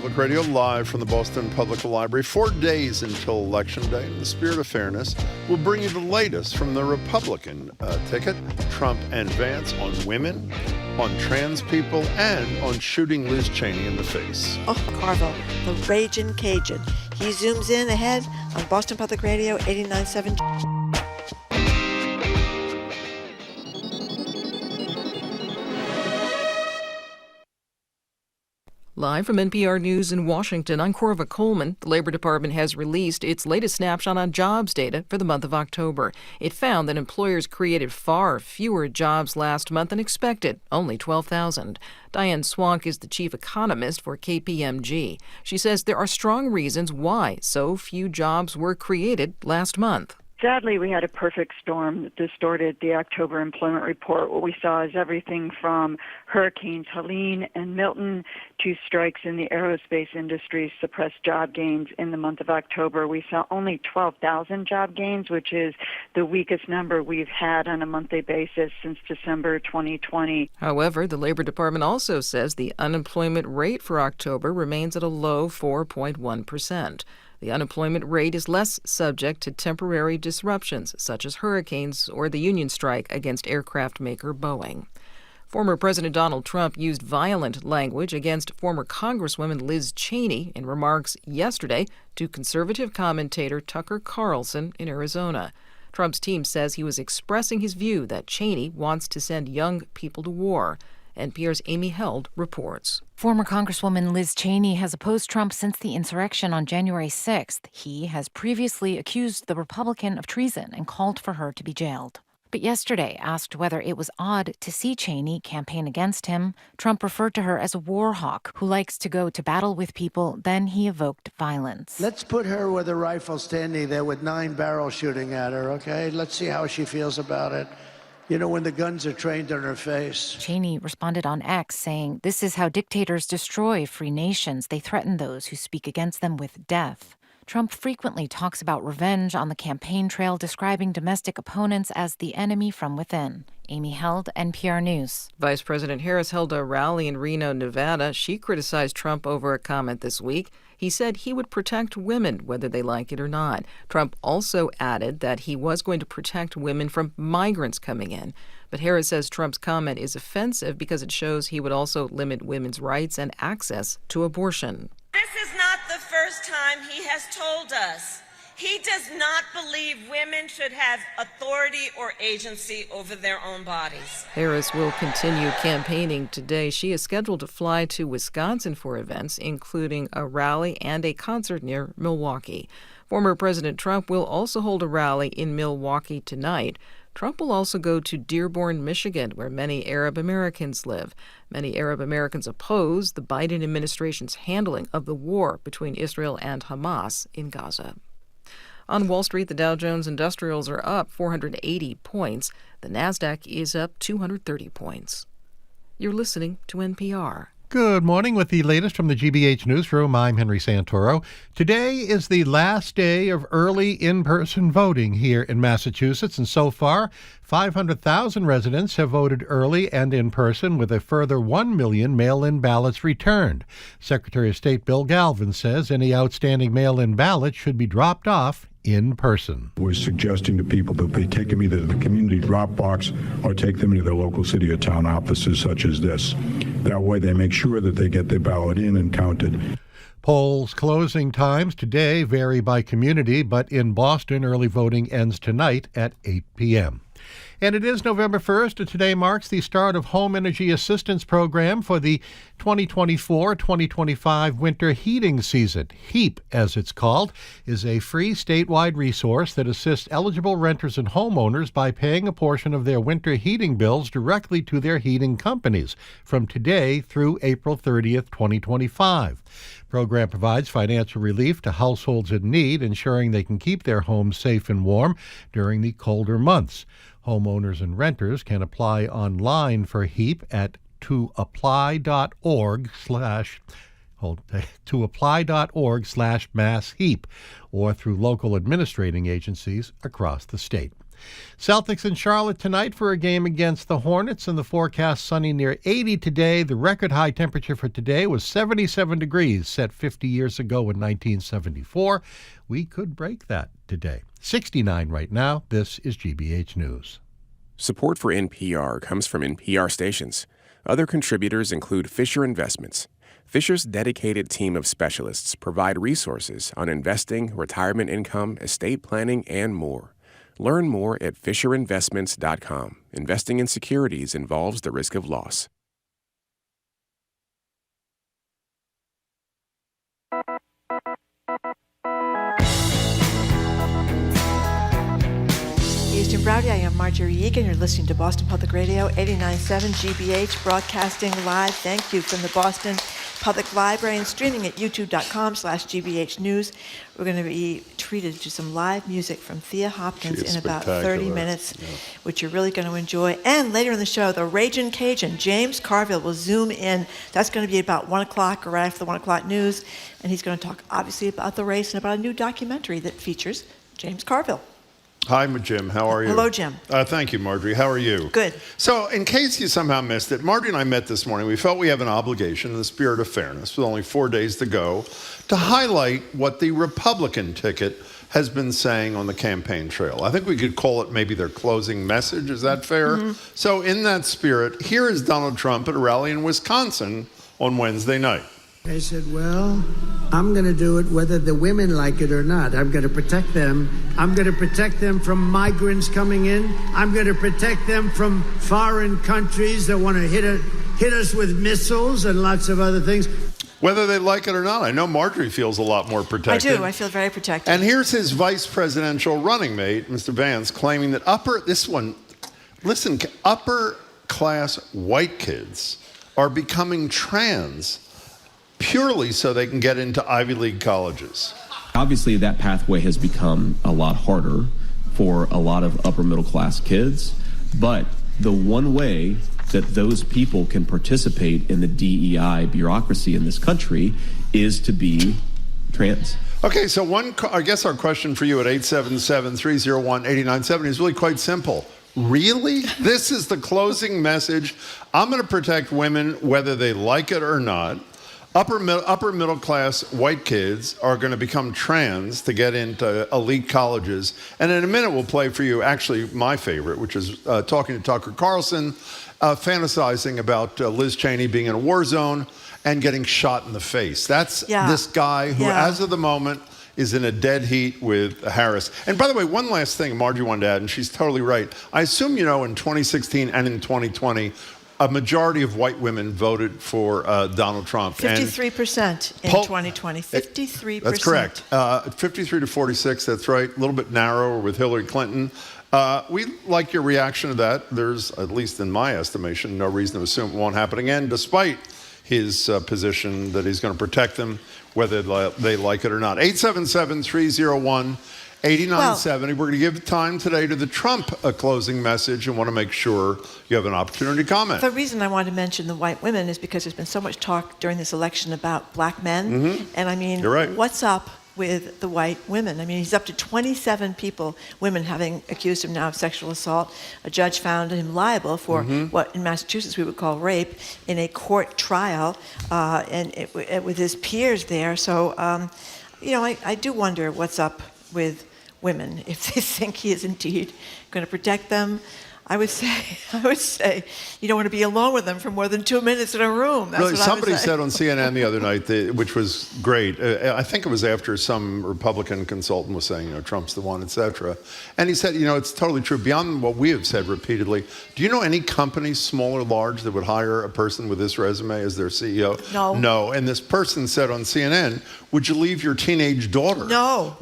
Public Radio, live from the Boston Public Library, 4 days until Election Day. In the spirit of fairness, we'll bring you the latest from the Republican ticket, Trump and Vance, on women, on trans people, and on shooting Liz Cheney in the face. Oh, Carville, the raging Cajun. He zooms in ahead on Boston Public Radio 89.7. Live from NPR News in Washington, I'm Corva Coleman. The Labor Department has released its latest snapshot on jobs data for the month of October. It found that employers created far fewer jobs last month than expected, only 12,000. Diane Swank is the chief economist for KPMG. She says there are strong reasons why so few jobs were created last month. Sadly, we had a perfect storm that distorted the October employment report. What we saw is everything from hurricanes Helene and Milton to strikes in the aerospace industry suppressed job gains in the month of October. We saw only 12,000 job gains, which is the weakest number we've had on a monthly basis since December 2020. However, the Labor Department also says the unemployment rate for October remains at a low 4.1%. The unemployment rate is less subject to temporary disruptions, such as hurricanes or the union strike against aircraft maker Boeing. Former President Donald Trump used violent language against former Congresswoman Liz Cheney in remarks yesterday to conservative commentator Tucker Carlson in Arizona. Trump's team says he was expressing his view that Cheney wants to send young people to war. NPR's Amy Held reports. Former Congresswoman Liz Cheney has opposed Trump since the insurrection on January 6th. He has previously accused the Republican of treason and called for her to be jailed. But yesterday, asked whether it was odd to see Cheney campaign against him, Trump referred to her as a war hawk who likes to go to battle with people. Then he evoked violence. Let's put her with a rifle standing there with 9 barrels shooting at her, okay? Let's see how she feels about it. You know, when the guns are trained on her face. Cheney responded on X, saying, "This is how dictators destroy free nations. They threaten those who speak against them with death." Trump frequently talks about revenge on the campaign trail, describing domestic opponents as the enemy from within. Amy Held, NPR News. Vice President Harris held a rally in Reno, Nevada. She criticized Trump over a comment this week. He said he would protect women, whether they like it or not. Trump also added that he was going to protect women from migrants coming in. But Harris says Trump's comment is offensive because it shows he would also limit women's rights and access to abortion. This is not the first time he has told us he does not believe women should have authority or agency over their own bodies. Harris will continue campaigning today. She is scheduled to fly to Wisconsin for events, including a rally and a concert near Milwaukee. Former President Trump will also hold a rally in Milwaukee tonight. Trump will also go to Dearborn, Michigan, where many Arab Americans live. Many Arab Americans oppose the Biden administration's handling of the war between Israel and Hamas in Gaza. On Wall Street, the Dow Jones Industrials are up 480 points. The Nasdaq is up 230 points. You're listening to NPR. Good morning with the latest from the GBH Newsroom. I'm Henry Santoro. Today is the last day of early in-person voting here in Massachusetts, and so far, 500,000 residents have voted early and in person, with a further 1 million mail-in ballots returned. Secretary of State Bill Galvin says any outstanding mail-in ballots should be dropped off in person. We're suggesting to people that they take them either to the community drop box or take them to their local city or town offices such as this. That way they make sure that they get their ballot in and counted. Polls closing times today vary by community, but in Boston, early voting ends tonight at 8 p.m. And it is November 1st, and today marks the start of Home Energy Assistance Program for the 2024-2025 winter heating season. HEAP, as it's called, is a free statewide resource that assists eligible renters and homeowners by paying a portion of their winter heating bills directly to their heating companies from today through April 30th, 2025. The program provides financial relief to households in need, ensuring they can keep their homes safe and warm during the colder months. Homeowners and renters can apply online for HEAP at toapply.org/massheap or through local administrating agencies across the state. Celtics in Charlotte tonight for a game against the Hornets, and the forecast sunny near 80 today. The record high temperature for today was 77 degrees, set 50 years ago in 1974. We could break that today. 69 right now. This is GBH News. Support for NPR comes from NPR stations. Other contributors include Fisher Investments. Fisher's dedicated team of specialists provide resources on investing, retirement income, estate planning, and more. Learn more at FisherInvestments.com. Investing in securities involves the risk of loss. Eastern Browdy, I am Marjorie Egan. You're listening to Boston Public Radio, 89.7 GBH, broadcasting live. Thank you from the Boston Public Library and streaming at youtube.com/GBH News. We're going to be treated to some live music from Thea Hopkins in about 30 minutes, which you're really going to enjoy. And later in the show, the Ragin' Cajun, James Carville, will zoom in. That's going to be about 1 o'clock or right after the 1 o'clock news. And he's going to talk, obviously, about the race and about a new documentary that features James Carville. Hi, Jim. How are you? Hello, Jim. Thank you, Marjorie. How are you? Good. So, in case you somehow missed it, Marjorie and I met this morning. We felt we have an obligation in the spirit of fairness, with only 4 days to go, to highlight what the Republican ticket has been saying on the campaign trail. I think we could call it maybe their closing message. Is that fair? Mm-hmm. So, in that spirit, here is Donald Trump at a rally in Wisconsin on Wednesday night. I said, well, I'm going to do it whether the women like it or not. I'm going to protect them. I'm going to protect them from migrants coming in. I'm going to protect them from foreign countries that want to hit us with missiles and lots of other things. Whether they like it or not, I know Marjorie feels a lot more protected. I do. I feel very protected. And here's his vice presidential running mate, Mr. Vance, claiming that upper class white kids are becoming trans purely so they can get into Ivy League colleges. Obviously, that pathway has become a lot harder for a lot of upper middle class kids, but the one way that those people can participate in the DEI bureaucracy in this country is to be trans. Okay, so I guess our question for you at 877-301-8970 is really quite simple. Really? This is the closing message. I'm going to protect women whether they like it or not. Upper middle class white kids are going to become trans to get into elite colleges. And in a minute, we'll play for you actually my favorite, which is talking to Tucker Carlson, fantasizing about Liz Cheney being in a war zone and getting shot in the face. That's this guy who, as of the moment, is in a dead heat with Harris. And by the way, one last thing Marjorie wanted to add, and she's totally right. I assume you know in 2016 and in 2020, a majority of white women voted for Donald Trump. 53% in 2020. 53%. That's correct. 53 to 46, that's right. A little bit narrower with Hillary Clinton. We like your reaction to that. There's, at least in my estimation, no reason to assume it won't happen again, despite his position that he's going to protect them, whether they like it or not. 877-301-8970. We're going to give time today to the Trump closing message and want to make sure you have an opportunity to comment. The reason I wanted to mention the white women is because there's been so much talk during this election about black men. Mm-hmm. And I mean, you're right. What's up with the white women? I mean, he's up to 27 women having accused him now of sexual assault. A judge found him liable for what in Massachusetts we would call rape in a court trial with his peers there. So, I do wonder what's up with women, if they think he is indeed going to protect them. I would say you don't want to be alone with them for more than 2 minutes in a room. That's really, what somebody I would say. said on CNN the other night, which was great. I think it was after some Republican consultant was saying, Trump's the one, etc. And he said, it's totally true. Beyond what we have said repeatedly, do you know any company, small or large, that would hire a person with this resume as their CEO? No. And this person said on CNN, would you leave your teenage daughter? No.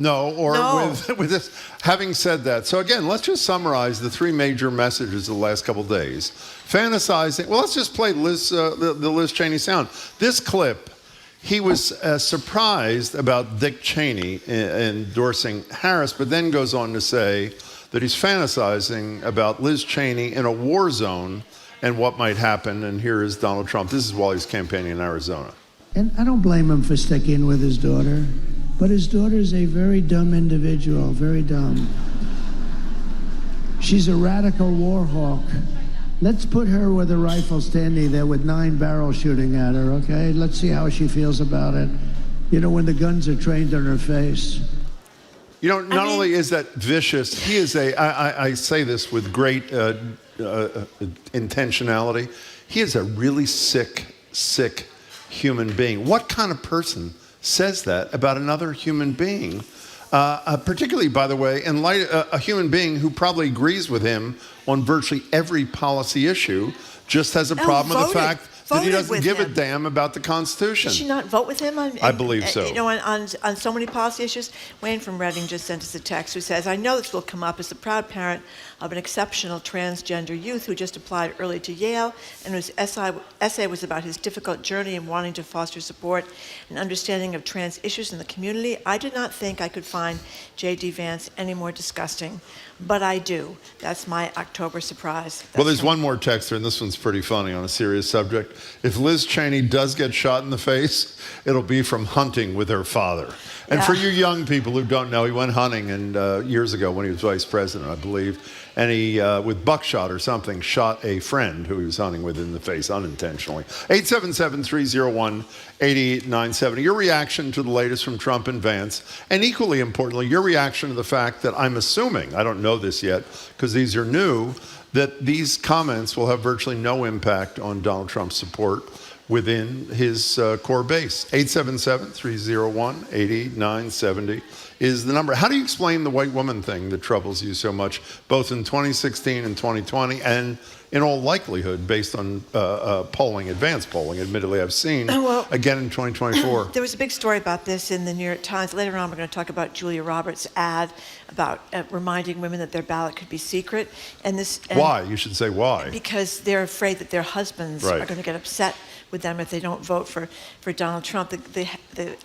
With this. Having said that, so again, let's just summarize the three major messages of the last couple of days. Fantasizing. Well, let's just play the Liz Cheney sound. This clip, he was surprised about Dick Cheney endorsing Harris, but then goes on to say that he's fantasizing about Liz Cheney in a war zone and what might happen. And here is Donald Trump. This is while he's campaigning in Arizona. And I don't blame him for sticking with his daughter, but his daughter is a very dumb individual, very dumb. She's a radical war hawk. Let's put her with a rifle standing there with 9 barrels shooting at her, okay? Let's see how she feels about it. You know, when the guns are trained on her face. You know, not only is that vicious, he is I say this with great intentionality, he is a really sick human being. What kind of person says that about another human being? Particularly, by the way, in light a human being who probably agrees with him on virtually every policy issue, just has a problem with the fact that he doesn't give a damn about the Constitution. Did she not vote with him? I believe so. You know, on so many policy issues. Wayne from Reading just sent us a text who says, I know this will come up as the proud parent of an exceptional transgender youth who just applied early to Yale, and whose essay was about his difficult journey in wanting to foster support and understanding of trans issues in the community. I did not think I could find J.D. Vance any more disgusting, but I do. That's my October surprise. Well, there's one more texter, and this one's pretty funny on a serious subject. If Liz Cheney does get shot in the face, it'll be from hunting with her father. And for you young people who don't know, he went hunting and years ago when he was vice president, I believe, and he, with buckshot or something, shot a friend who he was hunting with in the face unintentionally. 877-301-8897. Your reaction to the latest from Trump and Vance, and equally importantly, your reaction to the fact that I'm assuming, I don't know this yet because these are new, that these comments will have virtually no impact on Donald Trump's support within his core base. 877-301-8970 is the number. How do you explain the white woman thing that troubles you so much, both in 2016 and 2020, and in all likelihood, based on polling, advanced polling, admittedly I've seen, again in 2024? There was a big story about this in the New York Times. Later on, we're going to talk about Julia Roberts' ad about reminding women that their ballot could be secret. And why? You should say why. Because they're afraid that their husbands are going to get upset with them if they don't vote for Donald Trump. The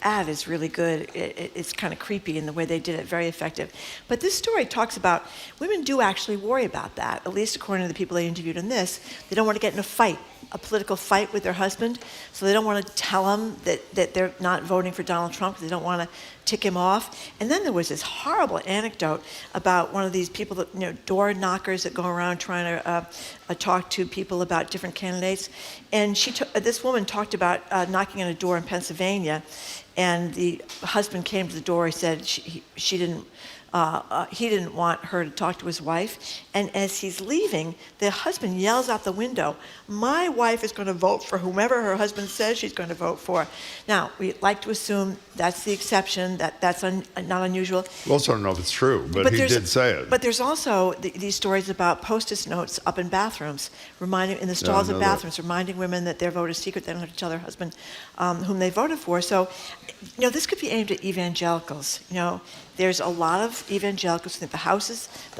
ad is really good. It's kind of creepy in the way they did it, very effective. But this story talks about women do actually worry about that, at least according to the people they interviewed in this. They don't want to get in a fight, a political fight with their husband, so they don't want to tell him that they're not voting for Donald Trump. They don't want to tick him off. And then there was this horrible anecdote about one of these people that, door knockers that go around trying to talk to people about different candidates. And this woman talked about knocking on a door in Pennsylvania, and the husband came to the door. He said he didn't want her to talk to his wife. And as he's leaving, the husband yells out the window, "My wife is going to vote for whomever her husband says she's going to vote for." Now, we like to assume that's the exception, that's not unusual. We also don't know if it's true, but he did say it. But there's also these stories about Post-it notes up in bathrooms, in the stalls of bathrooms, reminding women that their vote is secret. They don't have to tell their husband whom they voted for. So, this could be aimed at evangelicals. There's a lot of evangelicals who think the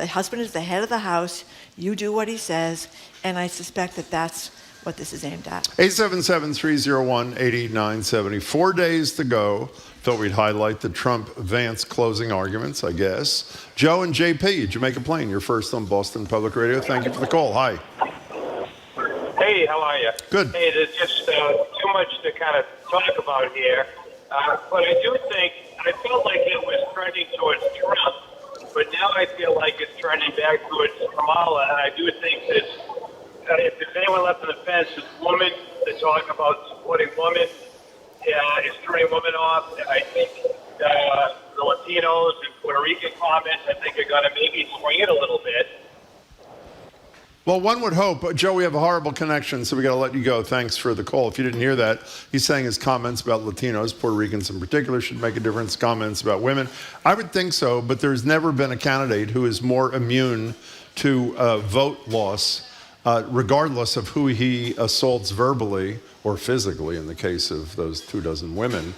husband is the head of the house, you do what he says, and I suspect that that's what this is aimed at. 877-301-8970. 4 days to go. Thought we'd highlight the Trump-Vance closing arguments, I guess. Joe and JP, Jamaica Plain, you're first on Boston Public Radio. Thank you for the call. Hi. Hey, how are you? Good. Hey, there's just too much to kind of talk about here. But I do think, I felt like it was trending towards Trump, but now I feel like it's trending back towards Kamala, and I do think that if there's anyone left on the fence, it's women that talk about supporting women, is turning women off, and I think the Latinos and Puerto Rican comments, I think are going to maybe swing it a little bit. Well, one would hope. Joe, we have a horrible connection, so we got to let you go. Thanks for the call. If you didn't hear that, he's saying his comments about Latinos, Puerto Ricans in particular, should make a difference. Comments about women, I would think so, but there's never been a candidate who is more immune to vote loss, regardless of who he assaults verbally or physically, in the case of those 24 women,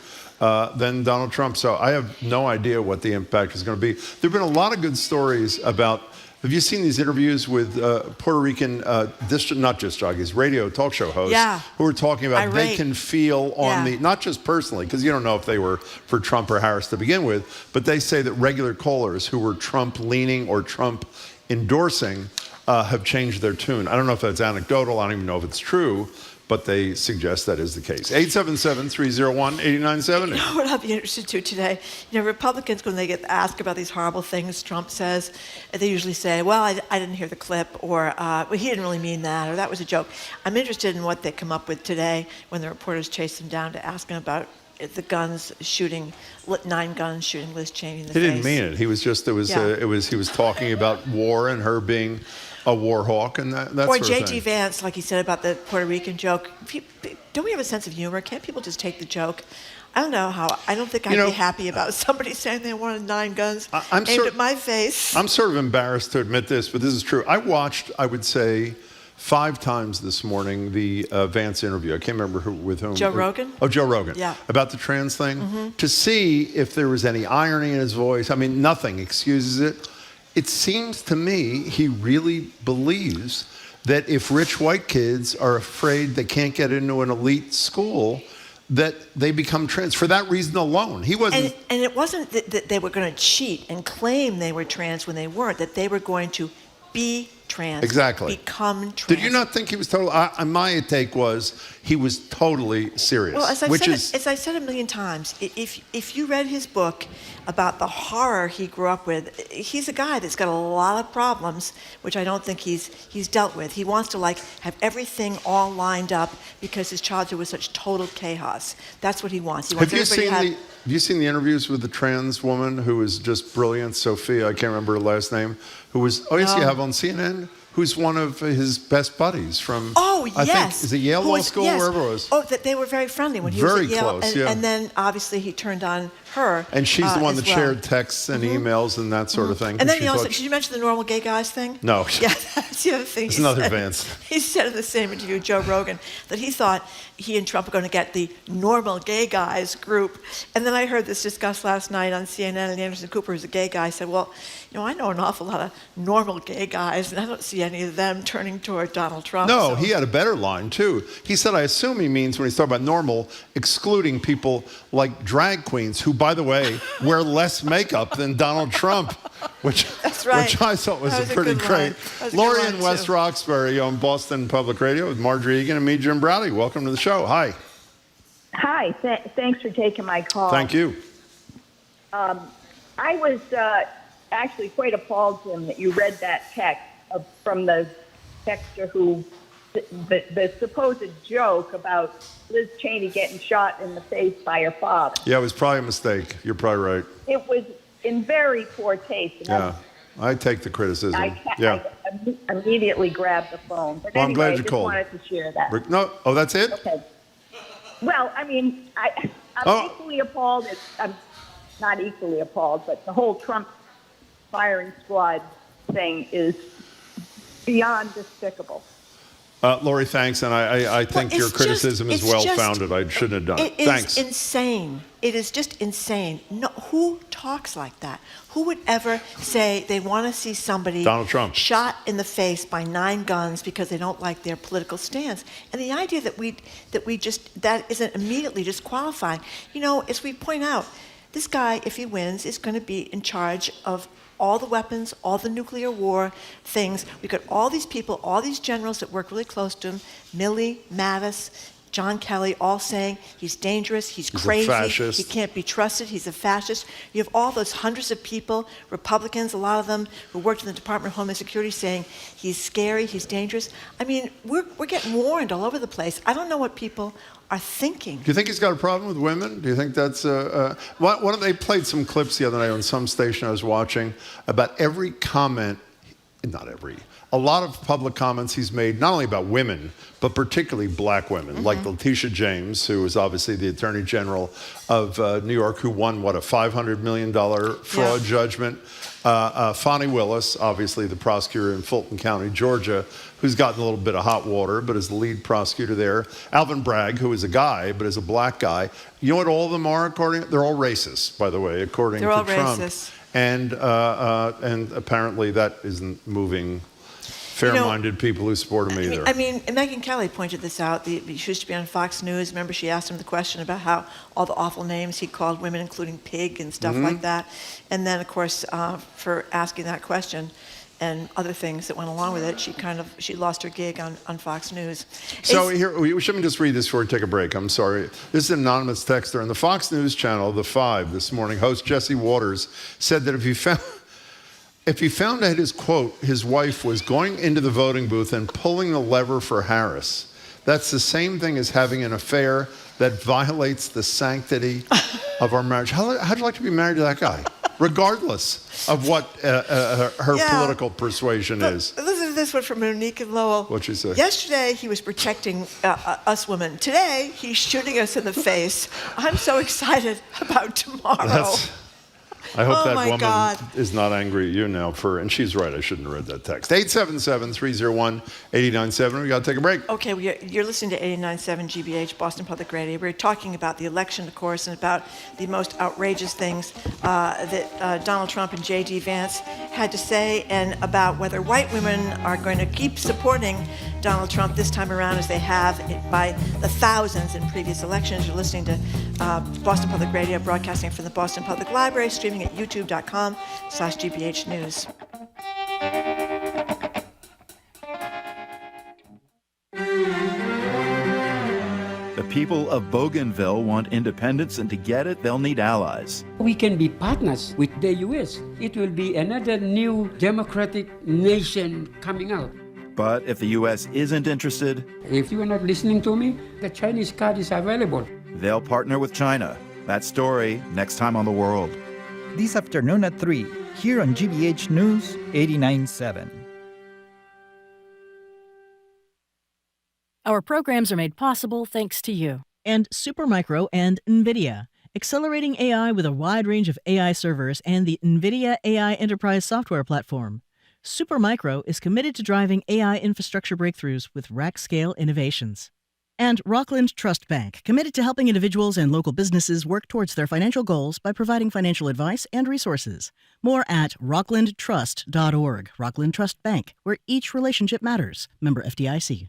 than Donald Trump. So I have no idea what the impact is going to be. There have been a lot of good stories about. Have you seen these interviews with Puerto Rican not just jockeys, radio talk show hosts who are talking about they can feel on not just personally, because you don't know if they were for Trump or Harris to begin with, but they say that regular callers who were Trump leaning or Trump endorsing have changed their tune. I don't know if that's anecdotal. I don't even know if it's true, but they suggest that is the case. 877-301-8970. You know what I'd be interested to today? Republicans, when they get asked about these horrible things Trump says, they usually say, well, I didn't hear the clip, or well, he didn't really mean that, or that was a joke. I'm interested in what they come up with today when the reporters chase him down to ask him about the guns shooting, 9 guns shooting Liz Cheney in the face. He didn't mean it. He was just, he was talking about war and her being a war hawk and that or sort of thing. J.G. Vance, like he said about the Puerto Rican joke. Don't we have a sense of humor? Can't people just take the joke? I don't know how. I don't think I'd be happy about somebody saying they wanted 9 guns aimed at my face. I'm sort of embarrassed to admit this, but this is true. I watched, I would say, 5 times this morning the Vance interview. I can't remember with whom. Joe Rogan? Oh, Joe Rogan. Yeah. About the trans thing. To see if there was any irony in his voice. I mean, nothing excuses it. It seems to me he really believes that if rich white kids are afraid they can't get into an elite school, that they become trans for that reason alone. He wasn't. And it wasn't that they were going to cheat and claim they were trans when they weren't, that they were going to be trans. Exactly. Become trans. Did you not think he was totally... my take was he was totally serious. Well, as I said a million times, if you read his book about the horror he grew up with, he's a guy that's got a lot of problems, which I don't think he's dealt with. He wants to have everything all lined up because his childhood was such total chaos. That's what he wants. He wants Have you seen the interviews with the trans woman who was just brilliant, Sophia, I can't remember her last name, who was, you have on CNN, who's one of his best buddies from, I think, is it Yale Law School, wherever it was? Oh, that they were very friendly when he was at Yale. And then, obviously, he turned on her. And she's the one that shared texts and emails and that sort of thing. And then he also, did you mention the normal gay guys thing? No. Yeah, that's the other thing. It's another Vance. He said in the same interview with Joe Rogan that he thought he and Trump were going to get the normal gay guys group. And then I heard this discussed last night on CNN, and Anderson Cooper, who's a gay guy, said, well, I know an awful lot of normal gay guys, and I don't see any of them turning toward Donald Trump. No, he had a better line, too. He said, I assume he means, when he's talking about normal, excluding people like drag queens, who, by the way, wear less makeup than Donald Trump, which I thought was a pretty great. Lori in West Roxbury on Boston Public Radio with Marjorie Egan and me, Jim Browdy. Welcome to the show. Hi. Hi. Thanks for taking my call. Thank you. I was actually quite appalled, Jim, that you read that text from the texter who, the supposed joke about Liz Cheney getting shot in the face by her father. Yeah, it was probably a mistake. You're probably right. It was in very poor taste. Yeah, I take the criticism. I immediately grabbed the phone. But well, anyway, I'm glad you I just called. wanted to share that. No, that's it? Okay. Well, I mean, I'm equally appalled. I'm not equally appalled, but the whole Trump firing squad thing is beyond despicable. Lori, thanks, and I think your criticism is well-founded. I shouldn't have done it. Thanks. It is insane. It is just insane. No, who talks like that? Who would ever say they want to see somebody Donald Trump shot in the face by 9 guns because they don't like their political stance? And the idea that isn't immediately disqualifying. As we point out, this guy, if he wins, is going to be in charge of all the weapons, all the nuclear war things. We've got all these people, all these generals that work really close to him, Milley, Mattis, John Kelly, all saying he's dangerous, he's crazy, he can't be trusted, he's a fascist. You have all those hundreds of people, Republicans, a lot of them, who worked in the Department of Homeland Security saying he's scary, he's dangerous. I mean, we're getting warned all over the place. I don't know what people are thinking. Do you think he's got a problem with women? Do you think that's they played some clips the other night on some station I was watching about every comment, a lot of public comments he's made, not only about women, but particularly black women, like Letitia James, who was obviously the Attorney General of New York, who won, a $500 million fraud judgment. Fonnie Willis, obviously the prosecutor in Fulton County, Georgia, who's gotten a little bit of hot water, but is the lead prosecutor there. Alvin Bragg, who is a guy, but is a black guy. You know what all of them are, they're all racist, by the way, according to Trump. They're all racist. And apparently that isn't moving fair-minded people who support him either. I mean, Megyn Kelly pointed this out. She used to be on Fox News. Remember, she asked him the question about how all the awful names he called women, including pig and stuff like that. And then, of course, for asking that question, and other things that went along with it, she lost her gig on Fox News. So here, let me just read this before we take a break. I'm sorry. This is an anonymous texter. On the Fox News channel, The Five, this morning, host Jesse Waters said that if he found out his wife was going into the voting booth and pulling the lever for Harris, that's the same thing as having an affair that violates the sanctity of our marriage. How'd you like to be married to that guy? Regardless of what her political persuasion is. Listen to this one from Monique and Lowell. What'd she say? Yesterday, he was protecting us women. Today, he's shooting us in the face. I'm so excited about tomorrow. I hope that woman is not angry at you now and she's right, I shouldn't have read that text. 877-301-8097. We got to take a break. Okay, you're listening to 89.7 GBH, Boston Public Radio. We're talking about the election, of course, and about the most outrageous things that Donald Trump and J.D. Vance had to say, and about whether white women are going to keep supporting Donald Trump this time around as they have by the thousands in previous elections. You're listening to Boston Public Radio, broadcasting from the Boston Public Library, streaming at youtube.com/GBH News. The people of Bougainville want independence, and to get it, they'll need allies. We can be partners with the U.S. It will be another new democratic nation coming out. But if the U.S. isn't interested, if you are not listening to me, the Chinese card is available. They'll partner with China. That story, next time on The World. This afternoon at 3, here on GBH News 89.7. Our programs are made possible thanks to you. And Supermicro and NVIDIA, accelerating AI with a wide range of AI servers and the NVIDIA AI Enterprise software platform. Supermicro is committed to driving AI infrastructure breakthroughs with rack-scale innovations. And Rockland Trust Bank, committed to helping individuals and local businesses work towards their financial goals by providing financial advice and resources. More at rocklandtrust.org. Rockland Trust Bank, where each relationship matters. Member FDIC.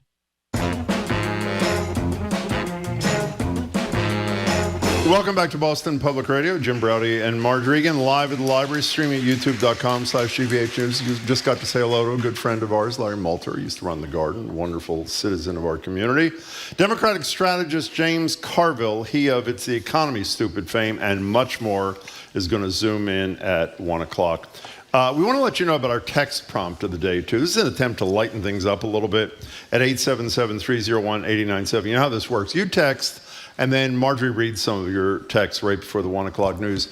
Welcome back to Boston Public Radio. Jim Browdy and Marge Regan, live at the library, streaming at youtube.com/GBH News. You just got to say hello to a good friend of ours, Larry Malter. He used to run the Garden, wonderful citizen of our community. Democratic strategist James Carville, he of It's the Economy Stupid fame and much more, is going to zoom in at 1 o'clock. We want to let you know about our text prompt of the day, too. This is an attempt to lighten things up a little bit at 877-301-8097. You know how this works. You text, and then Marjorie reads some of your texts right before the 1 o'clock news.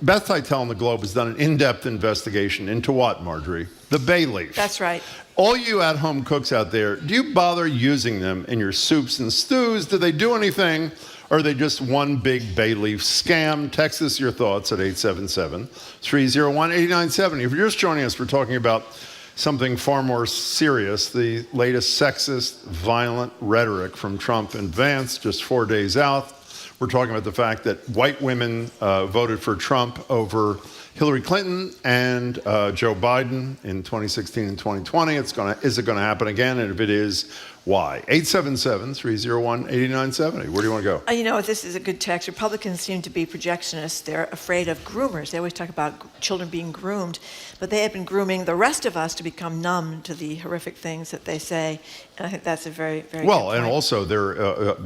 Beth Teitel in the Globe has done an in-depth investigation into what, Marjorie? The bay leaf. That's right. All you at-home cooks out there, do you bother using them in your soups and stews? Do they do anything? Or are they just one big bay leaf scam? Text us your thoughts at 877-301-8097. If you're just joining us, we're talking about something far more serious, the latest sexist, violent rhetoric from Trump and Vance just 4 days out. We're talking about the fact that white women voted for Trump over Hillary Clinton and Joe Biden in 2016 and 2020. Is it going to happen again? And if it is, why? 877-301-8970. Where do you want to go? You know, this is a good text. Republicans seem to be projectionists. They're afraid of groomers. They always talk about children being groomed, but they have been grooming the rest of us to become numb to the horrific things that they say. And I think that's a very, very well, good point. And also they're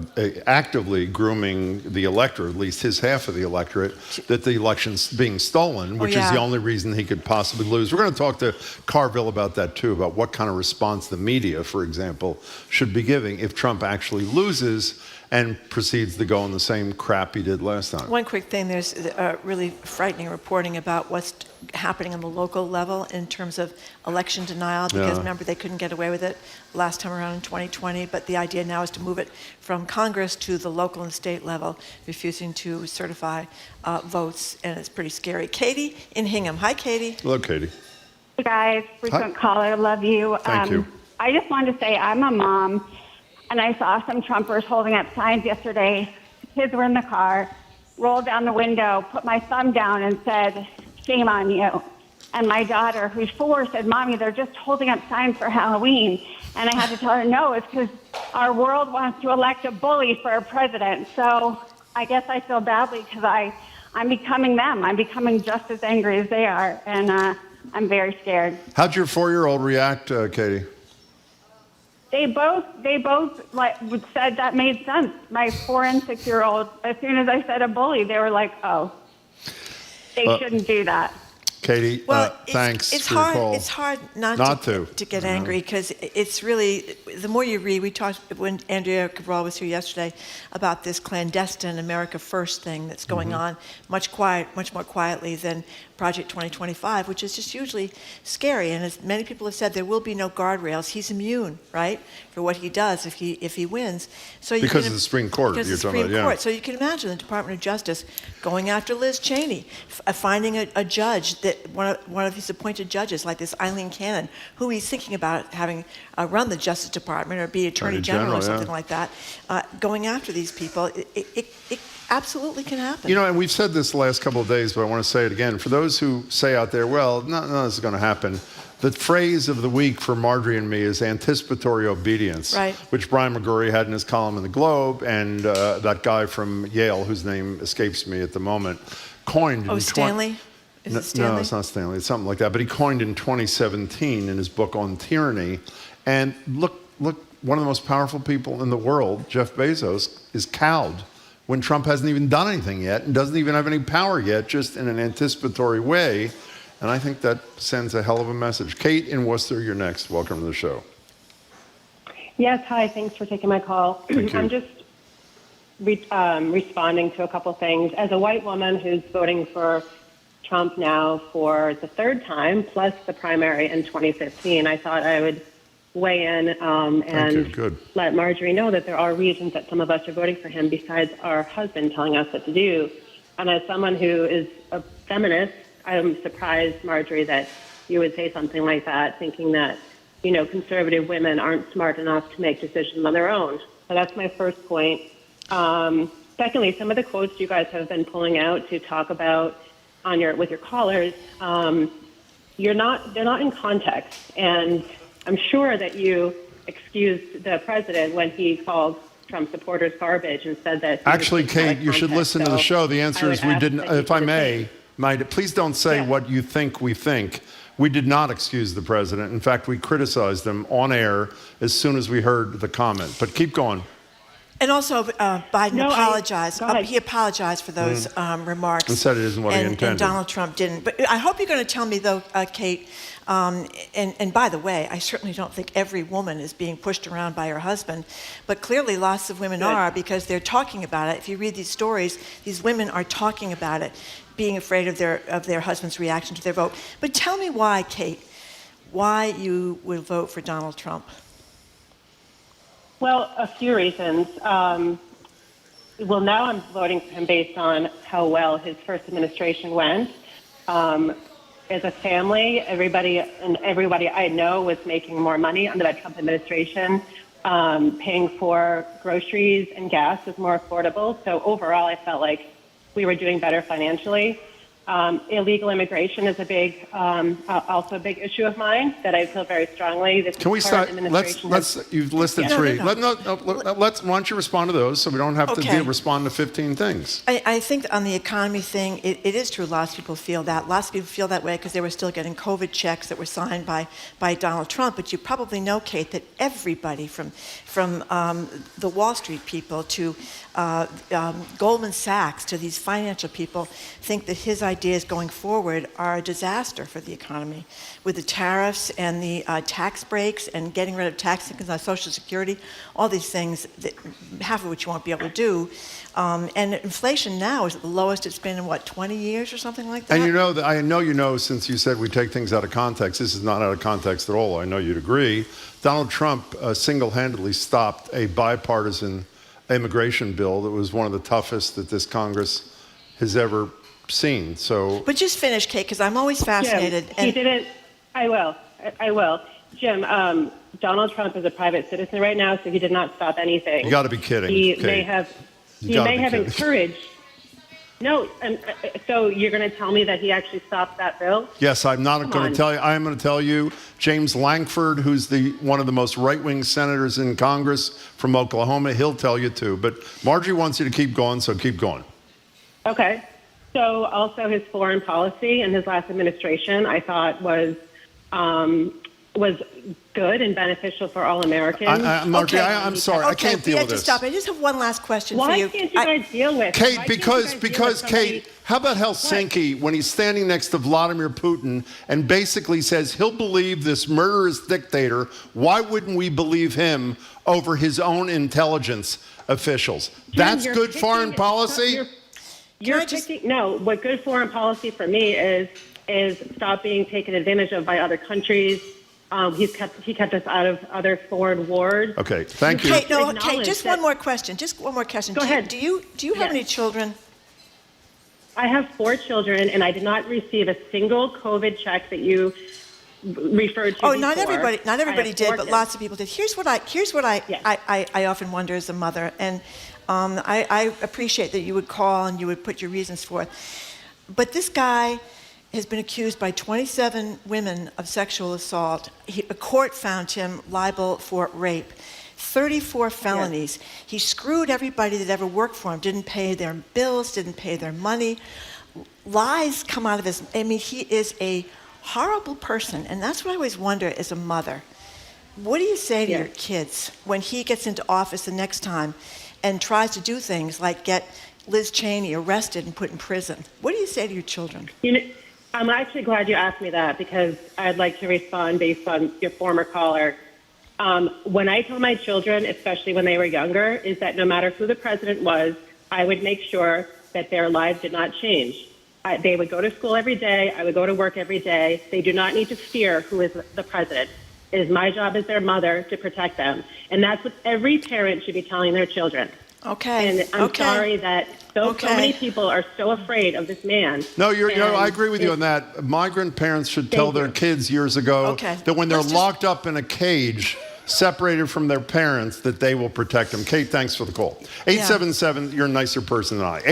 actively grooming the electorate, at least his half of the electorate, that the election's being stolen, which is the only reason he could possibly lose. We're going to talk to Carville about that, too, about what kind of response the media, for example, should be giving if Trump actually loses and proceeds to go on the same crap he did last time. One quick thing, there's really frightening reporting about what's happening on the local level in terms of election denial, because remember, they couldn't get away with it last time around in 2020, but the idea now is to move it from Congress to the local and state level, refusing to certify votes, and it's pretty scary. Katie in Hingham. Hi, Katie. Hello, Katie. Hey, guys. Frequent caller. Love you. Thank you. I just wanted to say I'm a mom, and I saw some Trumpers holding up signs yesterday. Kids were in the car, rolled down the window, put my thumb down and said, "Shame on you." And my daughter, who's 4, said, "Mommy, they're just holding up signs for Halloween." And I had to tell her, no, it's because our world wants to elect a bully for our president. So I guess I feel badly because I'm becoming them. I'm becoming just as angry as they are. And I'm very scared. How'd your 4-year-old react, Katie? They both said that made sense. My 4 and 6-year-old, as soon as I said a bully, they were like, oh, they shouldn't do that. Katie, thanks it's for your hard, call. It's hard not to get angry, because it's really, the more you read, we talked when Andrea Cabral was here yesterday about this clandestine America First thing that's going on much more quietly than Project 2025, which is just hugely scary. And as many people have said, there will be no guardrails. He's immune, right, for what he does if he wins. So because of the Supreme Court, because you're of the talking Supreme about, Court. So you can imagine the Department of Justice going after Liz Cheney, finding a judge that one of his appointed judges, like this Eileen Cannon, who he's thinking about having run the Justice Department or be Attorney General or something like that, going after these people. It absolutely can happen. You know, and we've said this the last couple of days, but I want to say it again. For those who say out there, well, none of this is going to happen, the phrase of the week for Marjorie and me is anticipatory obedience, right, which Brian McGurry had in his column in the Globe, and that guy from Yale, whose name escapes me at the moment, coined in Stanley? Is it Stanley? No, it's not Stanley. It's something like that. But he coined in 2017 in his book on tyranny. And look, one of the most powerful people in the world, Jeff Bezos, is cowed when Trump hasn't even done anything yet and doesn't even have any power yet, just in an anticipatory way. And I think that sends a hell of a message. Kate in Worcester, you're next. Welcome to the show. Yes, hi. Thanks for taking my call. Thank you. I'm just responding to a couple things. As a white woman who's voting for Trump now for the 3rd time, plus the primary in 2015, I thought I would weigh in and let Marjorie know that there are reasons that some of us are voting for him besides our husband telling us what to do. And as someone who is a feminist, I'm surprised, Marjorie, that you would say something like that, thinking that, you know, conservative women aren't smart enough to make decisions on their own. So that's my first point. Secondly, some of the quotes you guys have been pulling out to talk about with your callers, they're not in context. And I'm sure that you excused the president when he called Trump supporters garbage and said that. Actually, Kate, you should listen to the show. The answer is we didn't. If I may, please don't say what you think we think. We did not excuse the president. In fact, we criticized him on air as soon as we heard the comment. But keep going. And also, Biden apologized. He apologized for those remarks. And said it isn't what he intended. And Donald Trump didn't. But I hope you're going to tell me, though, Kate, and by the way, I certainly don't think every woman is being pushed around by her husband, but clearly lots of women are, because they're talking about it. If you read these stories, these women are talking about it, being afraid of their husband's reaction to their vote. But tell me why, Kate, why you will vote for Donald Trump. Well, a few reasons. Well, now I'm voting for him based on how well his first administration went. As a family, everybody I know was making more money under that Trump administration. Paying for groceries and gas was more affordable. So overall, I felt like we were doing better financially. Illegal immigration is also a big issue of mine that I feel very strongly. Can we start? You've listed three. Why don't you respond to those so we don't have to respond to 15 things? I think on the economy thing, it is true. Lots of people feel that. Lots of people feel that way because they were still getting COVID checks that were signed by Donald Trump. But you probably know, Kate, that everybody from the Wall Street people to Goldman Sachs to these financial people think that his ideas going forward are a disaster for the economy, with the tariffs and the tax breaks and getting rid of tax increases on Social Security, all these things, half of which you won't be able to do. And inflation now is at the lowest it's been in, 20 years or something like that? And I know, since you said we take things out of context, this is not out of context at all. I know you'd agree. Donald Trump single-handedly stopped a bipartisan immigration bill that was one of the toughest that this Congress has ever seen. So, but just finish, Kate, because I'm always fascinated. Jim, he didn't. I will. Jim, Donald Trump is a private citizen right now, so he did not stop anything. You got to be kidding. He may have encouraged. No, so you're going to tell me that he actually stopped that bill? Yes, I'm not going to tell you. I am going to tell you, James Lankford, who's one of the most right-wing senators in Congress from Oklahoma, he'll tell you too. But Marjorie wants you to keep going, so keep going. Okay. So also his foreign policy in his last administration, I thought was good and beneficial for all Americans. Margie, I'm sorry. I can't deal with this. Stop. I just have one last question for you. Why can't you guys deal with Kate, Why because Kate, how about Helsinki when he's standing next to Vladimir Putin and basically says he'll believe this murderous dictator? Why wouldn't we believe him over his own intelligence officials? That's good foreign policy? No, what good foreign policy for me is stop being taken advantage of by other countries. He kept us out of other foreign wars. Okay, thank you. Kate, just one more question. Go ahead. Do you have any children? I have 4 children, and I did not receive a single COVID check that you referred to. Oh, before. not everybody did, but kids. Lots of people did. Here's what I often wonder as a mother, and I appreciate that you would call and you would put your reasons forth. But this guy has been accused by 27 women of sexual assault. A court found him liable for rape. 34 felonies. Yes. He screwed everybody that ever worked for him, didn't pay their bills, didn't pay their money. Lies come out of his... he is a horrible person, and that's what I always wonder as a mother. What do you say to your kids when he gets into office the next time and tries to do things like get Liz Cheney arrested and put in prison? What do you say to your children? I'm actually glad you asked me that because I'd like to respond based on your former caller. When I told my children, especially when they were younger, is that no matter who the president was, I would make sure that their lives did not change. They would go to school every day. I would go to work every day. They do not need to fear who is the president. It is my job as their mother to protect them. And that's what every parent should be telling their children. Okay. And I'm sorry that so many people are so afraid of this man. No, I agree with you on that. Migrant parents should tell their kids years ago that when they're locked up in a cage, separated from their parents, that they will protect them. Kate, thanks for the call. 877, you're a nicer person than I.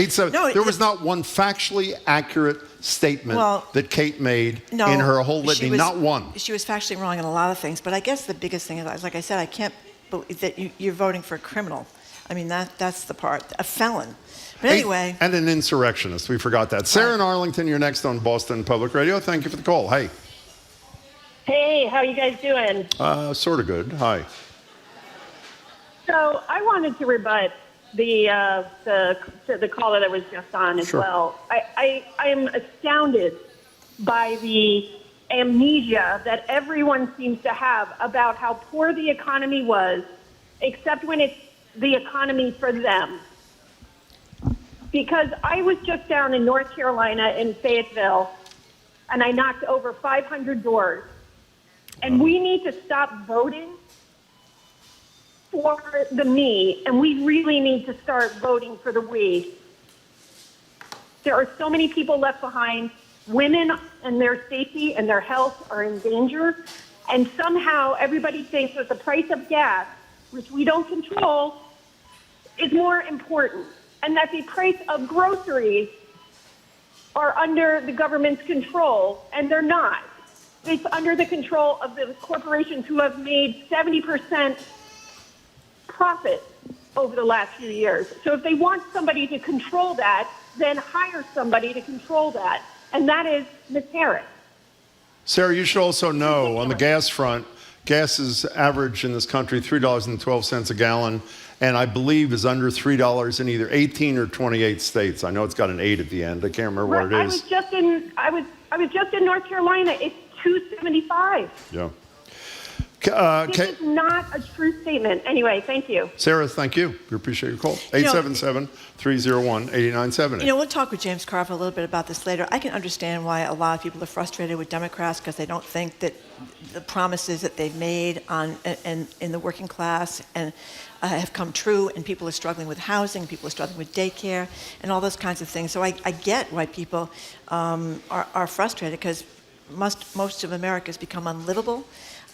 There was not one factually accurate statement that Kate made in her whole litany, not one. She was factually wrong in a lot of things, but I guess the biggest thing is, like I said, I can't believe that you're voting for a criminal. I mean, that's the part, a felon. But anyway. And an insurrectionist, we forgot that. Sarah in Arlington, you're next on Boston Public Radio. Thank you for the call. Hey. Hey, how you guys doing? Sort of good. Hi. So I wanted to rebut the caller that was just on as well. I am astounded by the amnesia that everyone seems to have about how poor the economy was, except when it's the economy for them. Because I was just down in North Carolina in Fayetteville, and I knocked over 500 doors. And we need to stop voting for the me, and we really need to start voting for the we. There are so many people left behind. Women and their safety and their health are in danger. And somehow everybody thinks that the price of gas, which we don't control, is more important. And that the price of groceries are under the government's control, and they're not. It's under the control of the corporations who have made 70% profit over the last few years. So if they want somebody to control that, then hire somebody to control that. And that is Ms. Harris. Sarah, you should also know on the gas front, gas is average in this country $3.12 a gallon, and I believe is under $3 in either 18 or 28 states. I know it's got an 8 at the end. I can't remember what it is. I was just in North Carolina. It's $2.75. Yeah. This is not a true statement. Anyway, thank you. Sarah, thank you. We appreciate your call. 877-301-8970. We'll talk with James Carver a little bit about this later. I can understand why a lot of people are frustrated with Democrats because they don't think that the promises that they've made in the working class and have come true, and people are struggling with housing, people are struggling with daycare, and all those kinds of things. So I get why people are frustrated because most of America has become unlivable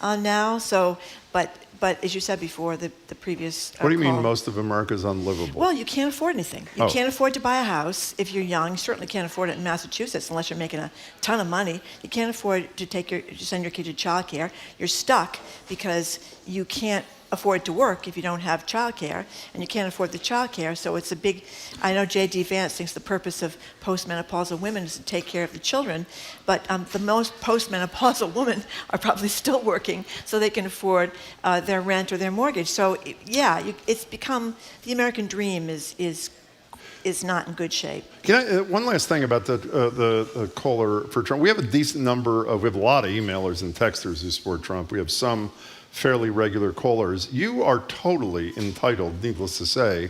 now. So, but as you said before, the previous what do you mean most of America is unlivable? Well, you can't afford anything. You can't afford to buy a house if you're young. You certainly can't afford it in Massachusetts unless you're making a ton of money. You can't afford to send your kid to childcare. You're stuck because you can't afford to work if you don't have childcare, and you can't afford the childcare. So it's a big. I know J.D. Vance thinks the purpose of postmenopausal women is to take care of the children, but the most postmenopausal women are probably still working, so they can afford their rent or their mortgage. So it's become the American dream is not in good shape. One last thing about the caller for Trump. We have a decent number of, we have a lot of emailers and texters who support Trump. We have some fairly regular callers. You are totally entitled, needless to say,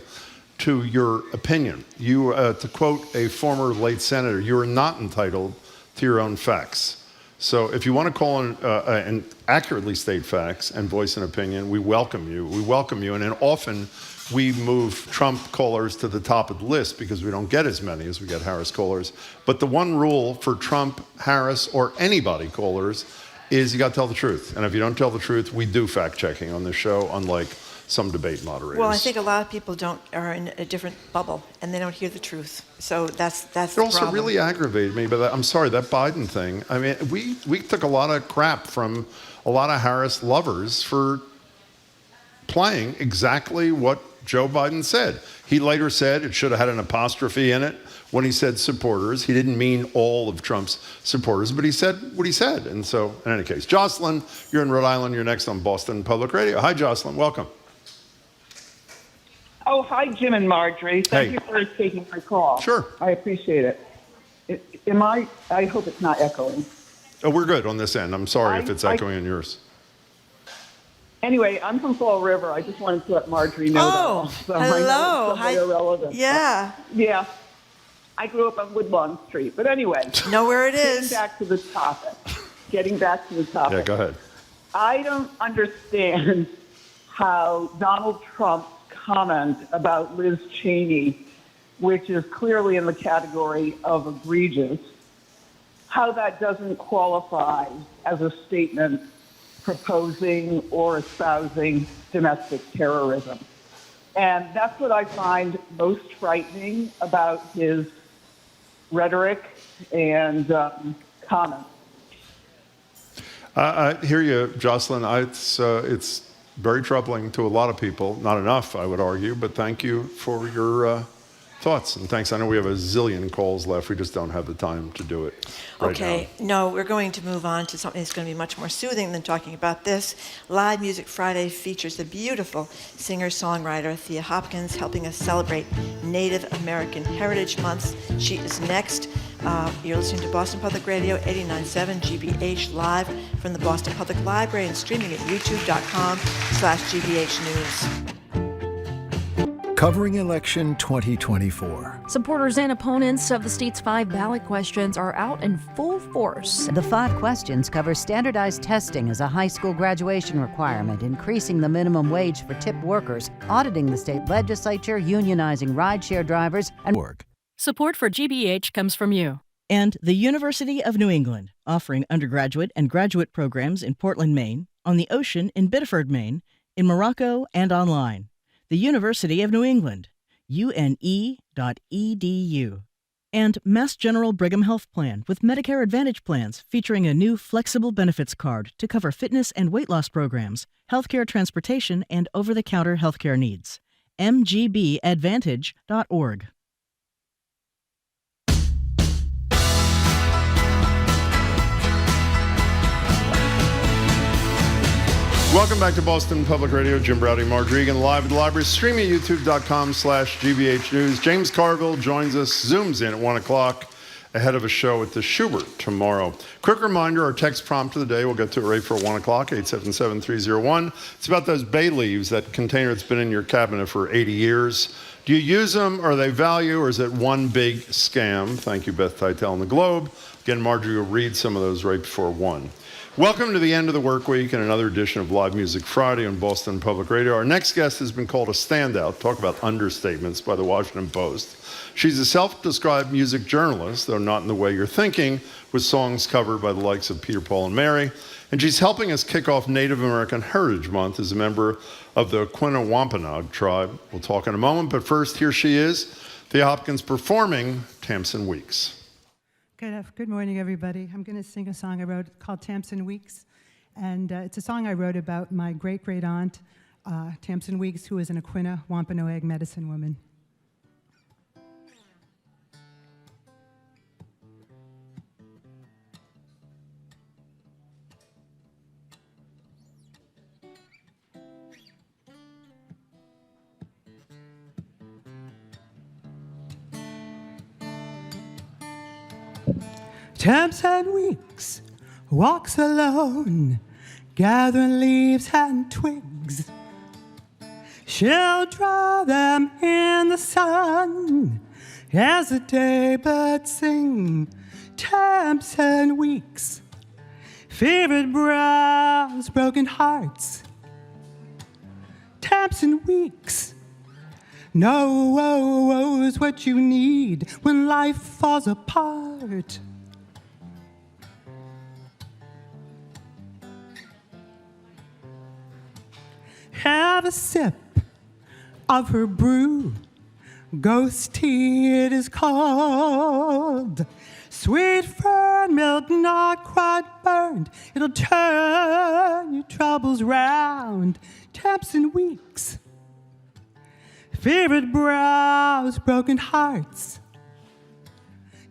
to your opinion. You, to quote a former late senator, you are not entitled to your own facts. So if you want to call in and accurately state facts and voice an opinion, we welcome you. We welcome you. And then often we move Trump callers to the top of the list because we don't get as many as we get Harris callers. But the one rule for Trump, Harris, or anybody callers is you got to tell the truth. And if you don't tell the truth, we do fact-checking on this show, unlike some debate moderators. Well, I think a lot of people are in a different bubble, and they don't hear the truth. So that's the It also problem. really aggravated me, but I'm sorry, that Biden thing, I mean, we took a lot of crap from a lot of Harris lovers for playing exactly what Joe Biden said. He later said it should have had an apostrophe in it when he said supporters. He didn't mean all of Trump's supporters, but he said what he said. And so, in any case, Jocelyn, you're in Rhode Island. You're next on Boston Public Radio. Hi, Jocelyn. Welcome. Oh, hi, Jim and Marjorie. Thank you for taking my call. Sure. I appreciate it. I hope it's not echoing. Oh, we're good on this end. I'm sorry if it's echoing on yours. Anyway, I'm from Fall River. I just wanted to let Marjorie know that. Oh, hello. Hi. Irrelevant. Yeah. Yeah. I grew up on Woodlawn Street. But anyway. Know where it is. Getting back to the topic. Yeah, go ahead. I don't understand how Donald Trump's comment about Liz Cheney, which is clearly in the category of egregious, how that doesn't qualify as a statement proposing or espousing domestic terrorism. And that's what I find most frightening about his rhetoric and comments. I hear you, Jocelyn. It's very troubling to a lot of people. Not enough, I would argue, but thank you for your thoughts. And thanks. I know we have a zillion calls left. We just don't have the time to do it right now. Okay. No, we're going to move on to something that's going to be much more soothing than talking about this. Live Music Friday features the beautiful singer-songwriter Thea Hopkins helping us celebrate Native American Heritage Month. She is next. You're listening to Boston Public Radio 89.7 GBH live from the Boston Public Library and streaming at youtube.com/GBH News. Covering election 2024. Supporters and opponents of the state's 5 ballot questions are out in full force. The 5 questions cover standardized testing as a high school graduation requirement, increasing the minimum wage for tipped workers, auditing the state legislature, unionizing rideshare drivers, and work. Support for GBH comes from you. And the University of New England, offering undergraduate and graduate programs in Portland, Maine, on the ocean in Biddeford, Maine, in Morocco, and online. The University of New England, une.edu. And Mass General Brigham Health Plan with Medicare Advantage plans featuring a new flexible benefits card to cover fitness and weight loss programs, healthcare transportation, and over-the-counter healthcare needs. mgbadvantage.org. Welcome back to Boston Public Radio. Jim Browdy, Marjorie Egan, live at the library, streaming at youtube.com/GBH News. James Carville joins us, zooms in at 1 o'clock ahead of a show at the Schubert tomorrow. Quick reminder, our text prompt of the day, we'll get to it right for 1 o'clock, 877-301. It's about those bay leaves, that container that's been in your cabinet for 80 years. Do you use them? Are they value, or is it one big scam? Thank you, Beth Teitel in the Globe. Again, Marjorie will read some of those right before 1. Welcome to the end of the work week and another edition of Live Music Friday on Boston Public Radio. Our next guest has been called a standout, talk about understatements, by the Washington Post. She's a self-described music journalist, though not in the way you're thinking, with songs covered by the likes of Peter, Paul, and Mary. And she's helping us kick off Native American Heritage Month as a member of the Aquinnah Wampanoag tribe. We'll talk in a moment, but first, here she is, Thea Hopkins performing Tamsin Weeks. Good morning, everybody. I'm going to sing a song I wrote called Tamsin Weeks, and it's a song I wrote about my great-great-aunt, Tamsin Weeks, who is an Aquinnah Wampanoag medicine woman. Tamsin Weeks walks alone, gathering leaves and twigs. She'll dry them in the sun as the daybirds sing. Tamsin Weeks, fevered brows, broken hearts. Tamsin Weeks knows what you need when life falls apart. Have a sip of her brew, ghost tea it is called. Sweet fern milk, not quite burned, it'll turn your troubles round. Tamsin Weeks, fevered brows, broken hearts.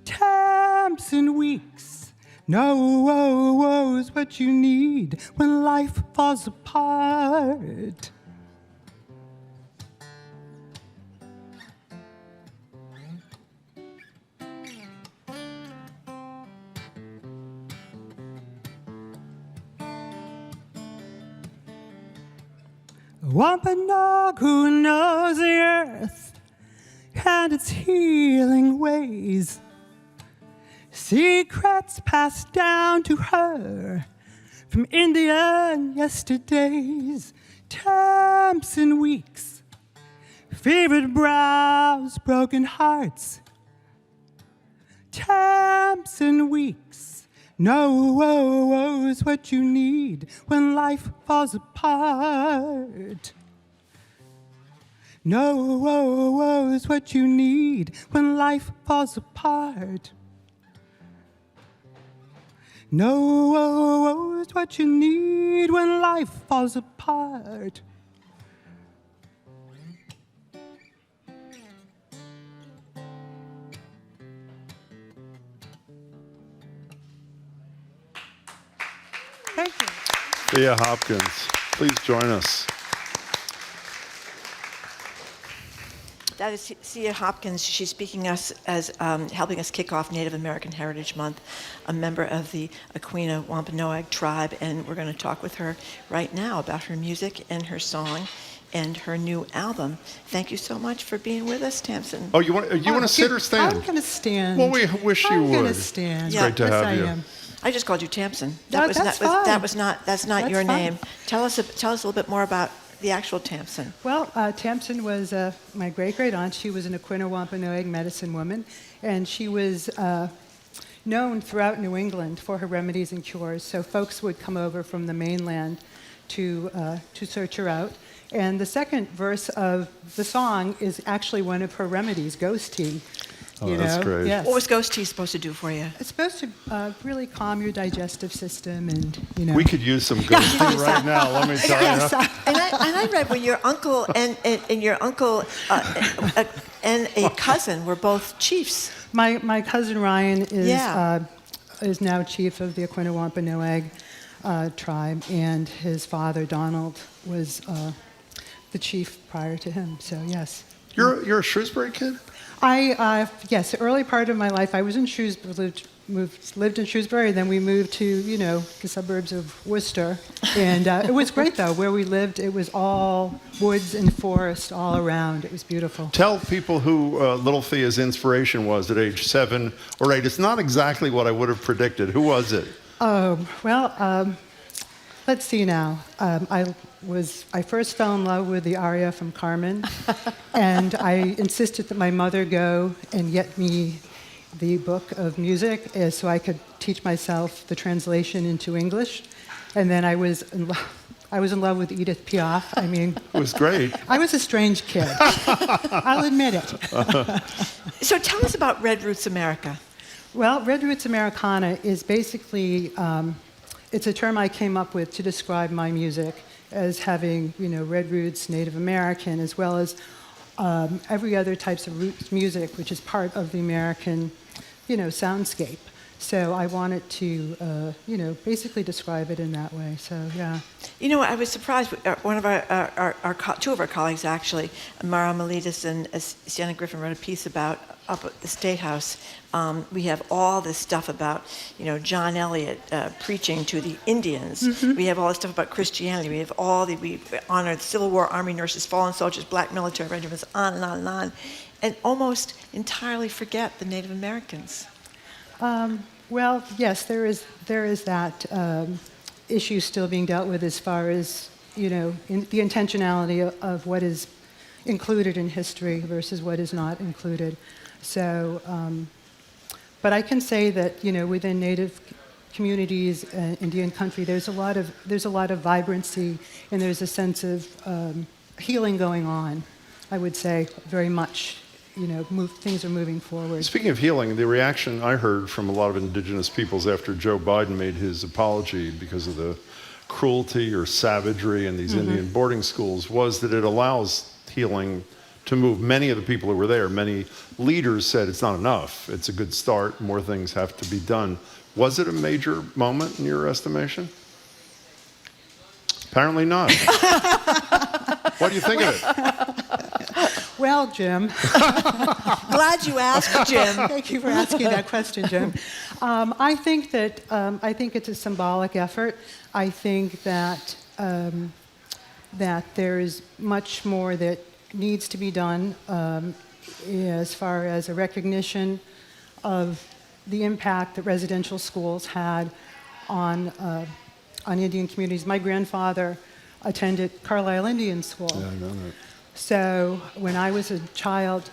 Tamsin Weeks knows what you need when life falls apart. Wampanoag who knows the earth and its healing ways. Secrets passed down to her from Indian yesterdays. Tamsin Weeks, fevered brows, broken hearts. Tamsin Weeks knows what you need when life falls apart. Knows what you need when life falls apart. Knows what you need when life falls apart. Thank you. Thea Hopkins, please join us. That is Thea Hopkins. She's speaking us as helping us kick off Native American Heritage Month, a member of the Aquinnah Wampanoag tribe, and we're going to talk with her right now about her music and her song and her new album. Thank you so much for being with us, Tamsin. Oh, you want to sit or stand? I'm going to stand. Well, we wish you would. I'm going to stand. It's great to have you. I just called you Tamsin. That's not your fine. name. Tell us a little bit more about the actual Tamsin. Well, Tamsin was my great-great-aunt. She was an Aquinnah Wampanoag medicine woman, and she was known throughout New England for her remedies and cures. So folks would come over from the mainland to search her out. And the second verse of the song is actually one of her remedies, ghost tea. Oh, that's great. Yes. What was ghost tea supposed to do for you? It's supposed to really calm your digestive system, and We could use some ghost tea right now. Let me tell you. And I read when your uncle and your uncle and a cousin were both chiefs. My cousin Ryan is now chief of the Aquinnah Wampanoag tribe, and his father Donald was the chief prior to him. So yes. You're a Shrewsbury kid? Yes, the early part of my life, I was in Shrewsbury, lived in Shrewsbury, then we moved to, the suburbs of Worcester. And it was great, though. Where we lived, it was all woods and forest all around. It was beautiful. Tell people who little Thea's inspiration was at age 7 or 8. It's not exactly what I would have predicted. Who was it? Let's see now. I first fell in love with the aria from Carmen, and I insisted that my mother go and get me the book of music so I could teach myself the translation into English. And then I was in love with Edith Piaf. I mean, it was great. I was a strange kid. I'll admit it. So tell us about Red Roots America. Well, Red Roots Americana is basically, it's a term I came up with to describe my music. as having, red roots, Native American, as well as every other types of roots music, which is part of the American, soundscape. So I wanted to, basically describe it in that way. So, yeah. I was surprised. One of two of our colleagues, actually, Mara Melidis and Sienna Griffin, wrote a piece about up at the State House. We have all this stuff about, John Eliot preaching to the Indians. Mm-hmm. We have all this stuff about Christianity. We honor the Civil War Army nurses, fallen soldiers, black military regiments, on and on and on, and almost entirely forget the Native Americans. Well, yes, there is that issue still being dealt with as far as, the intentionality of what is included in history versus what is not included. So, but I can say that, within Native communities, Indian country, there's a lot of vibrancy, and there's a sense of healing going on, I would say, very much. Things are moving forward. Speaking of healing, the reaction I heard from a lot of indigenous peoples after Joe Biden made his apology because of the cruelty or savagery in these mm-hmm. Indian boarding schools was that it allows healing to move. Many of the people who were there, many leaders said it's not enough. It's a good start. More things have to be done. Was it a major moment in your estimation? Apparently not. What do you think of it? Well, Jim. Glad you asked, Jim. Thank you for asking that question, Jim. I think it's a symbolic effort. I think that that there is much more that needs to be done as far as a recognition of the impact that residential schools had on Indian communities. My grandfather attended Carlisle Indian School. Yeah, I know that. So when I was a child,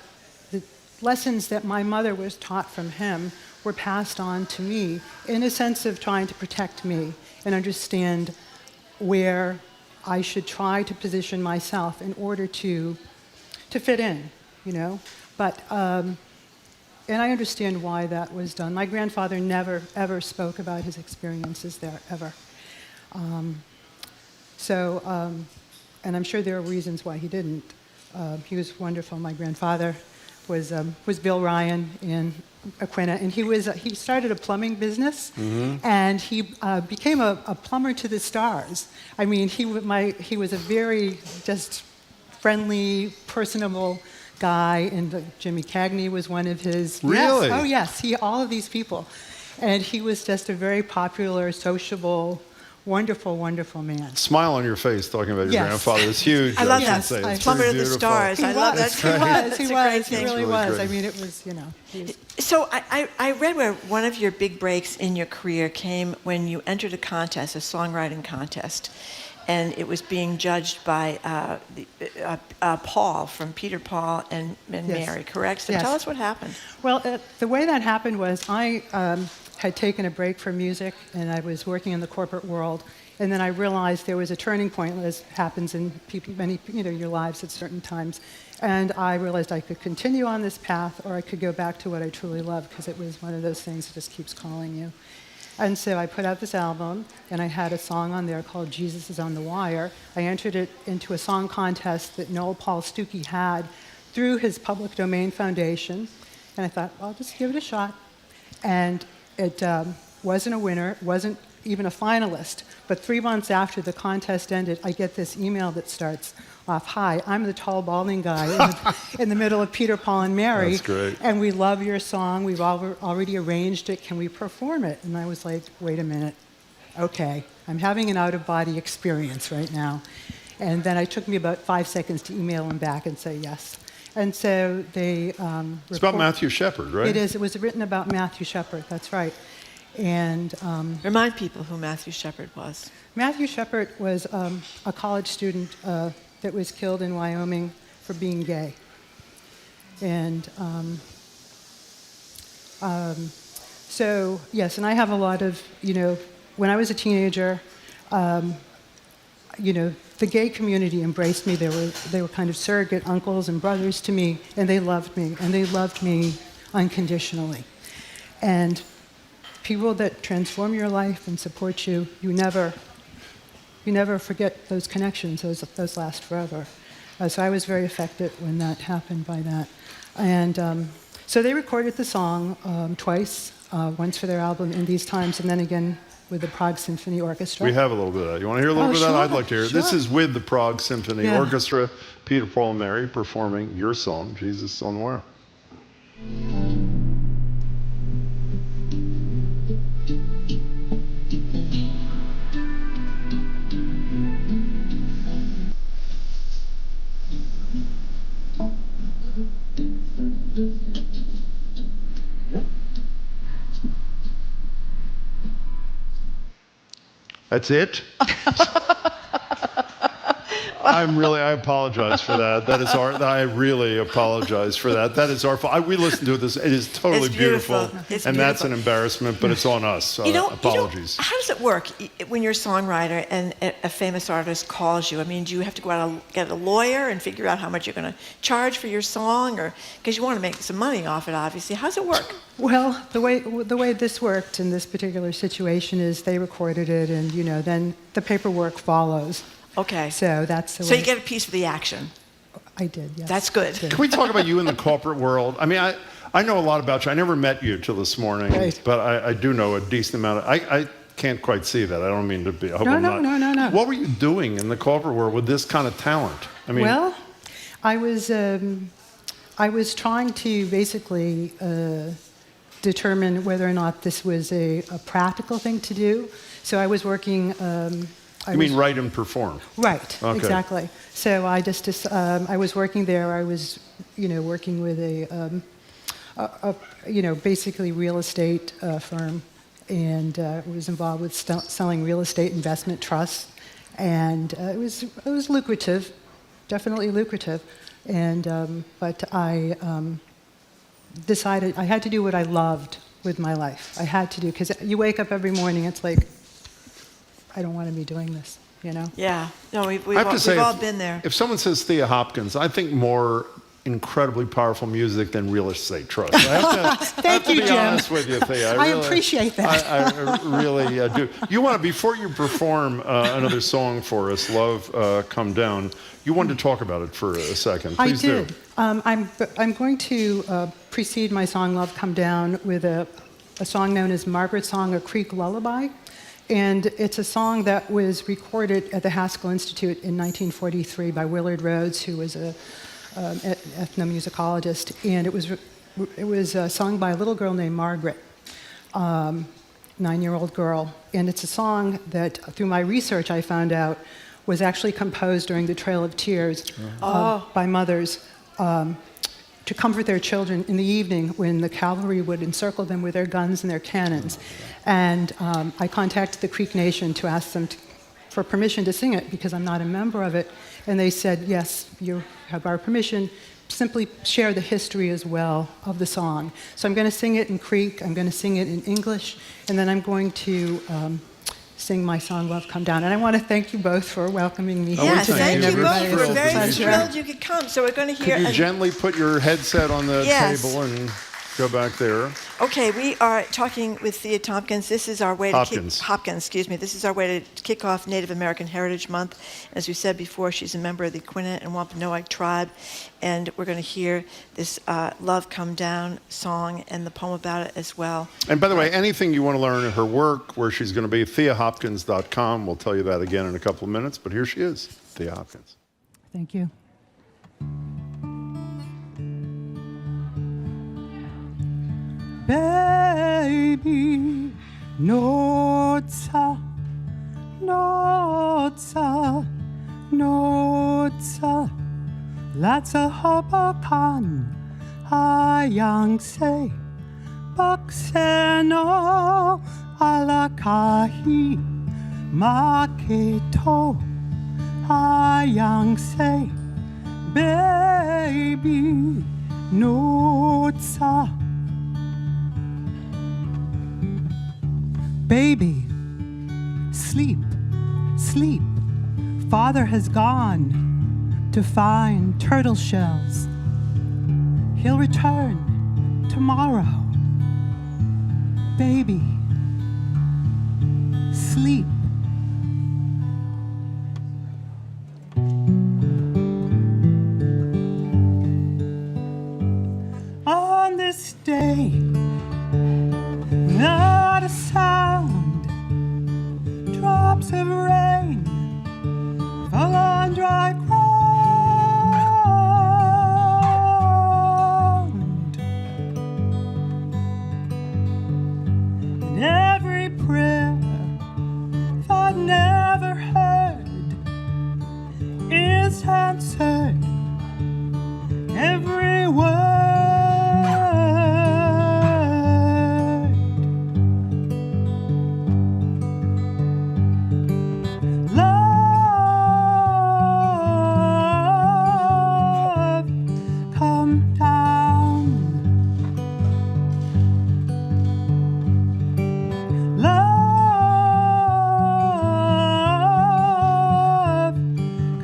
the lessons that my mother was taught from him were passed on to me in a sense of trying to protect me and understand where I should try to position myself in order to fit in, But, and I understand why that was done. My grandfather never, ever spoke about his experiences there, ever. And I'm sure there are reasons why he didn't. He was wonderful. My grandfather was Bill Ryan in Aquinnah, and he started a plumbing business, mm-hmm. and he became a plumber to the stars. I mean, he was a very just friendly, personable guy, and Jimmy Cagney was one of his. Really? Yes. Oh yes, all of these people, and he was just a very popular, sociable, wonderful, wonderful man. Smile on your face talking about your grandfather is huge. I love that. Plumber to the stars. I love that. He really was. I mean, it was, So I read where one of your big breaks in your career came when you entered a contest, a songwriting contest, and it was being judged by Paul from Peter, Paul, and yes. Mary, correct? So tell us what happened. Well, the way that happened was I had taken a break from music, and I was working in the corporate world, and then I realized there was a turning point, as happens in your lives at certain times, and I realized I could continue on this path, or I could go back to what I truly love, because it was one of those things that just keeps calling you. And so I put out this album, and I had a song on there called Jesus is on the Wire. I entered it into a song contest that Noel Paul Stuckey had through his Public Domain Foundation, and I thought, well, I'll just give it a shot. And it wasn't a winner, wasn't even a finalist, but 3 months after the contest ended, I get this email that starts off, "Hi, I'm the tall, balding guy in the middle of Peter, Paul, and Mary. That's great. And we love your song. We've already arranged it. Can we perform it?" And I was like, wait a minute. Okay, I'm having an out-of-body experience right now. And then it took me about 5 seconds to email them back and say yes. And so they... it's about Matthew Shepard, right? It is. It was written about Matthew Shepard. That's right. And remind people who Matthew Shepard was. Matthew Shepard was a college student that was killed in Wyoming for being gay. And so, yes, and I have a lot of, when I was a teenager, the gay community embraced me. They were kind of surrogate uncles and brothers to me, and they loved me unconditionally. And people that transform your life and support you, you never you never forget those connections. Those last forever. So I was very affected when that happened by that. And so they recorded the song twice, once for their album In These Times, and then again with the Prague Symphony Orchestra. We have a little bit of that. You want to hear a little bit of that? I'd like to hear it. Sure. This is with the Prague Symphony Orchestra, Peter, Paul, and Mary performing your song, Jesus on the Wire. That's it? I apologize for that. That is I really apologize for that. That is our fault. We listened to this. It is totally beautiful. And that's an embarrassment, but it's on us. Apologies. How does it work when you're a songwriter and a famous artist calls you? I mean, do you have to go out and get a lawyer and figure out how much you're going to charge for your song? Or because you want to make some money off it, obviously. How does it work? Well, the way this worked in this particular situation is they recorded it, and then the paperwork follows. Okay. So that's the way. So you get a piece for the action. I did, yes. That's good. Can we talk about you in the corporate world? I mean, I know a lot about you. I never met you till this morning, but I do know a decent amount. I can't quite see that. I don't mean to be. I hope I'm not. No. What were you doing in the corporate world with this kind of talent? I mean, well, I was trying to basically determine whether or not this was a practical thing to do. So I was working. You mean write and perform? Right, okay. Exactly. So I I was working there. I was, working with a basically real estate firm, and was involved with selling real estate investment trusts, and it was lucrative, definitely lucrative, and but I decided I had to do what I loved with my life. I had to do, because you wake up every morning, it's like, I don't want to be doing this, Yeah. No, we've all been there. If someone says Thea Hopkins, I think more incredibly powerful music than real estate trust. Thank you, Jim. To be honest with you, Thea. I appreciate that. I really do. You want to, before you perform another song for us, Love Come Down, you wanted to talk about it for a second. Please do. I'm going to precede my song Love Come Down with a song known as Margaret's Song, A Creek Lullaby. And it's a song that was recorded at the Haskell Institute in 1943 by Willard Rhodes, who was an ethnomusicologist. And it was sung by a little girl named Margaret, 9-year-old girl. And it's a song that, through my research, I found out was actually composed during the Trail of Tears by mothers to comfort their children in the evening when the cavalry would encircle them with their guns and their cannons. And I contacted the Creek Nation to ask them for permission to sing it, because I'm not a member of it. And they said, yes, you have our permission. Simply share the history as well of the song. So I'm going to sing it in Creek, I'm going to sing it in English, and then I'm going to sing my song, Love Come Down. And I want to thank you both for welcoming me here today. Thank you both. We're very thrilled you could come. So we're going to hear... Could you gently put your headset on the table and go back there? Okay, we are talking with Thea Hopkins. This is our way to This is our way to kick off Native American Heritage Month. As we said before, she's a member of the Aquinnah and Wampanoag tribe, and we're going to hear this Love Come Down song and the poem about it as well. And by the way, anything you want to learn in her work, where she's going to be, TheaHopkins.com. We'll tell you that again in a couple of minutes, but here she is, Thea Hopkins. Thank you. Baby, notsa, notsa, notsa, latsa hobakan, hayang se, bakseno, alakahi, maketo, hayang se, baby, notsa. Baby, sleep, sleep. Father has gone to find turtle shells. He'll return tomorrow. Baby, sleep. drops of rain fall on dry ground. And every prayer thought never heard is answered. Every word. Love, come down. Love,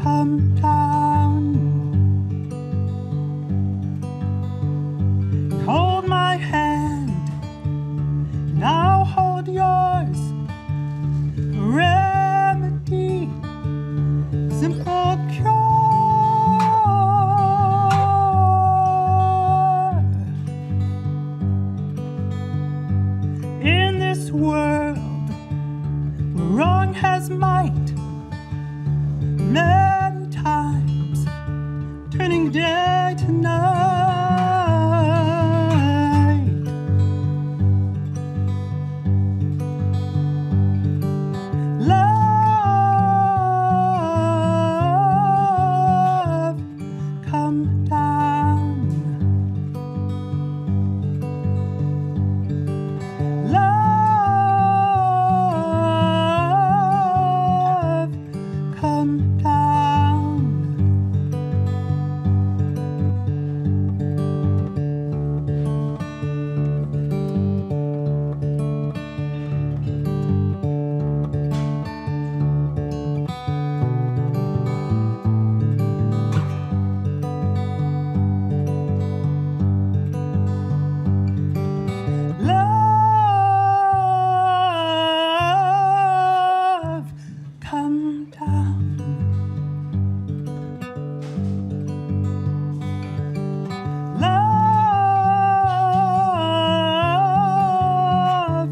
come down. Hold my hand, now hold yours. Remedy, simple cure. In this world where wrong has might, many times turning day to night. Love, come down. Love, come down. Love, come down. Love,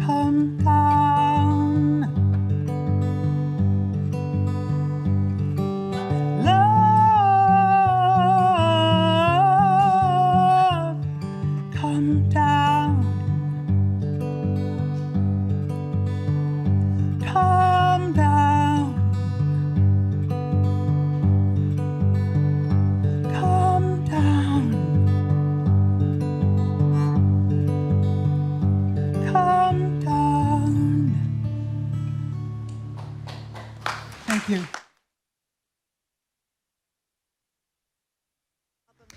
come down. Love, come down. Come down. Come down. Come down. Thank you.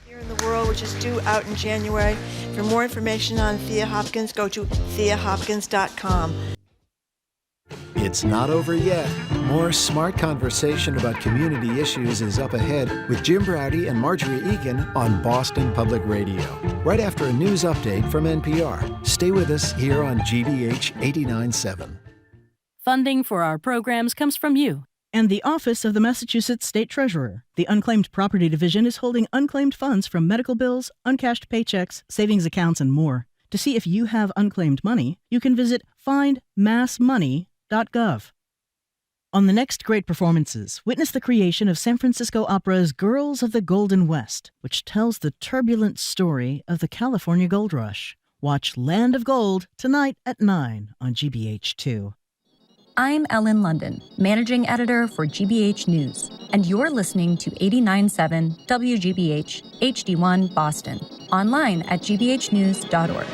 Here in the World, which is due out in January. For more information on Thea Hopkins, go to theahopkins.com. It's not over yet. More smart conversation about community issues is up ahead with Jim Braude and Marjorie Egan on Boston Public Radio. Right after a news update from NPR. Stay with us here on GBH 89.7. Funding for our programs comes from you. And the Office of the Massachusetts State Treasurer. The Unclaimed Property Division is holding unclaimed funds from medical bills, uncashed paychecks, savings accounts, and more. To see if you have unclaimed money, you can visit findmassmoney.gov. On the next Great Performances, witness the creation of San Francisco Opera's Girls of the Golden West, which tells the turbulent story of the California Gold Rush. Watch Land of Gold tonight at 9 on GBH2. I'm Ellen London, managing editor for GBH News, and you're listening to 89.7 WGBH HD1 Boston, online at gbhnews.org.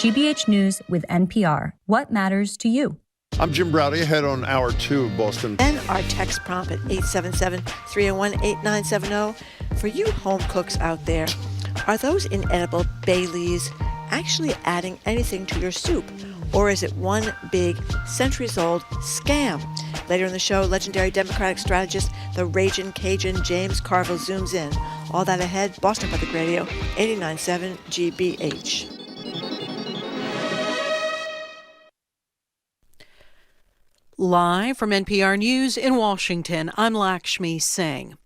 GBH News with NPR. What matters to you? I'm Jim Braude, ahead on Hour 2 of Boston. And our text prompt at 877-301-8970. For you home cooks out there, are those inedible bay leaves actually adding anything to your soup? Or is it one big, centuries-old scam? Later in the show, legendary Democratic strategist, the Ragin' Cajun James Carville zooms in. All that ahead, Boston Public Radio, 89.7 GBH. Live from NPR News in Washington, I'm Lakshmi Singh.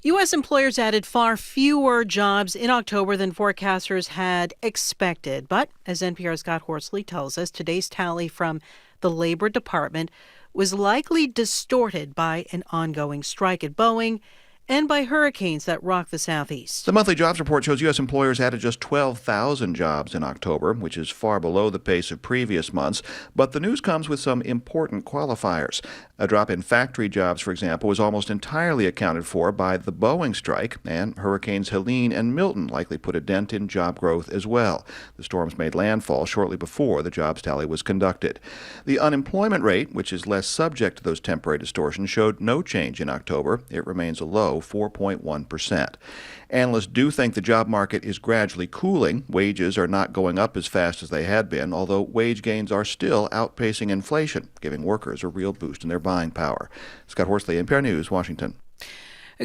U.S. employers added far fewer jobs in October than forecasters had expected. But as NPR's Scott Horsley tells us, today's tally from the Labor Department was likely distorted by an ongoing strike at Boeing and by hurricanes that rock the Southeast. The monthly jobs report shows U.S. employers added just 12,000 jobs in October, which is far below the pace of previous months. But the news comes with some important qualifiers. A drop in factory jobs, for example, was almost entirely accounted for by the Boeing strike, and Hurricanes Helene and Milton likely put a dent in job growth as well. The storms made landfall shortly before the jobs tally was conducted. The unemployment rate, which is less subject to those temporary distortions, showed no change in October. It remains a low 4.1%. Analysts do think the job market is gradually cooling. Wages are not going up as fast as they had been, although wage gains are still outpacing inflation, giving workers a real boost in their buying power. Scott Horsley, NPR News, Washington.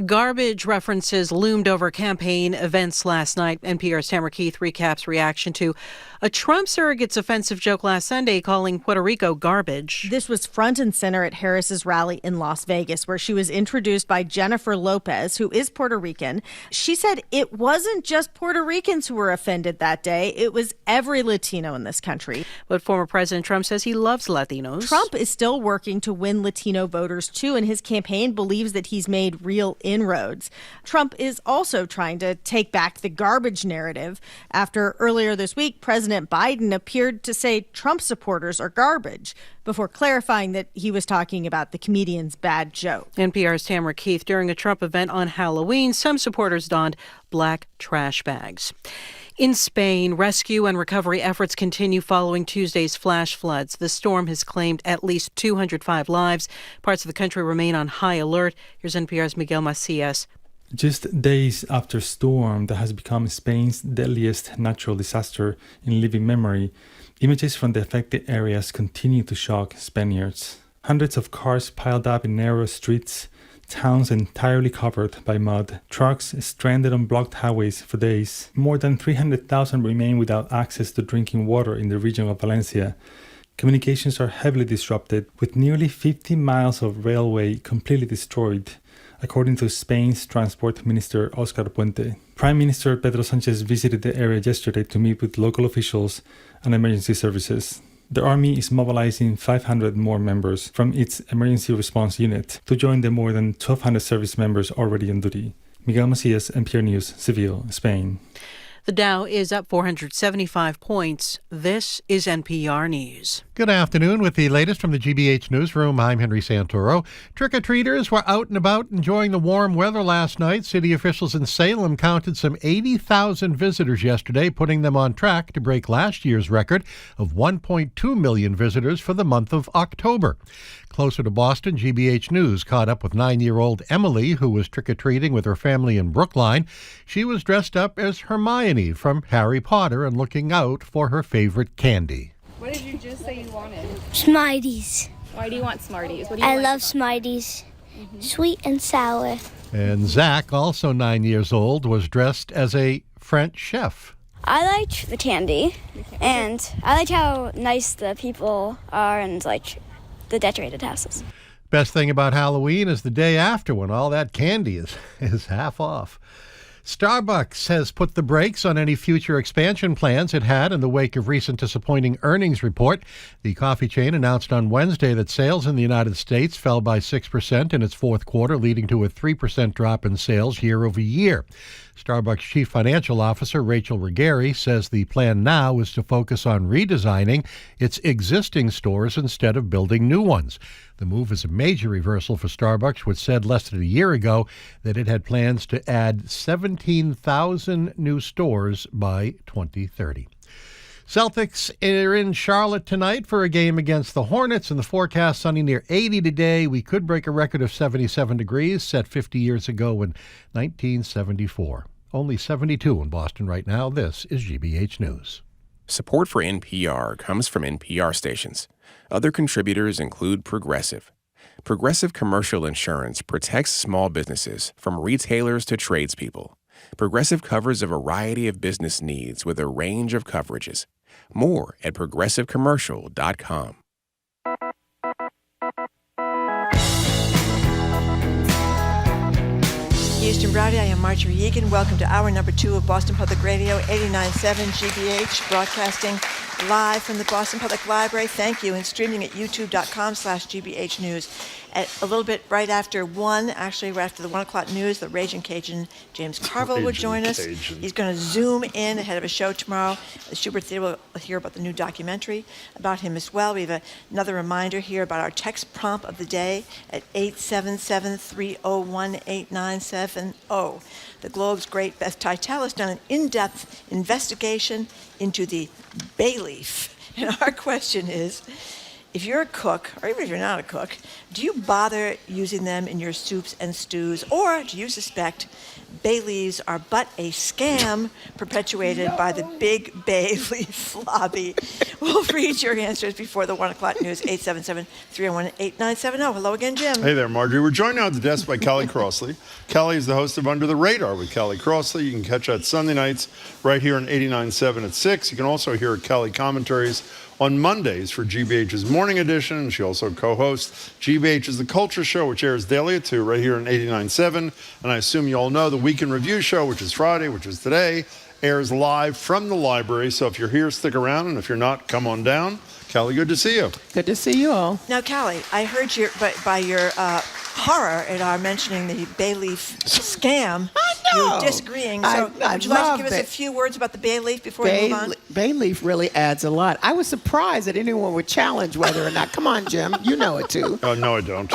Garbage references loomed over campaign events last night. NPR's Tamara Keith recaps reaction to a Trump surrogate's offensive joke last Sunday calling Puerto Rico garbage. This was front and center at Harris's rally in Las Vegas, where she was introduced by Jennifer Lopez, who is Puerto Rican. She said it wasn't just Puerto Ricans who were offended that day. It was every Latino in this country. But former President Trump says he loves Latinos. Trump is still working to win Latino voters, too, and his campaign believes that he's made real inroads. Trump is also trying to take back the garbage narrative after earlier this week, President Biden appeared to say Trump supporters are garbage before clarifying that he was talking about the comedian's bad joke. NPR's Tamara Keith. During a Trump event on Halloween, some supporters donned black trash bags. In Spain, rescue and recovery efforts continue following Tuesday's flash floods. The storm has claimed at least 205 lives. Parts of the country remain on high alert. Here's NPR's Miguel Macias. Just days after storm that has become Spain's deadliest natural disaster in living memory, images from the affected areas continue to shock Spaniards. Hundreds of cars piled up in narrow streets, towns entirely covered by mud, trucks stranded on blocked highways for days. More than 300,000 remain without access to drinking water in the region of Valencia. Communications are heavily disrupted, with nearly 50 miles of railway completely destroyed, according to Spain's Transport Minister Oscar Puente. Prime Minister Pedro Sanchez visited the area yesterday to meet with local officials and emergency services. The army is mobilizing 500 more members from its emergency response unit to join the more than 1,200 service members already on duty. Miguel Macias, NPR News, Seville, Spain. The Dow is up 475 points. This is NPR News. Good afternoon. With the latest from the GBH Newsroom, I'm Henry Santoro. Trick-or-treaters were out and about enjoying the warm weather last night. City officials in Salem counted some 80,000 visitors yesterday, putting them on track to break last year's record of 1.2 million visitors for the month of October. Closer to Boston, GBH News caught up with 9-year-old Emily, who was trick-or-treating with her family in Brookline. She was dressed up as Hermione from Harry Potter and looking out for her favorite candy. What did you just say you wanted? Smarties. Why do you want Smarties? What do you I like love about Smarties. Sweet and sour. And Zach, also 9 years old, was dressed as a French chef. I liked the candy, and I liked how nice the people are and like the decorated houses. Best thing about Halloween is the day after, when all that candy is half off. Starbucks has put the brakes on any future expansion plans it had in the wake of recent disappointing earnings report. The coffee chain announced on Wednesday that sales in the United States fell by 6% in its fourth quarter, leading to a 3% drop in sales year over year. Starbucks Chief Financial Officer Rachel Rigeri says the plan now is to focus on redesigning its existing stores instead of building new ones. The move is a major reversal for Starbucks, which said less than a year ago that it had plans to add 17,000 new stores by 2030. Celtics are in Charlotte tonight for a game against the Hornets, and the forecast sunny near 80 today. We could break a record of 77 degrees set 50 years ago in 1974. Only 72 in Boston right now. This is GBH News. Support for NPR comes from NPR stations. Other contributors include Progressive. Progressive Commercial Insurance protects small businesses from retailers to tradespeople. Progressive covers a variety of business needs with a range of coverages. More at progressivecommercial.com. He is Jim Browdy. I am Marjorie Egan. Welcome to hour number 2 of Boston Public Radio, 89.7 GBH, broadcasting live from the Boston Public Library. Thank you, and streaming at youtube.com/GBH News. At a little bit right after 1, actually right after the 1 o'clock news, the Raging Cajun James Carville will join us. He's going to zoom in ahead of a show tomorrow. The Schubert Theater will hear about the new documentary about him as well. We have another reminder here about our text prompt of the day at 877-301-8970. The Globe's great Beth Teitel has done an in-depth investigation into the bay leaf. And our question is, if you're a cook, or even if you're not a cook, do you bother using them in your soups and stews, or do you suspect bay leaves are but a scam perpetuated by the big bay leaf lobby? We'll read your answers before the 1 o'clock news, 877-301-8970. Hello again, Jim. Hey there, Marjorie. We're joined now at the desk by Callie Crossley. Callie is the host of Under the Radar with Callie Crossley. You can catch that Sunday nights right here on 89.7 at 6. You can also hear Callie commentaries on Mondays for GBH's Morning Edition. She also co-hosts GBH's The Culture Show, which airs daily at 2 right here on 89.7. And I assume you all know the Week in Review Show, which is Friday, which is today, airs live from the library. So if you're here, stick around. And if you're not, come on down. Callie, good to see you. Good to see you all. Now, Callie, I heard by your horror at our mentioning the bay leaf scam. I know. You're disagreeing. So would you like to give us a few words about the bay leaf before we move on? Bay leaf really adds a lot. I was surprised that anyone would challenge whether or not. Come on, Jim. You know it too. Oh, no, I don't.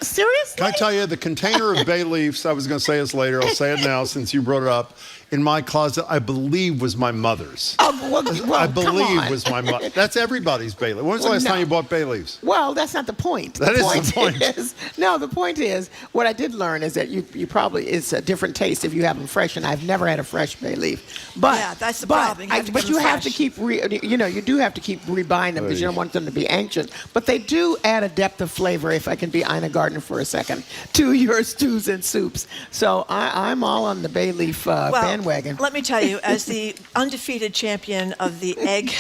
Seriously? Can I tell you, the container of bay leaves, I was going to say this later, I'll say it now since you brought it up, in my closet, I believe was my mother's. Oh, well, I believe was my mother. That's everybody's bay leaf. When was the last time you bought bay leaves? Well, that's not the point. That is the point. The point is, what I did learn is that you probably, it's a different taste if you have them fresh, and I've never had a fresh bay leaf. But yeah, that's the problem. But you have to keep, you do have to keep rebuying them because you don't want them to be ancient. But they do add a depth of flavor, if I can be Ina Gardner for a second, to your stews and soups. So I'm all on the bay leaf bandwagon. Let me tell you, as the undefeated champion of the egg,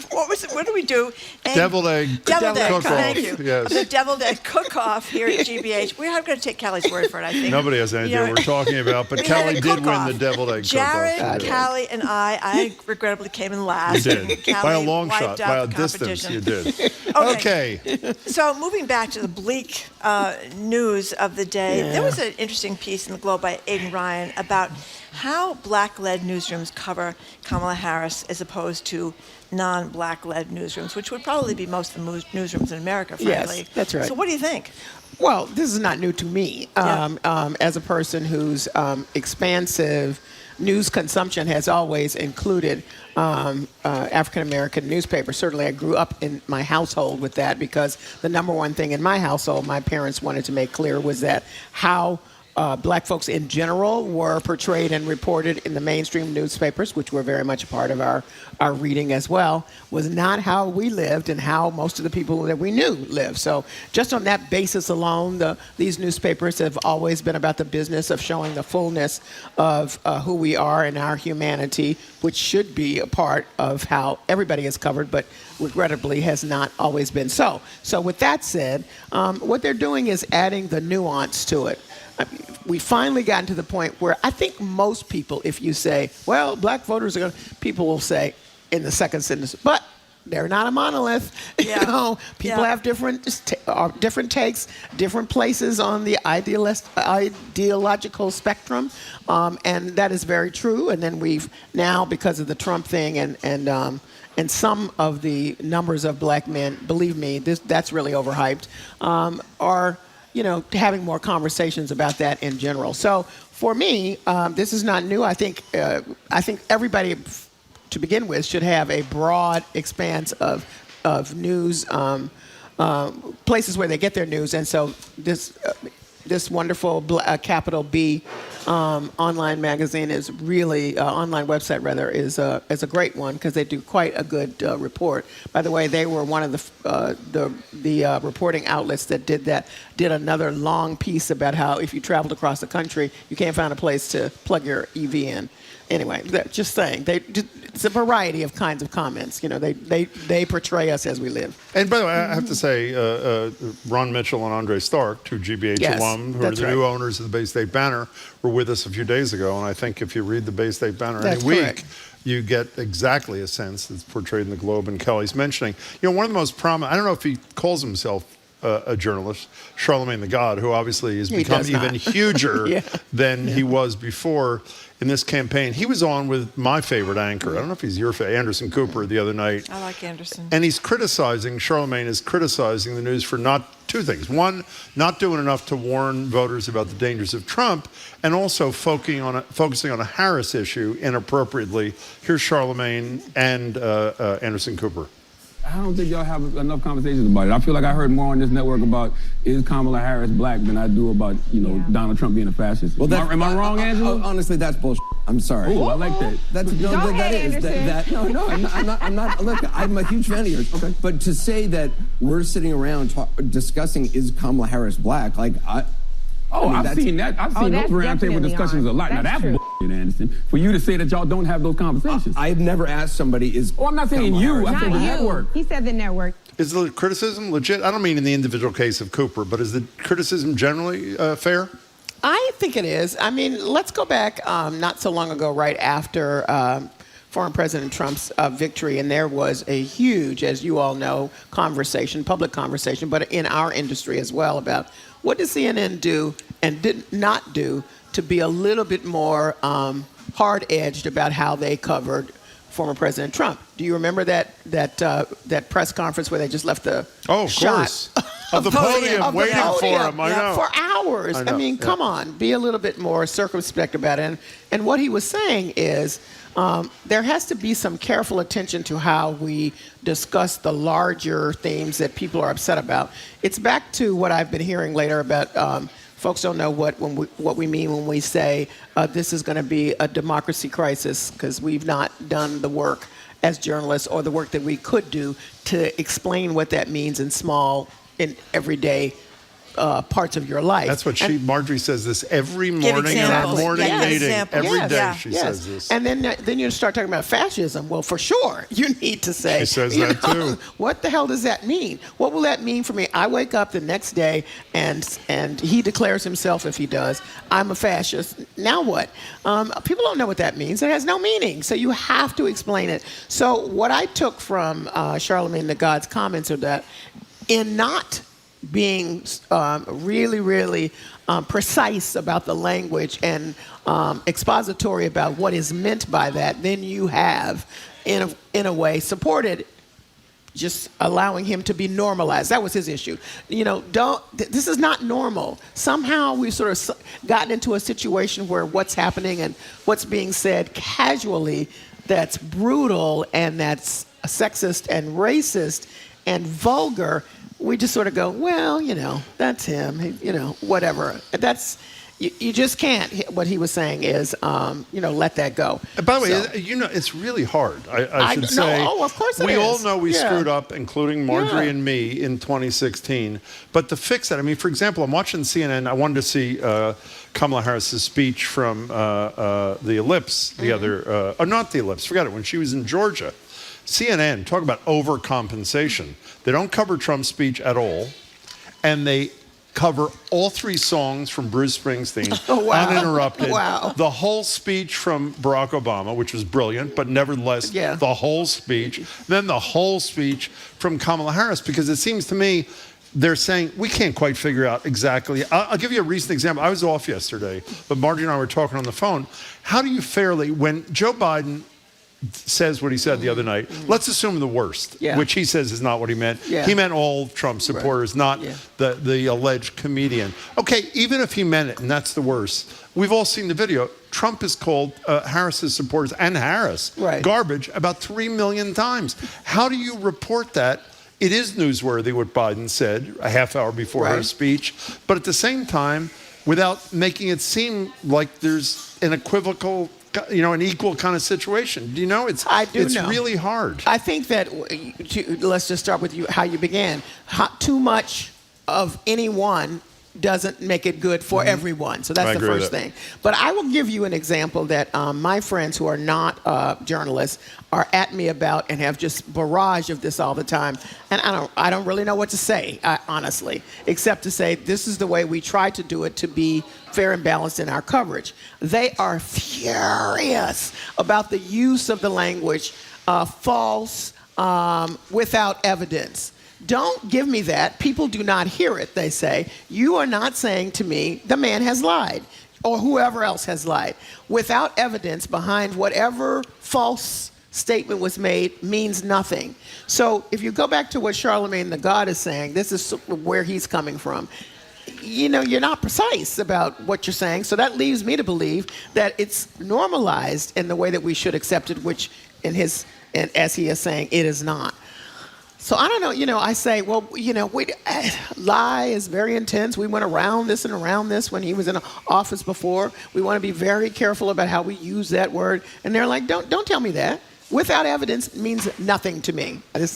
what was it? What do we do? Deviled egg. Deviled egg. Cook-off. Thank you. Yes. The deviled egg cook-off here at GBH. We're not going to take Callie's word for it, I think. Nobody has any idea what we're talking about, but Callie did win the devoled egg Jared, cook-off. Callie, and I regrettably came in last. You did. By a long shot. By a distance, you did. Okay. So moving back to the bleak news of the day, there was an interesting piece in the Globe by Aidan Ryan about how black-led newsrooms cover Kamala Harris as opposed to non-black-led newsrooms, which would probably be most of the newsrooms in America, frankly. Yes, that's right. So what do you think? Well, this is not new to me. As a person whose expansive news consumption has always included African-American newspapers. Certainly, I grew up in my household with that because the number one thing in my household my parents wanted to make clear was that how black folks in general were portrayed and reported in the mainstream newspapers, which were very much a part of our reading as well, was not how we lived and how most of the people that we knew lived. So just on that basis alone, these newspapers have always been about the business of showing the fullness of who we are and our humanity, which should be a part of how everybody is covered, but regrettably has not always been so. So with that said, what they're doing is adding the nuance to it. We finally gotten to the point where I think most people, if you say, well, black voters are going to, people will say in the second sentence, but they're not a monolith. Yeah. People have different takes, different places on the ideological spectrum, and that is very true. And then we've now, because of the Trump thing and some of the numbers of black men, believe me, that's really overhyped, are having more conversations about that in general. So for me, this is not new. I think everybody, to begin with, should have a broad expanse of news, places where they get their news. And so this wonderful capital B online magazine is really online website rather is a great one because they do quite a good report. By the way, they were one of the reporting outlets that did another long piece about how if you traveled across the country, you can't find a place to plug your EV in. Anyway, just saying, it's a variety of kinds of comments. They portray us as we live. And by the way, I have to say, Ron Mitchell and Andre Stark, two GBH alums, Strom, who are the new owners of the Bay State Banner, were with us a few days ago. And I think if you read the Bay State Banner any week, you get exactly a sense that's portrayed in the Globe. And Kelly's mentioning, one of the most prominent, I don't know if he calls himself a journalist, Charlemagne the God, who obviously has become even huger than he was before in this campaign. He was on with my favorite anchor. I don't know if he's your favorite, Anderson Cooper, the other night. I like Anderson. And Charlemagne is criticizing the news for two things. One, not doing enough to warn voters about the dangers of Trump, and also focusing on a Harris issue inappropriately. Here's Charlemagne and Anderson Cooper. I don't think y'all have enough conversations about it. I feel like I heard more on this network about is Kamala Harris black than I do about, Donald Trump being a fascist. Well, am I wrong, Angela? Honestly, that's bullshit. I'm sorry. Oh, I like that. I'm not. Look, I'm a huge fan of yours. Okay. But to say that we're sitting around discussing is Kamala Harris black, I've seen that. I've seen those roundtable discussions a lot. Now that's bullshit, Anderson. For you to say that y'all don't have those conversations. I've never asked somebody I'm not saying you. I said the network. He said the network. Is the criticism legit? I don't mean in the individual case of Cooper, but is the criticism generally fair? I think it is. I mean, let's go back not so long ago, right after former President Trump's victory, and there was a huge, as you all know, public conversation, but in our industry as well, about what did CNN do and did not do to be a little bit more hard-edged about how they covered former President Trump. Do you remember that press conference where they just left the course. Of the podium waiting for him, I know. For hours. I mean, come on, be a little bit more circumspect about it. And what he was saying is there has to be some careful attention to how we discuss the larger themes that people are upset about. It's back to what I've been hearing later about folks don't know what we mean when we say this is going to be a democracy crisis, because we've not done the work as journalists or the work that we could do to explain what that means in everyday parts of your life. That's what Marjorie says this every morning in our morning meeting. Every day she says this. And then you start talking about fascism. Well, for sure, you need to say. She says that too. What the hell does that mean? What will that mean for me? I wake up the next day and he declares himself, if he does, I'm a fascist. Now what? People don't know what that means. It has no meaning. So you have to explain it. So what I took from Charlemagne the God's comments are that in not being really, really precise about the language and expository about what is meant by that, then you have, in a way, supported just allowing him to be normalized. That was his issue. This is not normal. Somehow we've sort of gotten into a situation where what's happening and what's being said casually that's brutal and that's sexist and racist and vulgar, we just sort of go, well, that's him, whatever. You just can't. What he was saying is, let that go. By the way, it's really hard. I should say. Oh, of course it is. We all know we screwed up, including Marjorie and me, in 2016. But to fix that, for example, I'm watching CNN. I wanted to see Kamala Harris's speech from the Ellipse the other, not the Ellipse, forget it, when she was in Georgia. CNN, talk about overcompensation. They don't cover Trump's speech at all, and they cover all three songs from Bruce Springsteen uninterrupted. Wow. The whole speech from Barack Obama, which was brilliant, but nevertheless, the whole speech. Then the whole speech from Kamala Harris, because it seems to me they're saying we can't quite figure out exactly. I'll give you a recent example. I was off yesterday, but Margie and I were talking on the phone. How do you when Joe Biden says what he said the other night, let's assume the worst, which he says is not what he meant. He meant all Trump supporters, not the alleged comedian. Okay, even if he meant it, and that's the worst, we've all seen the video. Trump has called Harris's supporters and Harris garbage about 3 million times. How do you report that? It is newsworthy what Biden said a half hour before her speech, but at the same time, without making it seem like there's an equivocal, an equal kind of situation. Do you know? It's really hard. I think that, let's just start with how you began. Too much of anyone doesn't make it good for everyone. So that's the first thing. But I will give you an example that my friends who are not journalists are at me about and have just barrage of this all the time. And I don't really know what to say, honestly, except to say this is the way we try to do it to be fair and balanced in our coverage. They are furious about the use of the language false, without evidence. Don't give me that. People do not hear it, they say. You are not saying to me, the man has lied, or whoever else has lied. Without evidence behind whatever false statement was made means nothing. So if you go back to what Charlemagne the God is saying, this is where he's coming from. You know, you're not precise about what you're saying, so that leaves me to believe that it's normalized in the way that we should accept it, which and as he is saying, it is not. So I don't know, I say, well, lie is very intense. We went around this and around this when he was in office before. We want to be very careful about how we use that word. And they're like, don't tell me that. Without evidence means nothing to me. I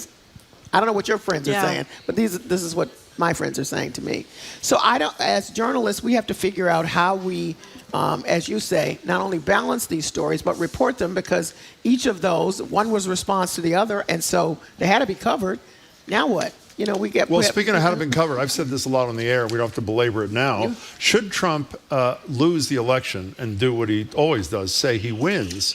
don't know what your friends are saying, but this is what my friends are saying to me. So as journalists, we have to figure out how we, as you say, not only balance these stories, but report them, because each of those, one was response to the other, and so they had to be covered. Now what? Speaking of how to be covered, I've said this a lot on the air. We don't have to belabor it now. Should Trump lose the election and do what he always does, say he wins,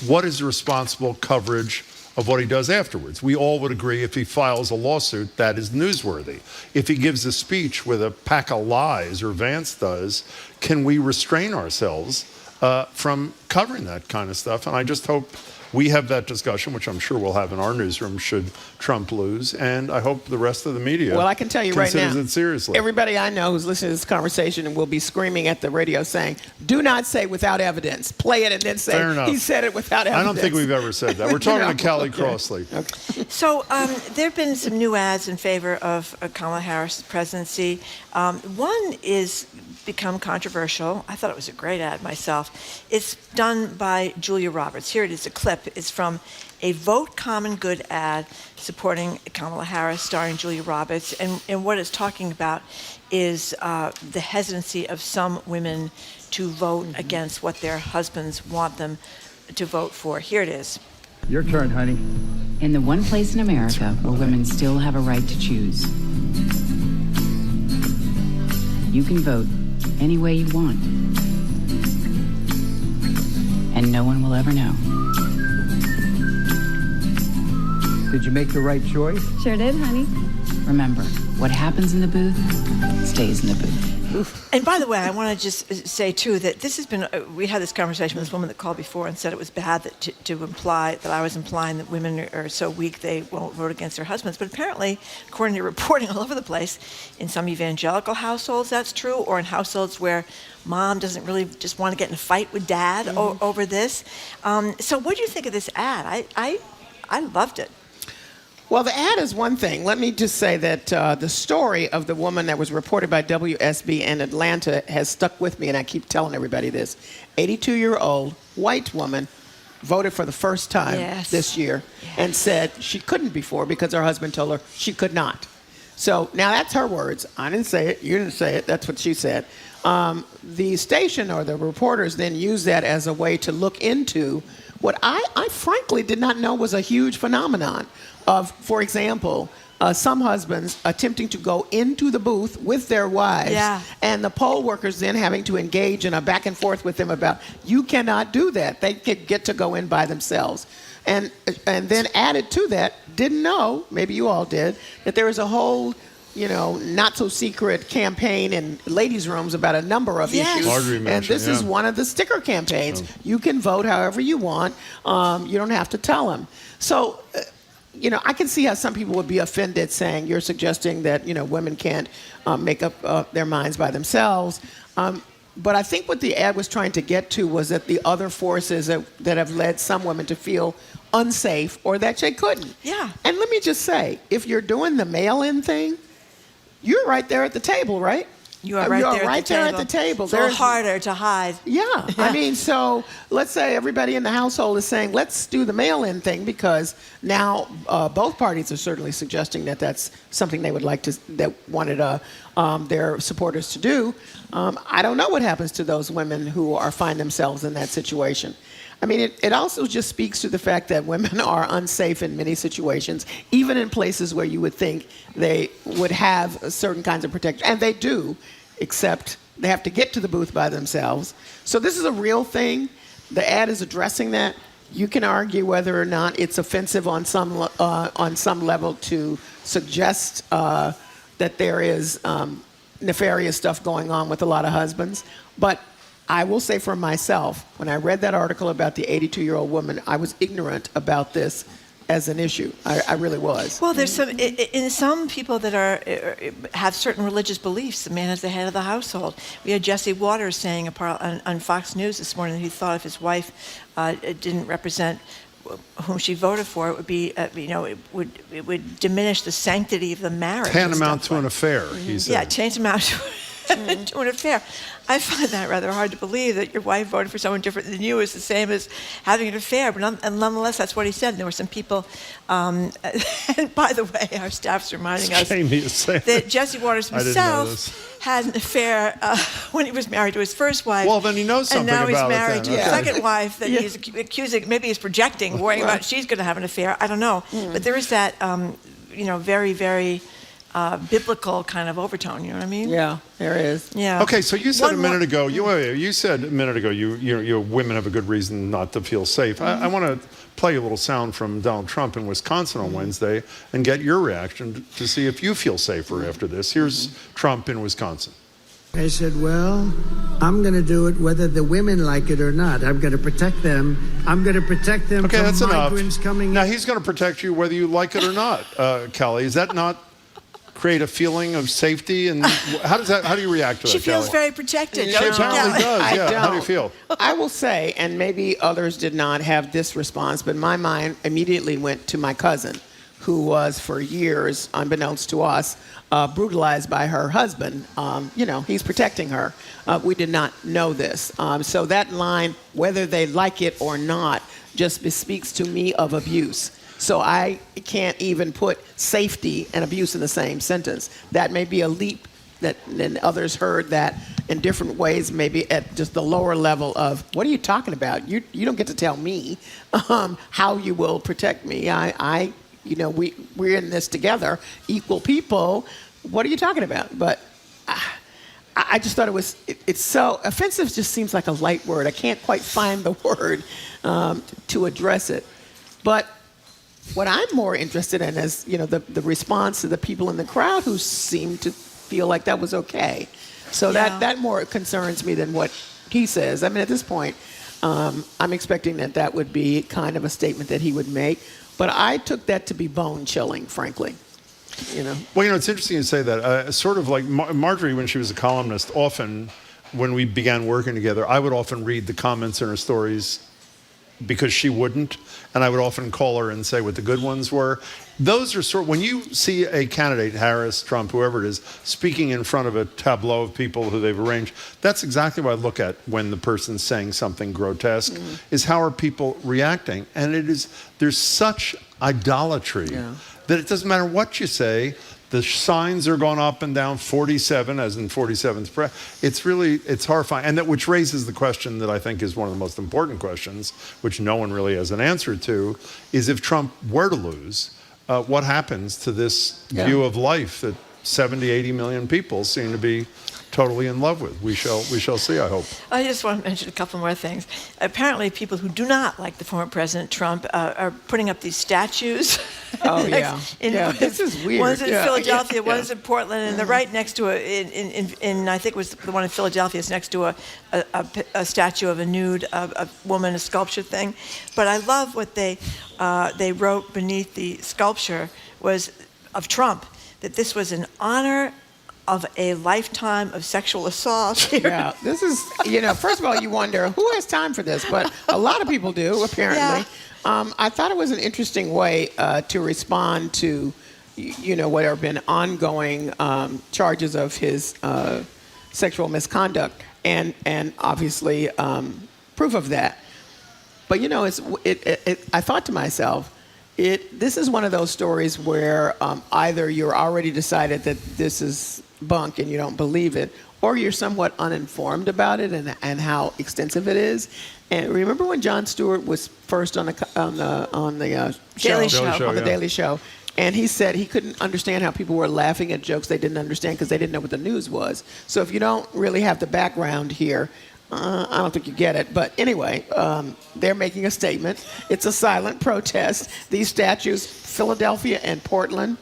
what is the responsible coverage of what he does afterwards? We all would agree if he files a lawsuit, that is newsworthy. If he gives a speech with a pack of lies, or Vance does, can we restrain ourselves from covering that kind of stuff? And I just hope we have that discussion, which I'm sure we'll have in our newsroom should Trump lose. And I hope the rest of the media I can tell you right now, considers it seriously. Everybody I know who's listening to this conversation will be screaming at the radio saying, do not say without evidence. Play it and then say he said it without evidence. I don't think we've ever said that. We're talking to Callie Crossley. Okay. So there have been some new ads in favor of Kamala Harris' presidency. One is become controversial. I thought it was a great ad myself. It's done by Julia Roberts. Here it is, a clip. It's from a Vote Common Good ad supporting Kamala Harris, starring Julia Roberts. And what it's talking about is the hesitancy of some women to vote against what their husbands want them to vote for. Here it is. Your turn, honey. In the one place in America where women still have a right to choose, you can vote any way you want. And no one will ever know. Did you make the right choice? Sure did, honey. Remember, what happens in the booth stays in the booth. And by the way, I want to just say, too, that this has been, we had this conversation with this woman that called before and said it was bad to imply that I was implying that women are so weak they won't vote against their husbands. But apparently, according to reporting all over the place, in some evangelical households that's true, or in households where mom doesn't really just want to get in a fight with dad over this. So what do you think of this ad? I loved it. Well, the ad is one thing. Let me just say that the story of the woman that was reported by WSB in Atlanta has stuck with me, and I keep telling everybody this. 82-year-old white woman voted for the first time this year and said she couldn't before because her husband told her she could not. So now that's her words. I didn't say it. You didn't say it. That's what she said. The station or the reporters then used that as a way to look into what I frankly did not know was a huge phenomenon of, for example, some husbands attempting to go into the booth with their wives, and the poll workers then having to engage in a back and forth with them about, you cannot do that. They get to go in by themselves. And then added to that, didn't know, maybe you all did, that there is a whole not so secret campaign in ladies' rooms about a number of issues. And this is one of the sticker campaigns. You can vote however you want. You don't have to tell them. So, I can see how some people would be offended saying you're suggesting that, women can't make up their minds by themselves. But I think what the ad was trying to get to was that the other forces that have led some women to feel unsafe or that they couldn't. Yeah. And let me just say, if you're doing the mail-in thing, you're right there at the table, right? You are right there at the table. It's a little harder to hide. Yeah. I mean, so let's say everybody in the household is saying, let's do the mail-in thing, because now both parties are certainly suggesting that that's something they would like to, that wanted their supporters to do. I don't know what happens to those women who find themselves in that situation. I mean, it also just speaks to the fact that women are unsafe in many situations, even in places where you would think they would have certain kinds of protection. And they do, except they have to get to the booth by themselves. So this is a real thing. The ad is addressing that. You can argue whether or not it's offensive on some level to suggest that there is nefarious stuff going on with a lot of husbands. But I will say for myself, when I read that article about the 82-year-old woman, I was ignorant about this as an issue. I really was. Well, there's some people that have certain religious beliefs. The man is the head of the household. We had Jesse Waters saying on Fox News this morning that he thought if his wife didn't represent whom she voted for, it would be, it would diminish the sanctity of the marriage. Tantamount to an affair, he said. Yeah, tantamount to an affair. I find that rather hard to believe, that your wife voted for someone different than you is the same as having an affair. But nonetheless, that's what he said. And there were some people, and by the way, our staff's reminding us that Jesse Waters himself had an affair when he was married to his first wife. Well, then he knows something about it. And now he's married to his second wife that he's accusing, maybe he's projecting, worrying about she's going to have an affair. I don't know. But there is that, very, very biblical kind of overtone, you know what I mean? Yeah, there is. Yeah. Okay, so you said a minute ago, you women have a good reason not to feel safe. I want to play a little sound from Donald Trump in Wisconsin on Wednesday and get your reaction to see if you feel safer after this. Here's Trump in Wisconsin. I said, well, I'm going to do it whether the women like it or not. I'm going to protect them. I'm going to protect them from migrants enough. coming in. Now, he's going to protect you whether you like it or not, Callie. Is that not create a feeling of safety? And how do you react to that, She feels Callie? very protected. She apparently does. Yeah. How do you feel? I will say, and maybe others did not have this response, but my mind immediately went to my cousin, who was for years, unbeknownst to us, brutalized by her husband. He's protecting her. We did not know this. So that line, whether they like it or not, just bespeaks to me of abuse. So I can't even put safety and abuse in the same sentence. That may be a leap that then others heard that in different ways, maybe at just the lower level of, what are you talking about? You don't get to tell me how you will protect me. We're in this together, equal people. What are you talking about? But I just thought it's so offensive. Just seems like a light word. I can't quite find the word to address it. But what I'm more interested in is, the response to the people in the crowd who seem to feel like that was okay. So that more concerns me than what he says. I mean, at this point, I'm expecting that would be kind of a statement that he would make. But I took that to be bone-chilling, frankly. Well, it's interesting you say that. Sort of like Marjorie, when she was a columnist, often when we began working together, I would often read the comments in her stories because she wouldn't, and I would often call her and say what the good ones were. Those are when you see a candidate, Harris, Trump, whoever it is, speaking in front of a tableau of people who they've arranged, that's exactly what I look at when the person's saying something grotesque, is how are people reacting? And there's such idolatry that it doesn't matter what you say. The signs are going up and down 47, as in 47th. It's horrifying. And which raises the question that I think is one of the most important questions, which no one really has an answer to, is if Trump were to lose, what happens to this view of life that 70, 80 million people seem to be totally in love with? We shall see, I hope. I just want to mention a couple more things. Apparently, people who do not like the former President Trump are putting up these statues. Oh, yeah. This is weird. One's in Philadelphia, one's in Portland, and they're right next to in I think it was the one in Philadelphia, is next to a statue of a nude a woman, a sculpture thing. But I love what they wrote beneath the sculpture was of Trump, that this was in honor of a lifetime of sexual assault. Yeah, this is, first of all, you wonder, who has time for this? But a lot of people do, apparently. Yeah. I thought it was an interesting way to respond to, what have been ongoing charges of his sexual misconduct, and obviously proof of that. But I thought to myself, this is one of those stories where either you're already decided that this is bunk and you don't believe it, or you're somewhat uninformed about it and how extensive it is. And remember when Jon Stewart was first on the Daily Show, and he said he couldn't understand how people were laughing at jokes they didn't understand because they didn't know what the news was. So if you don't really have the background here, I don't think you get it. But anyway, they're making a statement. It's a silent protest. These statues, Philadelphia and Portland,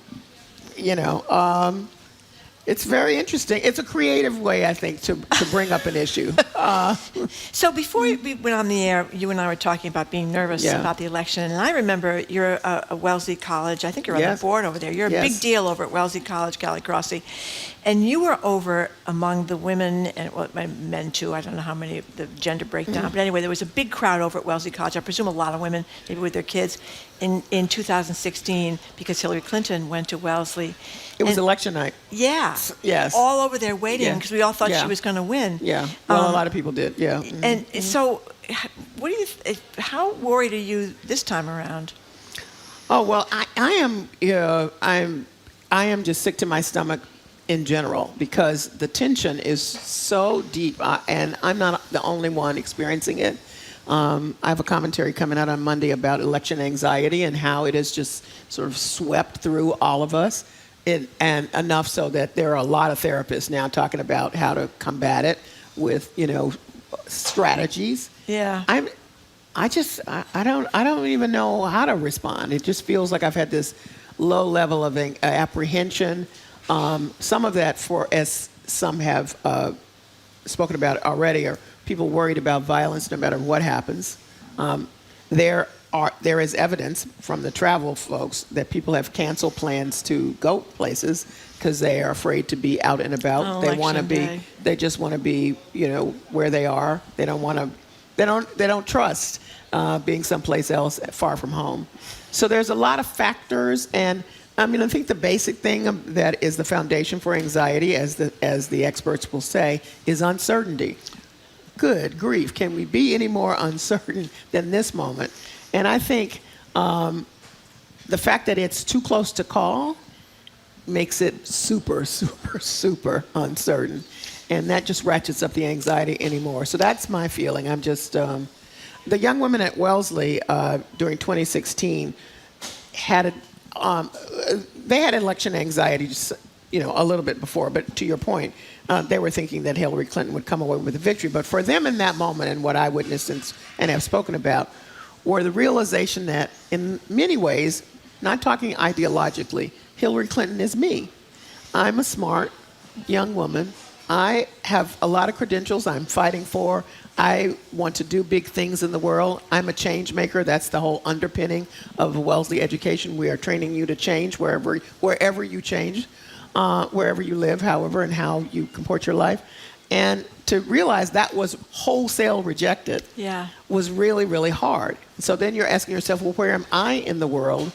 it's very interesting. It's a creative way, I think, to bring up an issue. So before we went on the air, you and I were talking about being nervous about the election. And I remember you're a Wellesley College. I think you're on the board over there. You're a big deal over at Wellesley College, Callie, Crossley. And you were over among the women, and men too. I don't know how many, the gender breakdown. But anyway, there was a big crowd over at Wellesley College. I presume a lot of women, maybe with their kids, in 2016 because Hillary Clinton went to Wellesley. It was election night. Yeah. Yes. All over there waiting because we all thought she was going to win. Yeah. Well, a lot of people did. Yeah. And so, what do you? How worried are you this time around? Oh well, I am just sick to my stomach in general because the tension is so deep, and I'm not the only one experiencing it. I have a commentary coming out on Monday about election anxiety and how it has just sort of swept through all of us. And enough so that there are a lot of therapists now talking about how to combat it with, strategies. Yeah. I don't even know how to respond. It just feels like I've had this low level of apprehension. Some of that, as some have spoken about already, are people worried about violence no matter what happens. There is evidence from the travel folks that people have canceled plans to go places because they are afraid to be out and about. They just want to be, where they are. They don't trust being someplace else far from home. So there's a lot of factors, and I think the basic thing that is the foundation for anxiety, as the experts will say, is uncertainty. Good grief, can we be any more uncertain than this moment? And I think the fact that it's too close to call makes it super, super, super uncertain. And that just ratchets up the anxiety anymore. So that's my feeling. I'm just, the young women at Wellesley during 2016 had they had election anxiety, a little bit before. But to your point, they were thinking that Hillary Clinton would come away with a victory. But for them in that moment, and what I witnessed and have spoken about, or the realization that in many ways, not talking ideologically, Hillary Clinton is me. I'm a smart young woman. I have a lot of credentials I'm fighting for. I want to do big things in the world. I'm a change maker. That's the whole underpinning of Wellesley education. We are training you to change wherever you change, wherever you live, however, and how you comport your life. And to realize that was wholesale rejected was really, really hard. So then you're asking yourself, well, where am I in the world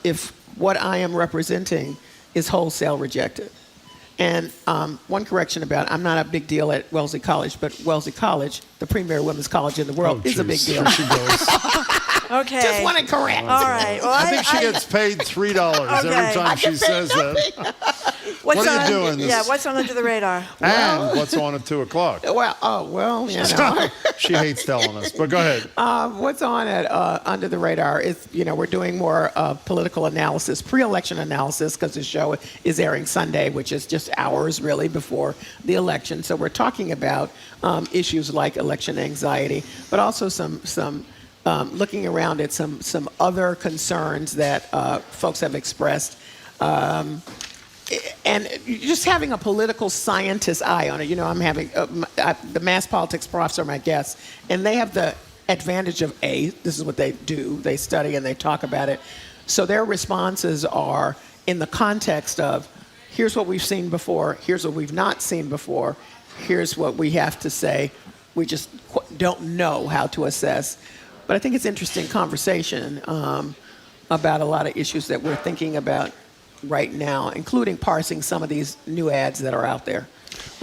if what I am representing is wholesale rejected? And one correction about it, I'm not a big deal at Wellesley College, but Wellesley College, the premier women's college in the world, is a big deal. Here she goes. Okay. Just want to correct. All right. Well, I think she gets paid $3 every time she says that. What are you doing? Yeah, what's on Under the Radar? And what's on at 2 o'clock? She hates telling us, but go ahead. What's on at Under the Radar is, we're doing more political analysis, pre-election analysis, because the show is airing Sunday, which is just hours really before the election. So we're talking about issues like election anxiety, but also some looking around at some other concerns that folks have expressed. And just having a political scientist eye on it. I'm having the mass politics profs are my guests, and they have the advantage of this is what they do. They study and they talk about it. So their responses are in the context of, here's what we've seen before, here's what we've not seen before, here's what we have to say. We just don't know how to assess. But I think it's interesting conversation about a lot of issues that we're thinking about right now, including parsing some of these new ads that are out there.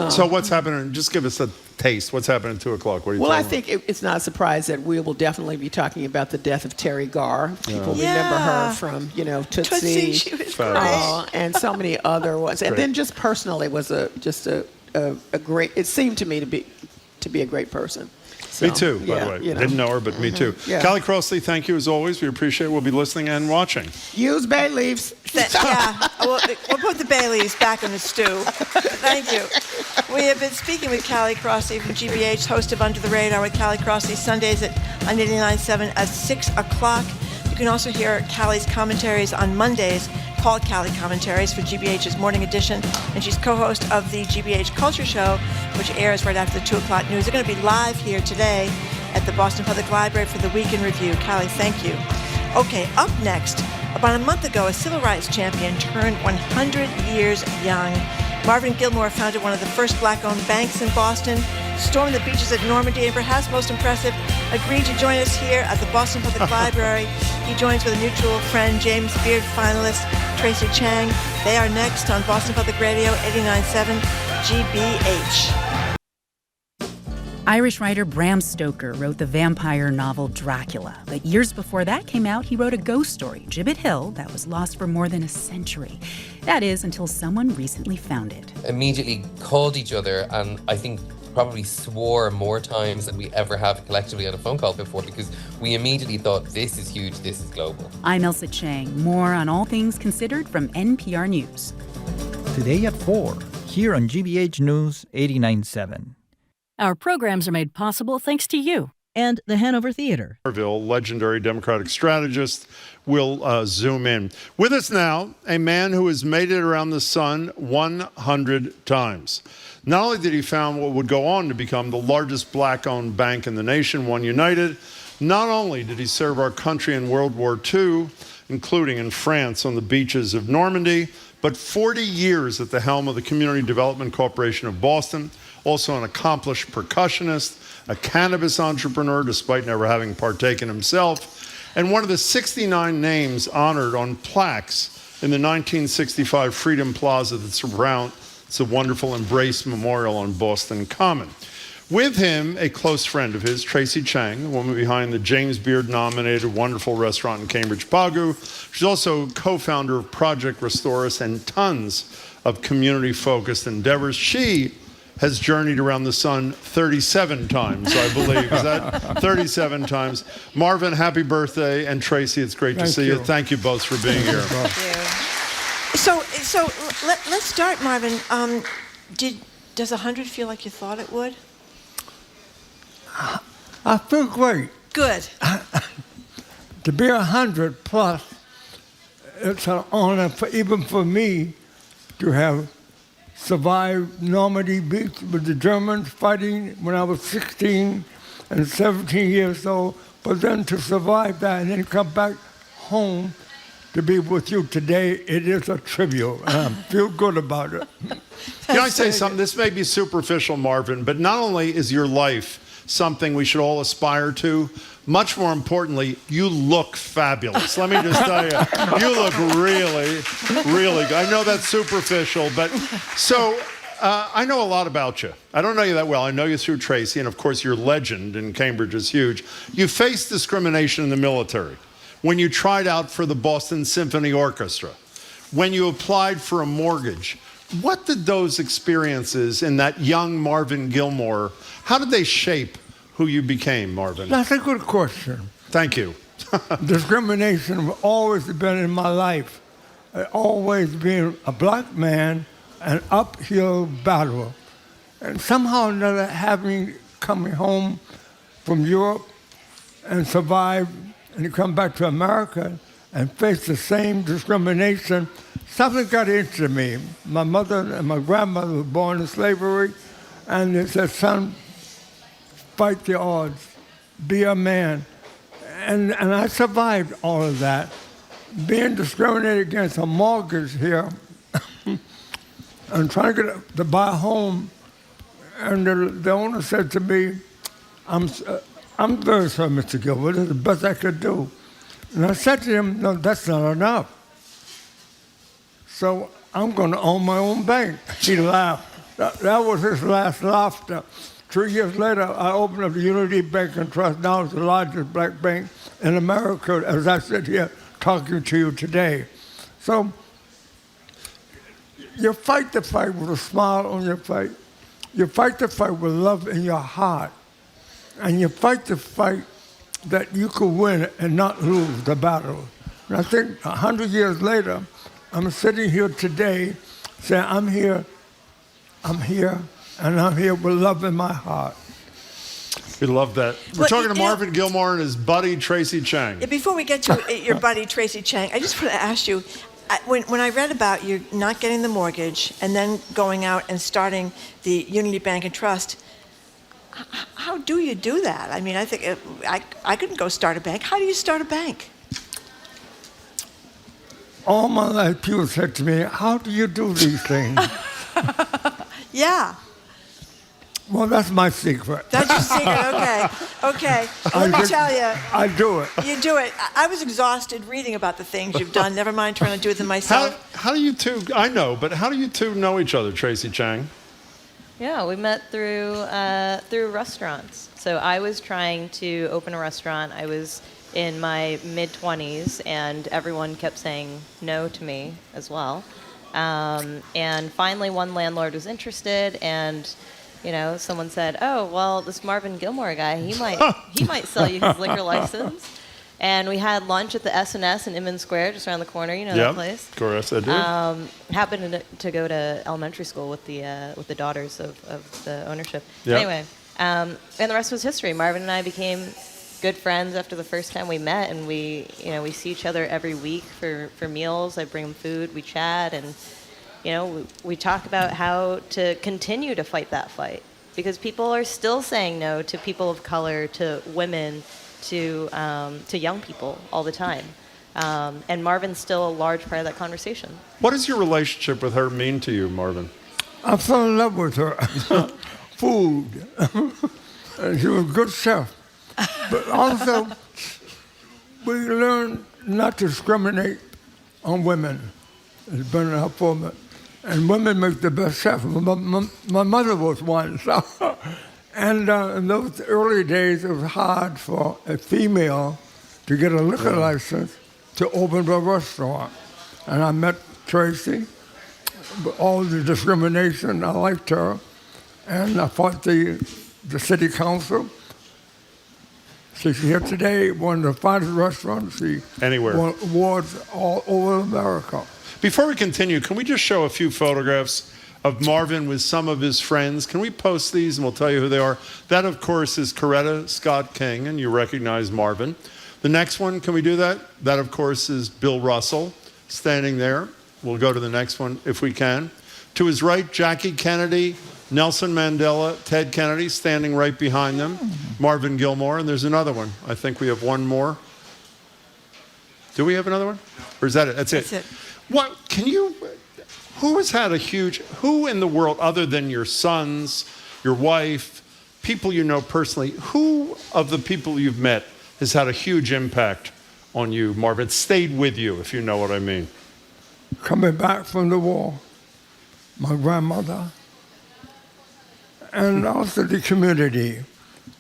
So what's happening? Just give us a taste. What's happening at 2 o'clock? What are you Well, I talking think it's not a surprise that we will definitely be talking about the death of Terry Garr. People remember her from, Tootsie. She was great. And so many other ones. And then just personally was a great, it seemed to me to be a great person. So, me too, by the way. Didn't know her, but me too. Yeah. Callie Crossley, thank you as always. We appreciate it. We'll be listening and watching. Use bay leaves. We'll put the bay leaves back in the stew. Thank you. We have been speaking with Callie Crossley from GBH, host of Under the Radar with Callie Crossley, Sundays on 89.7 at 6 o'clock. You can also hear Callie's commentaries on Mondays, called Callie Commentaries for GBH's Morning Edition, and she's co-host of the GBH Culture Show, which airs right after the 2 o'clock news. They're going to be live here today at the Boston Public Library for the Week in Review. Callie, thank you. Okay, up next, about a month ago, a civil rights champion turned 100 years young. Marvin Gilmore founded one of the first black-owned banks in Boston, stormed the beaches at Normandy, and perhaps most impressive, agreed to join us here at the Boston Public Library. He joins with a mutual friend, James Beard finalist Tracy Chang. They are next on Boston Public Radio 89.7 GBH. Irish writer Bram Stoker wrote the vampire novel Dracula. But years before that came out, he wrote a ghost story, Gibbet Hill, that was lost for more than a century. That is, until someone recently found it. Immediately called each other, and I think probably swore more times than we ever have collectively on a phone call before, because we immediately thought, this is huge, this is global. I'm Elsa Chang. More on all things considered from NPR News. Today at 4, here on GBH News 89.7. Our programs are made possible thanks to you. And the Hanover Theater. Legendary Democratic strategist will zoom in. With us now, a man who has made it around the sun 100 times. Not only did he found what would go on to become the largest black-owned bank in the nation, One United, not only did he serve our country in World War II, including in France on the beaches of Normandy, but 40 years at the helm of the Community Development Corporation of Boston, also an accomplished percussionist, a cannabis entrepreneur despite never having partaken himself, and one of the 69 names honored on plaques in the 1965 Freedom Plaza that surrounds the wonderful Embrace Memorial on Boston Common. With him, a close friend of his, Tracy Chang, the woman behind the James Beard-nominated wonderful restaurant in Cambridge, Pagu. She's also co-founder of Project Restore and tons of community-focused endeavors. She has journeyed around the sun 37 times, I believe. Is that 37 times? Marvin, happy birthday. And Tracy, it's great to see you. Thank you both for being here. So let's start, Marvin. Does 100 feel like you thought it would? I feel great. Good. To be 100 plus, it's an honor even for me to have survived Normandy Beach with the Germans fighting when I was 16 and 17 years old, but then to survive that and then come back home to be with you today, it is a trivial, and I feel good about it. Can I say something? This may be superficial, Marvin, but not only is your life something we should all aspire to, much more importantly, you look fabulous. Let me just tell you, you look really, really good. I know that's superficial, but so I know a lot about you. I don't know you that well. I know you through Tracy, and of course your legend in Cambridge is huge. You faced discrimination in the military when you tried out for the Boston Symphony Orchestra, when you applied for a mortgage. What did those experiences in that young Marvin Gilmore, how did they shape who you became, Marvin? That's a good question. Thank you. Discrimination has always been in my life. Always being a black man, an uphill battle. And somehow or another, coming home from Europe and survive and come back to America and face the same discrimination, something got into me. My mother and my grandmother were born in slavery, and they said, son, fight the odds, be a man. And I survived all of that. Being discriminated against a mortgage here, and trying to buy a home, and the owner said to me, I'm very sorry, Mr. Gilbert, this is the best I could do. And I said to him, no, that's not enough. so I'm going to own my own bank. He laughed. That was his last laughter. 3 years later, I opened up the Unity Bank and Trust. Now it's the largest black bank in America, as I sit here talking to you today. So you fight the fight with a smile on your face. You fight the fight with love in your heart. And you fight the fight that you could win and not lose the battle. And I think 100 years later, I'm sitting here today saying, I'm here, and I'm here with love in my heart. We love that. We're talking to Marvin Gilmore and his buddy, Tracy Chang. Before we get to your buddy, Tracy Chang, I just want to ask you, when I read about you not getting the mortgage and then going out and starting the Unity Bank and Trust, how do you do that? I mean, I think I couldn't go start a bank. How do you start a bank? All my life, people said to me, how do you do these things? Yeah. Well, that's my secret. That's your secret, okay. Let me tell you. I do it. You do it. I was exhausted reading about the things you've done, never mind trying to do them myself. How do you two, I know, but how do you two know each other, Tracy Chang? Yeah, we met through restaurants. So I was trying to open a restaurant. I was in my mid-20s, and everyone kept saying no to me as well. And finally, one landlord was interested, and someone said, "Oh, well, this Marvin Gilmore guy, he might sell you his liquor license." And we had lunch at the S&S in Inman Square, just around the corner. You know that place? Of course, I do. Happened to go to elementary school with the daughters of the ownership. Yep. Anyway, and the rest was history. Marvin and I became good friends after the first time we met, and we see each other every week for meals. I bring him food, we chat, and we talk about how to continue to fight that fight, because people are still saying no to people of color, to women, to young people all the time. And Marvin's still a large part of that conversation. What does your relationship with her mean to you, Marvin? I fell in love with her. Food. She was a good chef. But also, we learned not to discriminate on women. It's been helpful. And women make the best chef. My mother was one. So. And in those early days, it was hard for a female to get a liquor license to open a restaurant. And I met Tracy. With all the discrimination, I liked her. And I fought the city council. She's here today, one of the finest restaurants. She won awards all over America. Before we continue, can we just show a few photographs of Marvin with some of his friends? Can we post these and we'll tell you who they are? That, of course, is Coretta Scott King, and you recognize Marvin. The next one, can we do that? That, of course, is Bill Russell standing there. We'll go to the next one if we can. To his right, Jackie Kennedy, Nelson Mandela, Ted Kennedy standing right behind them. Marvin Gilmore, and there's another one. I think we have one more. Do we have another one? Or is that it? That's it. What can you? Who has had who in the world, other than your sons, your wife, people you know personally, who of the people you've met has had a huge impact on you, Marvin? Stayed with you, if you know what I mean. Coming back from the war, my grandmother, and also the community.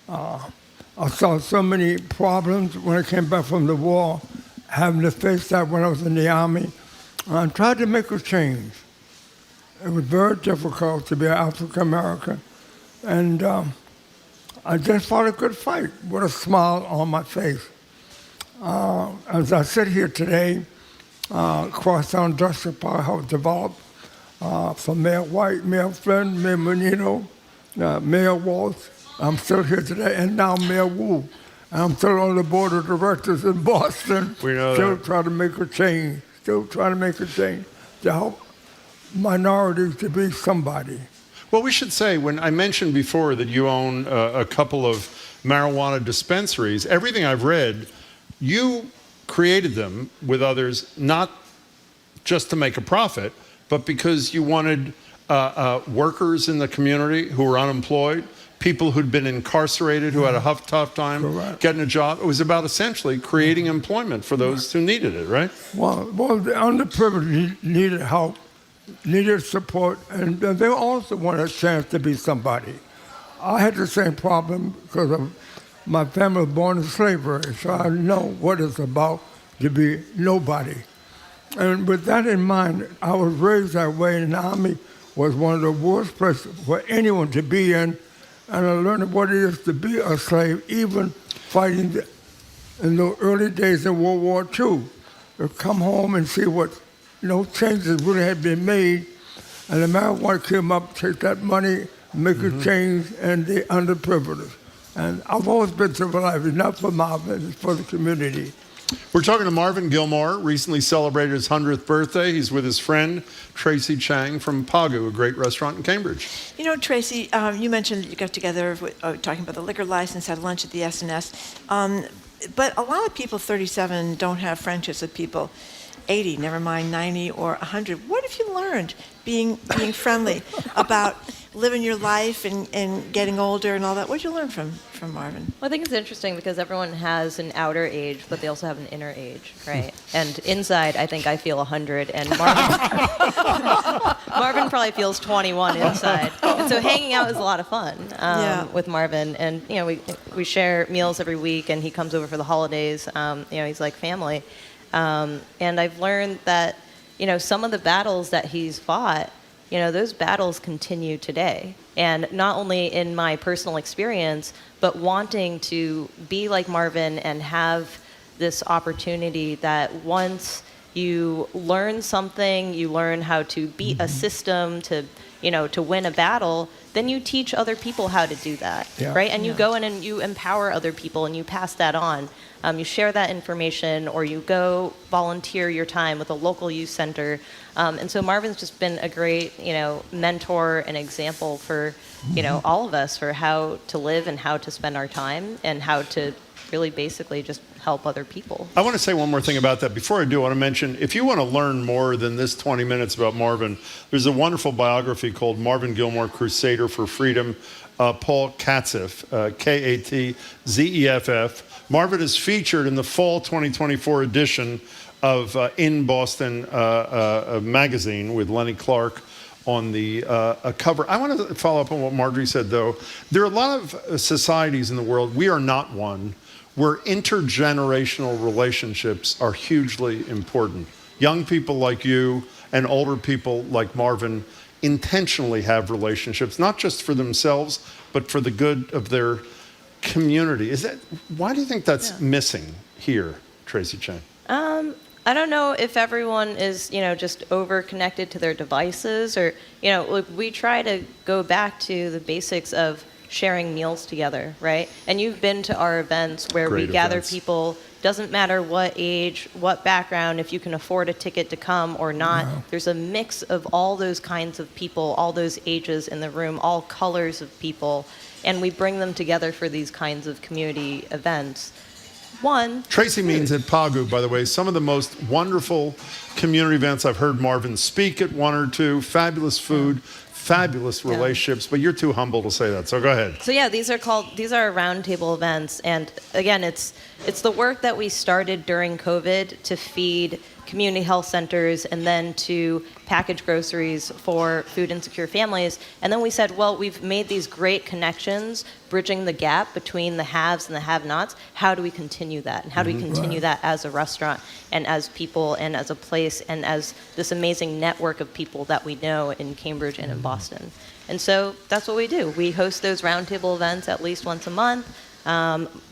I saw so many problems when I came back from the war, having to face that when I was in the Army. I tried to make a change. It was very difficult to be an African American, and I just fought a good fight with a smile on my face. As I sit here today, Crosstown Industrial Park has developed from Mayor White, Mayor Flynn, Mayor Menino, Mayor Walsh. I'm still here today, and now Mayor Wu. I'm still on the board of directors in Boston. We know still that. trying to make a change. Still trying to make a change to help minorities to be somebody. Well, we should say, when I mentioned before that you own a couple of marijuana dispensaries, everything I've read, you created them with others, not just to make a profit, but because you wanted workers in the community who were unemployed people who'd been incarcerated, who had a tough time getting a job. It was about essentially creating employment for those who needed it, right? Well, the underprivileged needed help, needed support, and they also wanted a chance to be somebody. I had the same problem because of my family was born in slavery, so I know what it's about to be nobody. And with that in mind, I was raised that way, and the Army was one of the worst places for anyone to be in. And I learned what it is to be a slave, even fighting in the early days of World War II. To come home and see what changes really had been made, and the man wanted to come up, take that money, make a change, and the underprivileged. And I've always been civilized, not for Marvin, it's for the community. We're talking to Marvin Gilmore, recently celebrated his 100th birthday. He's with his friend, Tracy Chang from Pagu, a great restaurant in Cambridge. Tracy, you mentioned that you got together talking about the liquor license, had lunch at the S&S. But a lot of people 37 don't have friendships with people 80, never mind 90 or 100. What have you learned being friendly about living your life and getting older and all that? What did you learn from Marvin? Well, I think it's interesting because everyone has an outer age, but they also have an inner age, right? And inside, I think I feel 100, and Marvin probably feels 21 inside. And so hanging out is a lot of fun with Marvin, and we share meals every week, and he comes over for the holidays. He's like family, and I've learned that some of the battles that he's fought, those battles continue today. And not only in my personal experience, but wanting to be like Marvin and have this opportunity that once you learn something, you learn how to beat a system, to win a battle, then you teach other people how to do that, right? And you go in and you empower other people and you pass that on. You share that information, or you go volunteer your time with a local youth center. And so Marvin's just been a great, mentor and example for, all of us for how to live and how to spend our time and how to really basically just help other people. I want to say one more thing about that. Before I do, I want to mention, if you want to learn more than this 20 minutes about Marvin, there's a wonderful biography called Marvin Gilmore, Crusader for Freedom, Paul Katzeff, Katzeff. Marvin is featured in the fall 2024 edition of In Boston magazine with Lenny Clark on the cover. I want to follow up on what Marjorie said, though. There are a lot of societies in the world, we are not one, where intergenerational relationships are hugely important. Young people like you and older people like Marvin intentionally have relationships, not just for themselves, but for the good of their community. Why do you think that's missing here, Tracy Chang? I don't know if everyone is, just over connected to their devices, or, we try to go back to the basics of sharing meals together, right? And you've been to our events where we gather people, doesn't matter what age, what background, if you can afford a ticket to come or not. No. There's a mix of all those kinds of people, all those ages in the room, all colors of people, and we bring them together for these kinds of community events. Tracy means at Pagu, by the way, some of the most wonderful community events. I've heard Marvin speak at one or two. Fabulous food, fabulous relationships, but you're too humble to say that, so go ahead. So these are roundtable events, and again, it's the work that we started during COVID to feed community health centers and then to package groceries for food insecure families. And then we said, well, we've made these great connections, bridging the gap between the haves and the have-nots. How do we continue that? And how do we continue that as a restaurant and as people and as a place and as this amazing network of people that we know in Cambridge and in Boston? And so that's what we do. We host those roundtable events at least once a month.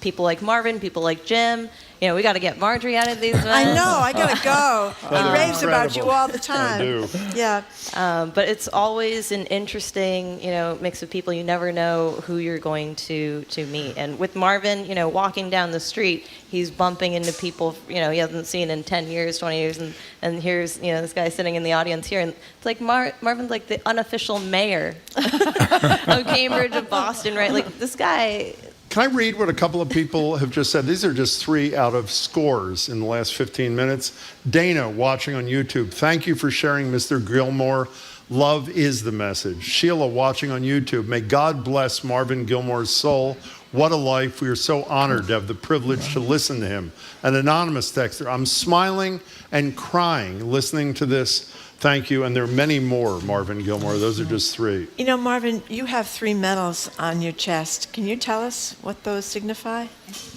People like Marvin, people like Jim. We got to get Marjorie out of these events. I know, I got to go. He raves about you all the time. I do. Yeah. But it's always an interesting, mix of people. You never know who you're going to meet. And with Marvin, walking down the street, he's bumping into people, he hasn't seen in 10 years, 20 years. And here's, this guy sitting in the audience here. And it's like Marvin's like the unofficial mayor of Cambridge, of Boston, right? Like this guy... Can I read what a couple of people have just said? These are just 3 out of scores in the last 15 minutes. Dana, watching on YouTube, thank you for sharing Mr. Gilmore. Love is the message. Sheila, watching on YouTube, may God bless Marvin Gilmore's soul. What a life. We are so honored to have the privilege to listen to him. An anonymous texter, I'm smiling and crying listening to this. Thank you. And there are many more, Marvin Gilmore. Those are just 3. You know, Marvin, you have 3 medals on your chest. Can you tell us what those signify?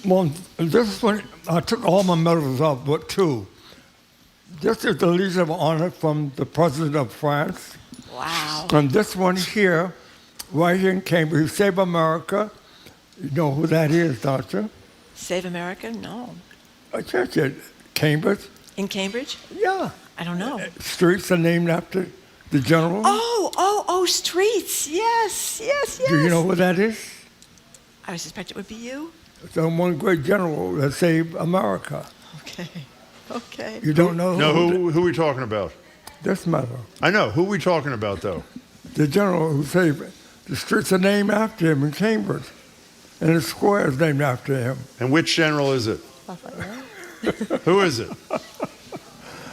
Well, this one, I took all my medals off, but 2. This is the Legion of Honor from the President of France. Wow. And this one here, right here in Cambridge, Save America. You know who that is, don't you? Save America? No. I just said Cambridge. In Cambridge? Yeah. I don't know. Streets are named after the general. Oh, streets. Yes. Do you know what that is? I would suspect it would be you. It's one great general that saved America. Okay. You don't know? No, who are we talking about? This medal. I know. Who are we talking about, though? The general who saved it. The streets are named after him in Cambridge. And the square is named after him. And which general is it? Who is it?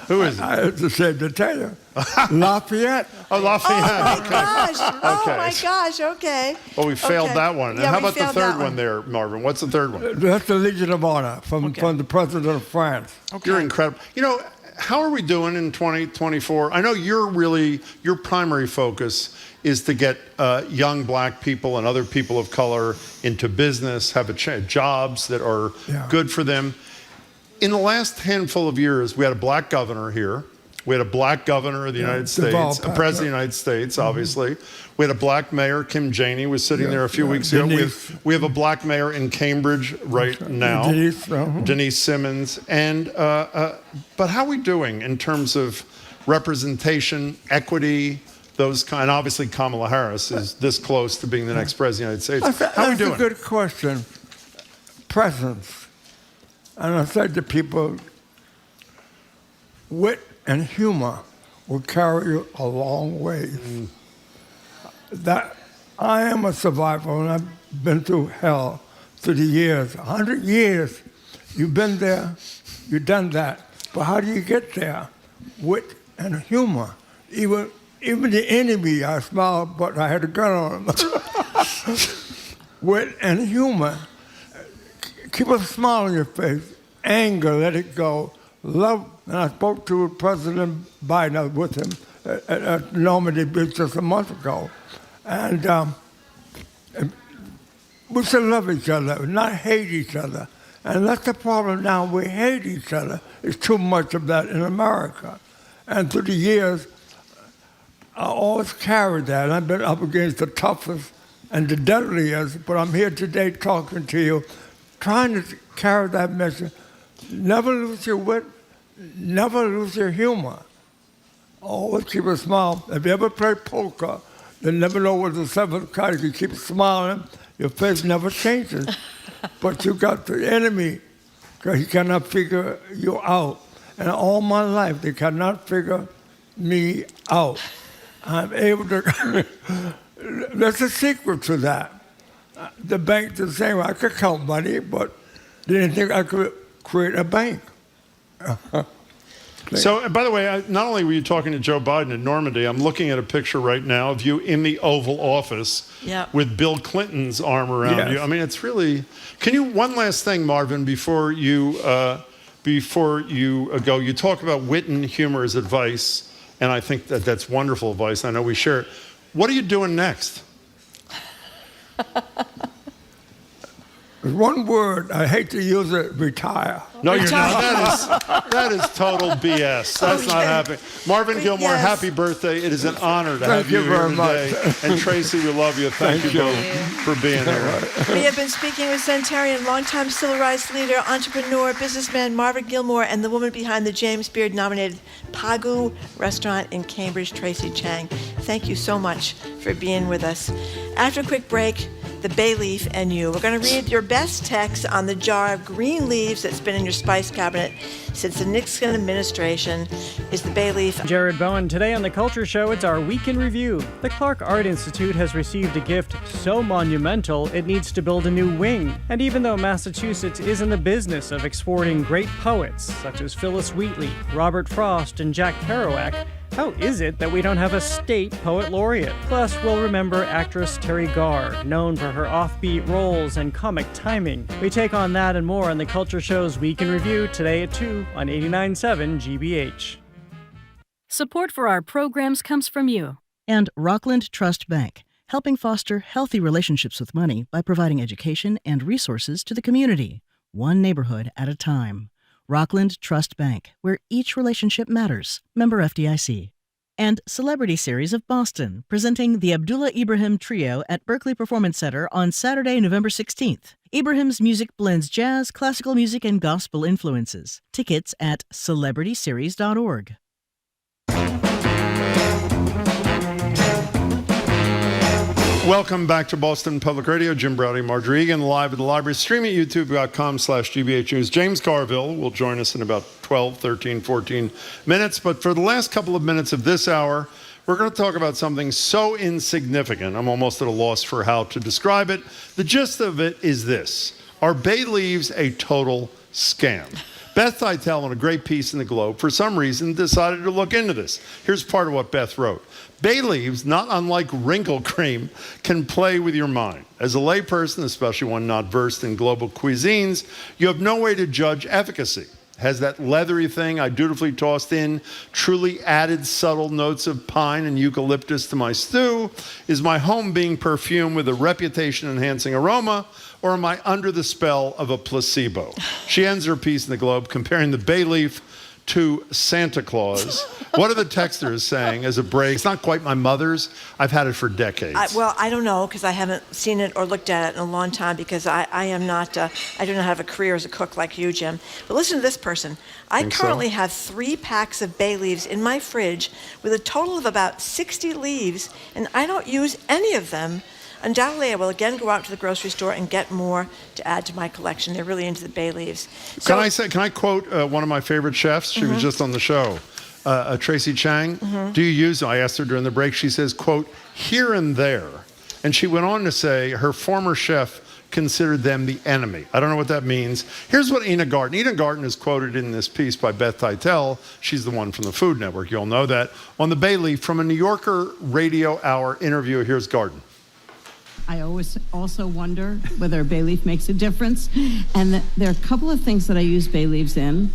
Who is it? I have to say to tell you. Lafayette. Oh, Lafayette. Oh, my gosh. Oh, Okay. my gosh. Okay. Well, we failed Okay. that one. And Yeah, how we about the failed third that one there, Marvin? What's the third one? That's the Legion of Honor from the President of France. You're incredible. You know, how are we doing in 2024? I know your primary focus is to get young black people and other people of color into business, have jobs that are good for them. In the last handful of years, we had a black governor here. We had a black governor of the United States, a president of the United States, obviously. We had a black mayor, Kim Janey, was sitting there a few weeks ago. We have a black mayor in Cambridge right now, Denise Simmons. And but how are we doing in terms of representation, equity, those kind? Obviously, Kamala Harris is this close to being the next president of the United States. How are we doing? That's a good question. Presence. And I said to people, wit and humor will carry you a long way. That I am a survivor, and I've been through hell through the years. 100 years, you've been there, you've done that. But how do you get there? Wit and humor. Even the enemy, I smiled, but I had a gun on him. Wit and humor. Keep a smile on your face. Anger, let it go. Love, and I spoke to President Biden, I was with him at Normandy Beach just a month ago. And we should love each other, not hate each other. And that's the problem now, we hate each other. There's too much of that in America. And through the years, I always carried that. I've been up against the toughest and the deadliest, but I'm here today talking to you, trying to carry that message. Never lose your wit, never lose your humor. Always keep a smile. If you ever play poker, you never know what the 7th card. You keep smiling, your face never changes. But you got the enemy, because he cannot figure you out. And all my life, they cannot figure me out. I'm able to, there's a secret to that. The bank the same way. I could count money, but they didn't think I could create a bank. So, by the way, not only were you talking to Joe Biden in Normandy, I'm looking at a picture right now of you in the Oval Office with Bill Clinton's arm around you. I mean, it's really... Can you, one last thing, Marvin, before you go, you talk about wit and humor as advice, and I think that's wonderful advice. I know we share it. What are you doing next? One word, I hate to use it, retire. No, you're not. That is total BS. That's not happening. Marvin Gilmore, happy birthday. It is an honor to have you here today. And Tracy, we love you. Thank you both for being here. We have been speaking with centenarian, longtime civil rights leader, entrepreneur, businessman Marvin Gilmore, and the woman behind the James Beard-nominated Pagu restaurant in Cambridge, Tracy Chang. Thank you so much for being with us. After a quick break, the bay leaf and you. We're going to read your best text on the jar of green leaves that's been in your spice cabinet since the Nixon administration. Is the bay leaf. Jared Bowen. Today on The Culture Show, it's our Week in Review. The Clark Art Institute has received a gift so monumental it needs to build a new wing. And even though Massachusetts is in the business of exporting great poets such as Phyllis Wheatley, Robert Frost, and Jack Kerouac, how is it that we don't have a state poet laureate? Plus, we'll remember actress Terry Garr, known for her offbeat roles and comic timing. We take on that and more on The Culture Show's Week in Review today at 2 on 89.7 GBH. Support for our programs comes from you. And Rockland Trust Bank, helping foster healthy relationships with money by providing education and resources to the community, one neighborhood at a time. Rockland Trust Bank, where each relationship matters. Member FDIC. And Celebrity Series of Boston, presenting the Abdullah Ibrahim Trio at Berkeley Performance Center on Saturday, November 16th. Ibrahim's music blends jazz, classical music, and gospel influences. Tickets at celebrityseries.org. Welcome back to Boston Public Radio. Jim Browdy, Marjorie Egan, live at the library. Stream at youtube.com/GBH News. James Carville will join us in about 12, 13, 14 minutes. But for the last couple of minutes of this hour, we're going to talk about something so insignificant, I'm almost at a loss for how to describe it. The gist of it is this. Are bay leaves a total scam? Beth Teitel, in a great piece in the Globe, for some reason decided to look into this. Here's part of what Beth wrote. Bay leaves, not unlike wrinkle cream, can play with your mind. As a layperson, especially one not versed in global cuisines, you have no way to judge efficacy. Has that leathery thing I dutifully tossed in truly added subtle notes of pine and eucalyptus to my stew? Is my home being perfumed with a reputation-enhancing aroma, or am I under the spell of a placebo? She ends her piece in the Globe comparing the bay leaf to Santa Claus. What are the texters saying as a break? It's not quite my mother's. I've had it for decades. I don't know, because I haven't seen it or looked at it in a long time, because I am not, I do not have a career as a cook like you, Jim. But listen to this person. I currently have 3 packs of bay leaves in my fridge with a total of about 60 leaves, and I don't use any of them. Undoubtedly, I will again go out to the grocery store and get more to add to my collection. They're really into the bay leaves. Can I quote one of my favorite chefs? She was just on the show, Tracy Chang. Do you use, I asked her during the break, she says, quote, here and there. And she went on to say her former chef considered them the enemy. I don't know what that means. Here's what Enid Garten is quoted in this piece by Beth Teitel. She's the one from the Food Network. You'll know that. On the bay leaf, from a New Yorker Radio Hour interview. Here's Garten. I always also wonder whether bay leaf makes a difference. And there are a couple of things that I use bay leaves in.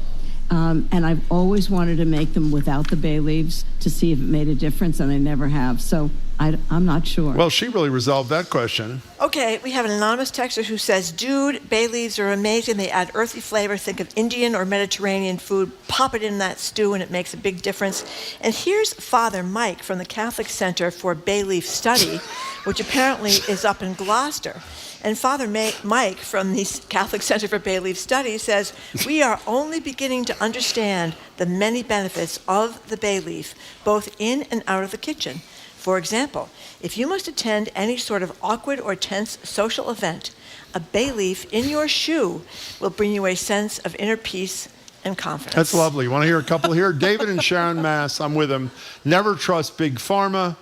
And I've always wanted to make them without the bay leaves to see if it made a difference, and I never have. So I'm not sure. Well, she really resolved that question. Okay, we have an anonymous texter who says, dude, bay leaves are amazing. They add earthy flavor. Think of Indian or Mediterranean food. Pop it in that stew and it makes a big difference. And here's Father Mike from the Catholic Center for Bay Leaf Study, which apparently is up in Gloucester. And Father Mike from the Catholic Center for Bay Leaf Study says, we are only beginning to understand the many benefits of the bay leaf, both in and out of the kitchen. For example, if you must attend any sort of awkward or tense social event, a bay leaf in your shoe will bring you a sense of inner peace and confidence. That's lovely. You want to hear a couple here? David and Sharon Mass, I'm with him. Never trust big pharma,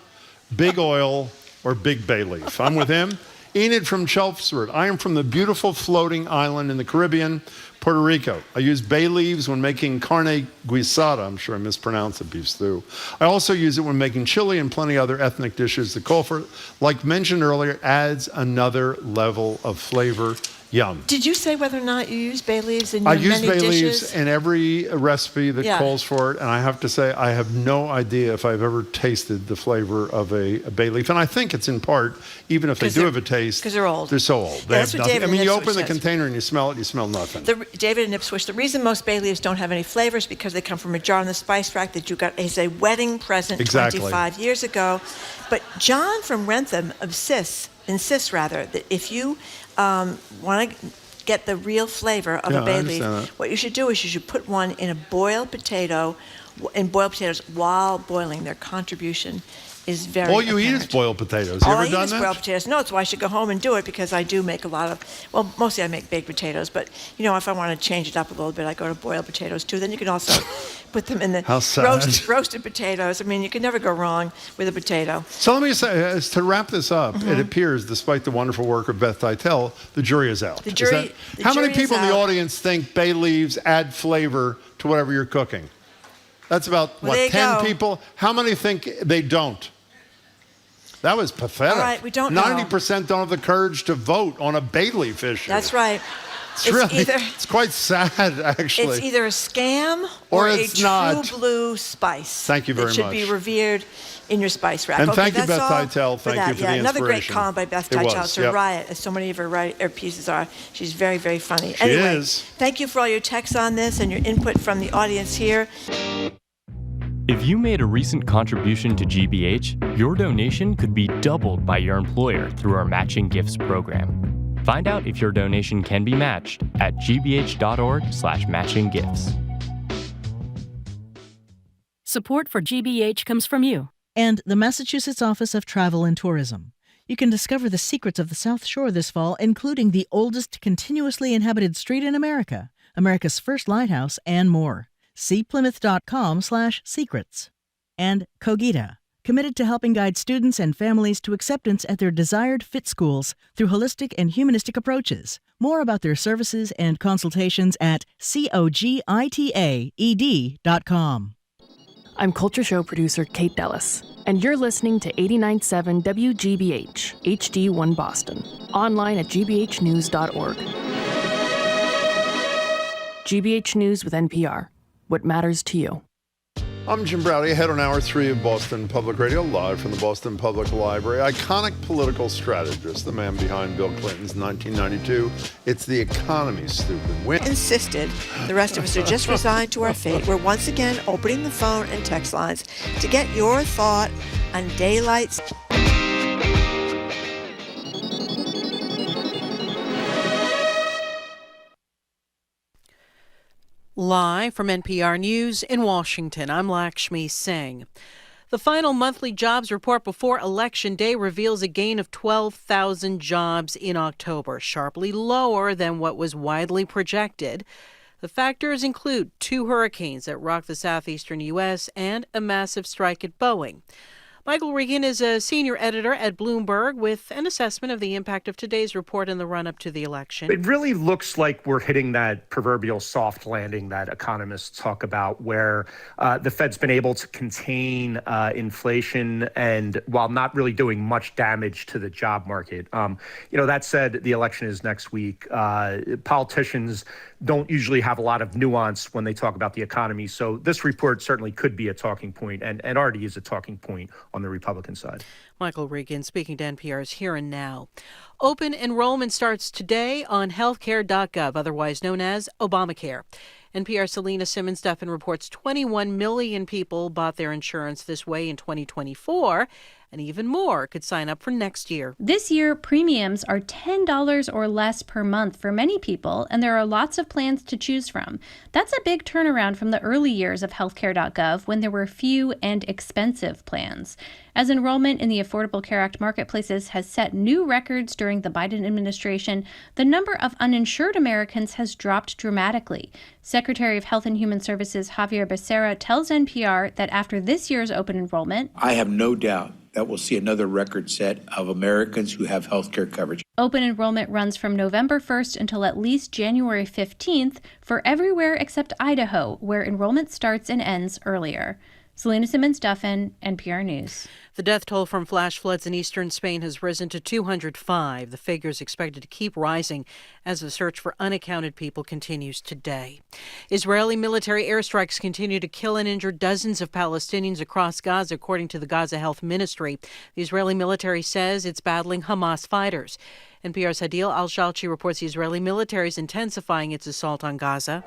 big oil, or big bay leaf. I'm with him. Enid from Chelmsford. I am from the beautiful floating island in the Caribbean, Puerto Rico. I use bay leaves when making carne guisada. I'm sure I mispronounced it, beef stew. I also use it when making chili and plenty other ethnic dishes. The culprit, like mentioned earlier, adds another level of flavor. Yum. Did you say whether or not you use bay leaves in your many dishes? I use bay leaves in every recipe that calls for it, and I have to say I have no idea if I've ever tasted the flavor of a bay leaf. And I think it's in part, even if they do have a taste, because they're old. They're so old. They that's have what nothing. David I mean, you Ipswich open the says. container and you smell it, you smell nothing. David in Ipswich, the reason most bay leaves don't have any flavors because they come from a jar in the spice rack that you got as a wedding present 25 years ago. But John from Rentham insists that if you want to get the real flavor of a bay leaf, what you should do is you should put one in a boiled potato in boiled potatoes while boiling, their contribution is very All you eat apparent. is boiled potatoes. You All ever I eat done is that? boiled potatoes. No, it's why I should go home and do it, because I do make a lot of, well, mostly I make baked potatoes, but, if I want to change it up a little bit, I go to boiled potatoes too. Then you can also put them in the How sad. roasted potatoes. I mean, you can never go wrong with a potato. So let me say, to wrap this up, it appears, despite the wonderful work of Beth Titel, the jury is out. The jury- the how many jury is people in the out. audience think bay leaves add flavor to whatever you're cooking? That's about, Well, there you 10 go. people? How many think they don't? That was pathetic. All right, we don't know. 90% don't have the courage to vote on a bay leaf issue. That's right. It's quite sad, actually. It's either a scam Or a it's true not. blue spice. Thank you very It should much. be revered in your spice rack. And Okay, thank you, that's Beth all Titel. for Thank that. you for yeah, the another great inspiration. column by Beth It Titel. was, It's a yep. riot, as so many of her pieces are. She's very, very funny. She Anyway, is. thank you for all your texts on this and your input from the audience here. If you made a recent contribution to GBH, your donation could be doubled by your employer through our Matching Gifts program. Find out if your donation can be matched at gbh.org/matchinggifts. Support for GBH comes from you. And the Massachusetts Office of Travel and Tourism. You can discover the secrets of the South Shore this fall, including the oldest continuously inhabited street in America, America's first lighthouse, and more. See plymouth.com/secrets. And Cogita, committed to helping guide students and families to acceptance at their desired fit schools through holistic and humanistic approaches. More about their services and consultations at cogitaed.com. I'm Culture Show producer Kate Dellis, and you're listening to 89.7 WGBH, HD1 Boston, online at gbhnews.org. GBH News with NPR. What matters to you? I'm Jim Browdy, ahead on Hour 3 of Boston Public Radio, live from the Boston Public Library. Iconic political strategist, the man behind Bill Clinton's 1992, "It's the economy, stupid." Insisted the rest of us are just resigned to our fate. We're once again opening the phone and text lines to get your thought on daylight. Live from NPR News in Washington, I'm Lakshmi Singh. The final monthly jobs report before Election Day reveals a gain of 12,000 jobs in October, sharply lower than what was widely projected. The factors include 2 hurricanes that rocked the southeastern U.S. and a massive strike at Boeing. Michael Regan is a senior editor at Bloomberg with an assessment of the impact of today's report in the run-up to the election. It really looks like we're hitting that proverbial soft landing that economists talk about, where the Fed's been able to contain inflation and while not really doing much damage to the job market. That said, the election is next week. Politicians don't usually have a lot of nuance when they talk about the economy. So this report certainly could be a talking point and already is a talking point on the Republican side. Michael Regan speaking to NPR's Here and Now. Open enrollment starts today on healthcare.gov, otherwise known as Obamacare. NPR's Selena Simmons-Duffin reports 21 million people bought their insurance this way in 2024, and even more could sign up for next year. This year, premiums are $10 or less per month for many people, and there are lots of plans to choose from. That's a big turnaround from the early years of healthcare.gov when there were few and expensive plans. As enrollment in the Affordable Care Act marketplaces has set new records during the Biden administration, the number of uninsured Americans has dropped dramatically. Secretary of Health and Human Services Javier Becerra tells NPR that after this year's open enrollment, I have no doubt that we'll see another record set of Americans who have health care coverage. Open enrollment runs from November 1st until at least January 15th for everywhere except Idaho, where enrollment starts and ends earlier. Selena Simmons-Duffin, NPR News. The death toll from flash floods in eastern Spain has risen to 205. The figure is expected to keep rising as the search for unaccounted people continues today. Israeli military airstrikes continue to kill and injure dozens of Palestinians across Gaza, according to the Gaza Health Ministry. The Israeli military says it's battling Hamas fighters. NPR's Hadil Al-Shalchi reports the Israeli military is intensifying its assault on Gaza.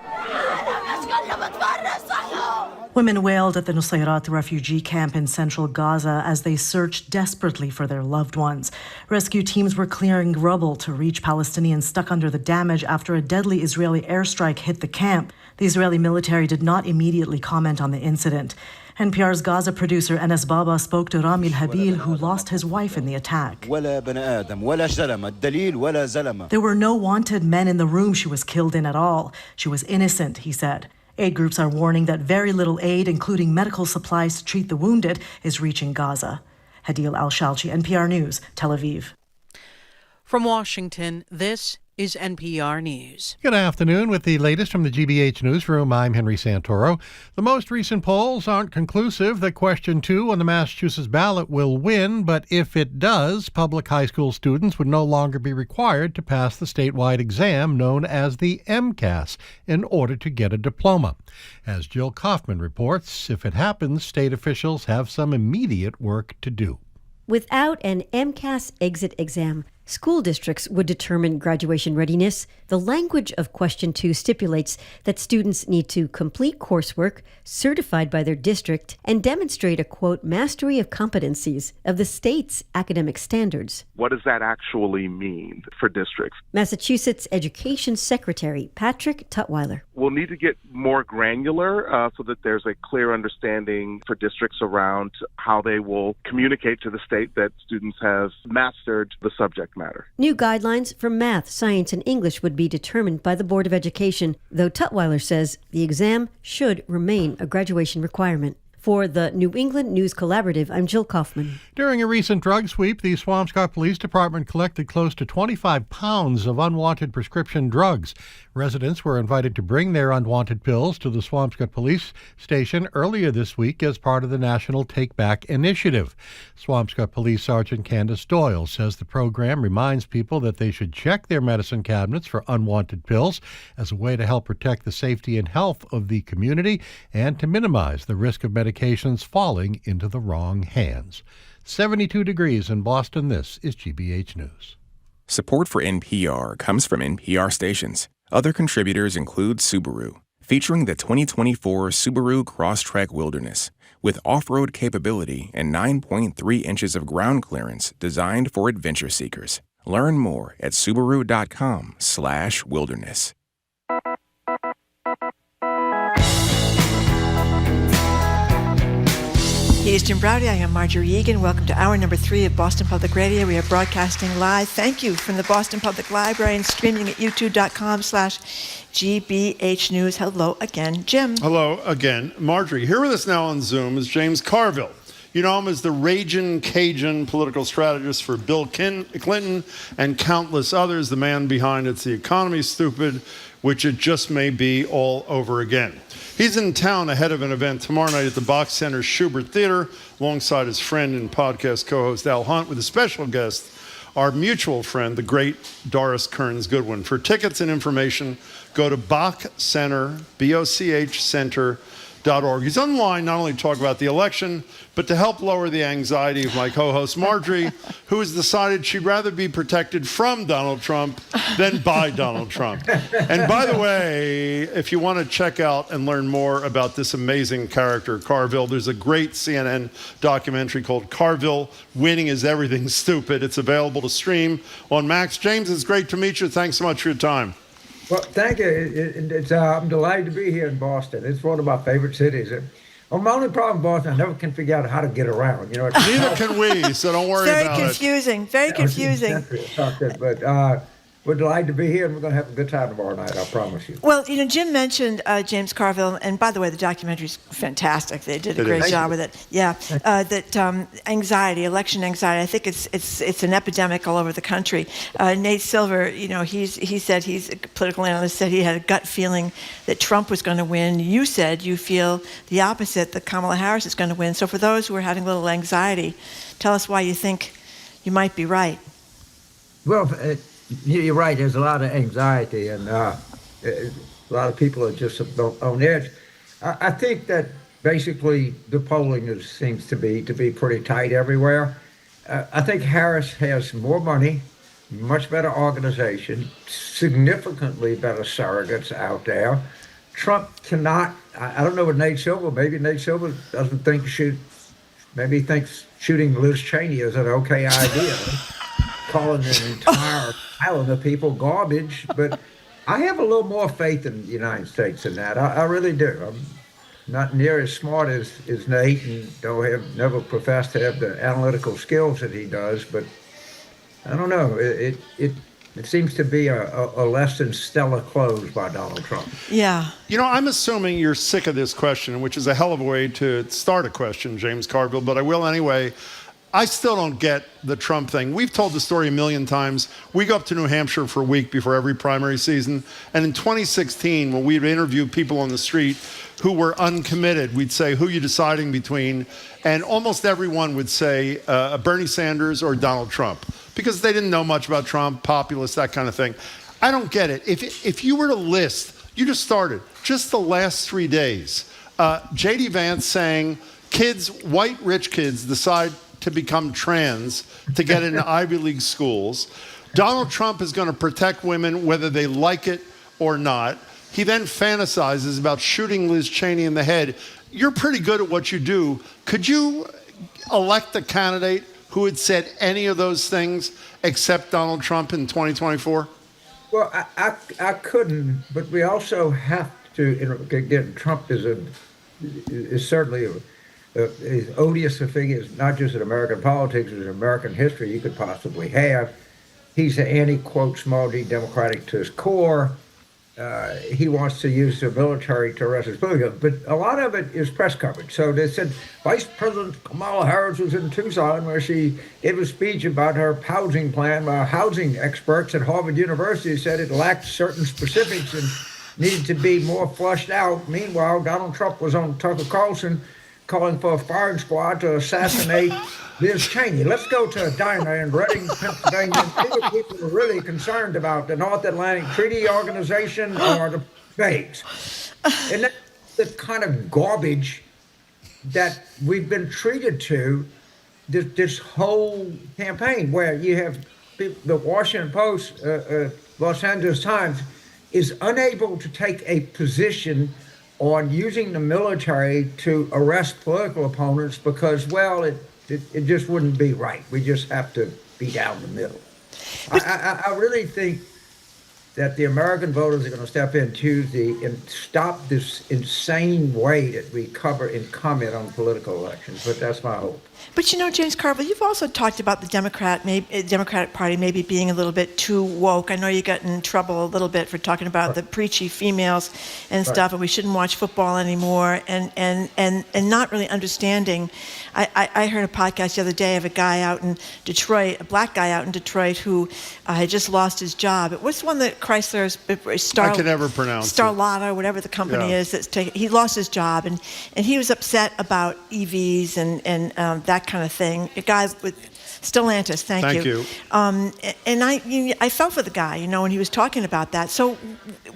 Women wailed at the Nusayrat refugee camp in central Gaza as they searched desperately for their loved ones. Rescue teams were clearing rubble to reach Palestinians stuck under the damage after a deadly Israeli airstrike hit the camp. The Israeli military did not immediately comment on the incident. NPR's Gaza producer Enes Baba spoke to Rami Habil, who lost his wife in the attack. There were no wanted men in the room she was killed in at all. She was innocent, he said. Aid groups are warning that very little aid, including medical supplies to treat the wounded, is reaching Gaza. Hadil Al-Shalchi, NPR News, Tel Aviv. From Washington, this is NPR News. Good afternoon. With the latest from the GBH Newsroom, I'm Henry Santoro. The most recent polls aren't conclusive that question 2 on the Massachusetts ballot will win, but if it does, public high school students would no longer be required to pass the statewide exam known as the MCAS in order to get a diploma. As Jill Kaufman reports, if it happens, state officials have some immediate work to do. Without an MCAS exit exam, school districts would determine graduation readiness. The language of Question 2 stipulates that students need to complete coursework certified by their district and demonstrate a, quote, mastery of competencies of the state's academic standards. What does that actually mean for districts? Massachusetts Education Secretary Patrick Tutwiler. We'll need to get more granular so that there's a clear understanding for districts around how they will communicate to the state that students have mastered the subject matter. New guidelines for math, science, and English would be determined by the Board of Education, though Tutwiler says the exam should remain a graduation requirement. For the New England News Collaborative, I'm Jill Kaufman. During a recent drug sweep, the Swampscott Police Department collected close to 25 pounds of unwanted prescription drugs. Residents were invited to bring their unwanted pills to the Swampscott Police Station earlier this week as part of the National Take Back Initiative. Swampscott Police Sergeant Candace Doyle says the program reminds people that they should check their medicine cabinets for unwanted pills as a way to help protect the safety and health of the community and to minimize the risk of medications falling into the wrong hands. 72 degrees in Boston. This is GBH News. Support for NPR comes from NPR stations. Other contributors include Subaru, featuring the 2024 Subaru Crosstrek Wilderness, with off-road capability and 9.3 inches of ground clearance designed for adventure seekers. Learn more at Subaru.com/wilderness. He is Jim Browdy. I am Marjorie Egan. Welcome to hour number 3 of Boston Public Radio. We are broadcasting live. Thank you from the Boston Public Library and streaming at youtube.com/GBH News. Hello again, Jim. Hello again, Marjorie. Here with us now on Zoom is James Carville. You know him as the raging Cajun political strategist for Bill Clinton and countless others, the man behind It's the Economy, Stupid, which it just may be all over again. He's in town ahead of an event tomorrow night at the Box Center Schubert Theater alongside his friend and podcast co-host Al Hunt with a special guest, our mutual friend, the great Doris Kearns Goodwin. For tickets and information, go to bochcenter.org. He's online not only to talk about the election, but to help lower the anxiety of my co-host Marjorie, who has decided she'd rather be protected from Donald Trump than by Donald Trump. And by the way, if you want to check out and learn more about this amazing character, Carville, there's a great CNN documentary called Carville, Winning is Everything Stupid. It's available to stream on Max. James, it's great to meet you. Thanks so much for your time. Well, thank you. I'm delighted to be here in Boston. It's one of my favorite cities. My only problem in Boston, I never can figure out how to get around. You know, neither can we, so don't worry about it. Very confusing. But we're delighted to be here, and we're going to have a good time tomorrow night, I promise you. Well, you know, Jim mentioned James Carville, and by the way, the documentary's fantastic. They did a great job with it. Yeah, anxiety, election anxiety. I think it's an epidemic all over the country. Nate Silver, you know, he said, he's a political analyst, said he had a gut feeling that Trump was going to win. You said you feel the opposite, that Kamala Harris is going to win. So for those who are having a little anxiety, tell us why you think you might be right. Well, you're right. There's a lot of anxiety, and a lot of people are just on edge. I think that basically the polling seems to be pretty tight everywhere. I think Harris has more money, much better organization, significantly better surrogates out there. Trump cannot. I don't know what Nate Silver. Maybe Nate Silver doesn't think maybe he thinks shooting Liz Cheney is an okay idea. Calling an entire island of people garbage, but I have a little more faith in the United States than that. I really do. I'm not near as smart as Nate, and never professed to have the analytical skills that he does. But I don't know. It seems to be a less than stellar close by Donald Trump. Yeah. You know, I'm assuming you're sick of this question, which is a hell of a way to start a question, James Carville, but I will anyway. I still don't get the Trump thing. We've told the story a million times. We go up to New Hampshire for a week before every primary season. And in 2016, when we'd interview people on the street who were uncommitted, we'd say, who are you deciding between? And almost everyone would say Bernie Sanders or Donald Trump, because they didn't know much about Trump, populist, that kind of thing. I don't get it. If you were to list, you just started, just the last 3 days, J.D. Vance saying kids, white rich kids, decide to become trans to get into Ivy League schools. Donald Trump is going to protect women whether they like it or not. He then fantasizes about shooting Liz Cheney in the head. You're pretty good at what you do. Could you elect a candidate who had said any of those things except Donald Trump in 2024? Well, I couldn't, but we also have to, again, Trump is certainly as odious a figure, not just in American politics, but in American history you could possibly have. He's an anti-quote small d Democratic to his core. He wants to use the military to arrest his political, but a lot of it is press coverage. So they said Vice President Kamala Harris was in Tucson where she gave a speech about her housing plan. Housing experts at Harvard University said it lacked certain specifics and needed to be more flushed out. Meanwhile, Donald Trump was on Tucker Carlson calling for a firing squad to assassinate Liz Cheney. Let's go to a diner in Reading, Pennsylvania. And people are really concerned about the North Atlantic Treaty Organization or the Bates. And that's the kind of garbage that we've been treated to this whole campaign, where you have the Washington Post, Los Angeles Times, is unable to take a position on using the military to arrest political opponents because, well, it just wouldn't be right. We just have to be down the middle. I really think that the American voters are going to step in Tuesday and stop this insane way that we cover and comment on political elections. But that's my hope. But you know, James Carville, you've also talked about the Democratic Party maybe being a little bit too woke. I know you got in trouble a little bit for talking about the preachy females and stuff, and we shouldn't watch football anymore, and not really understanding. I heard a podcast the other day of a guy out in Detroit, a black guy out in Detroit who had just lost his job. It was one that Chrysler's I can never pronounce Starlata, whatever the company is. He lost his job, and he was upset about EVs and that kind of thing. A guy with Stellantis, thank you. And I felt for the guy, you know, when he was talking about that. So,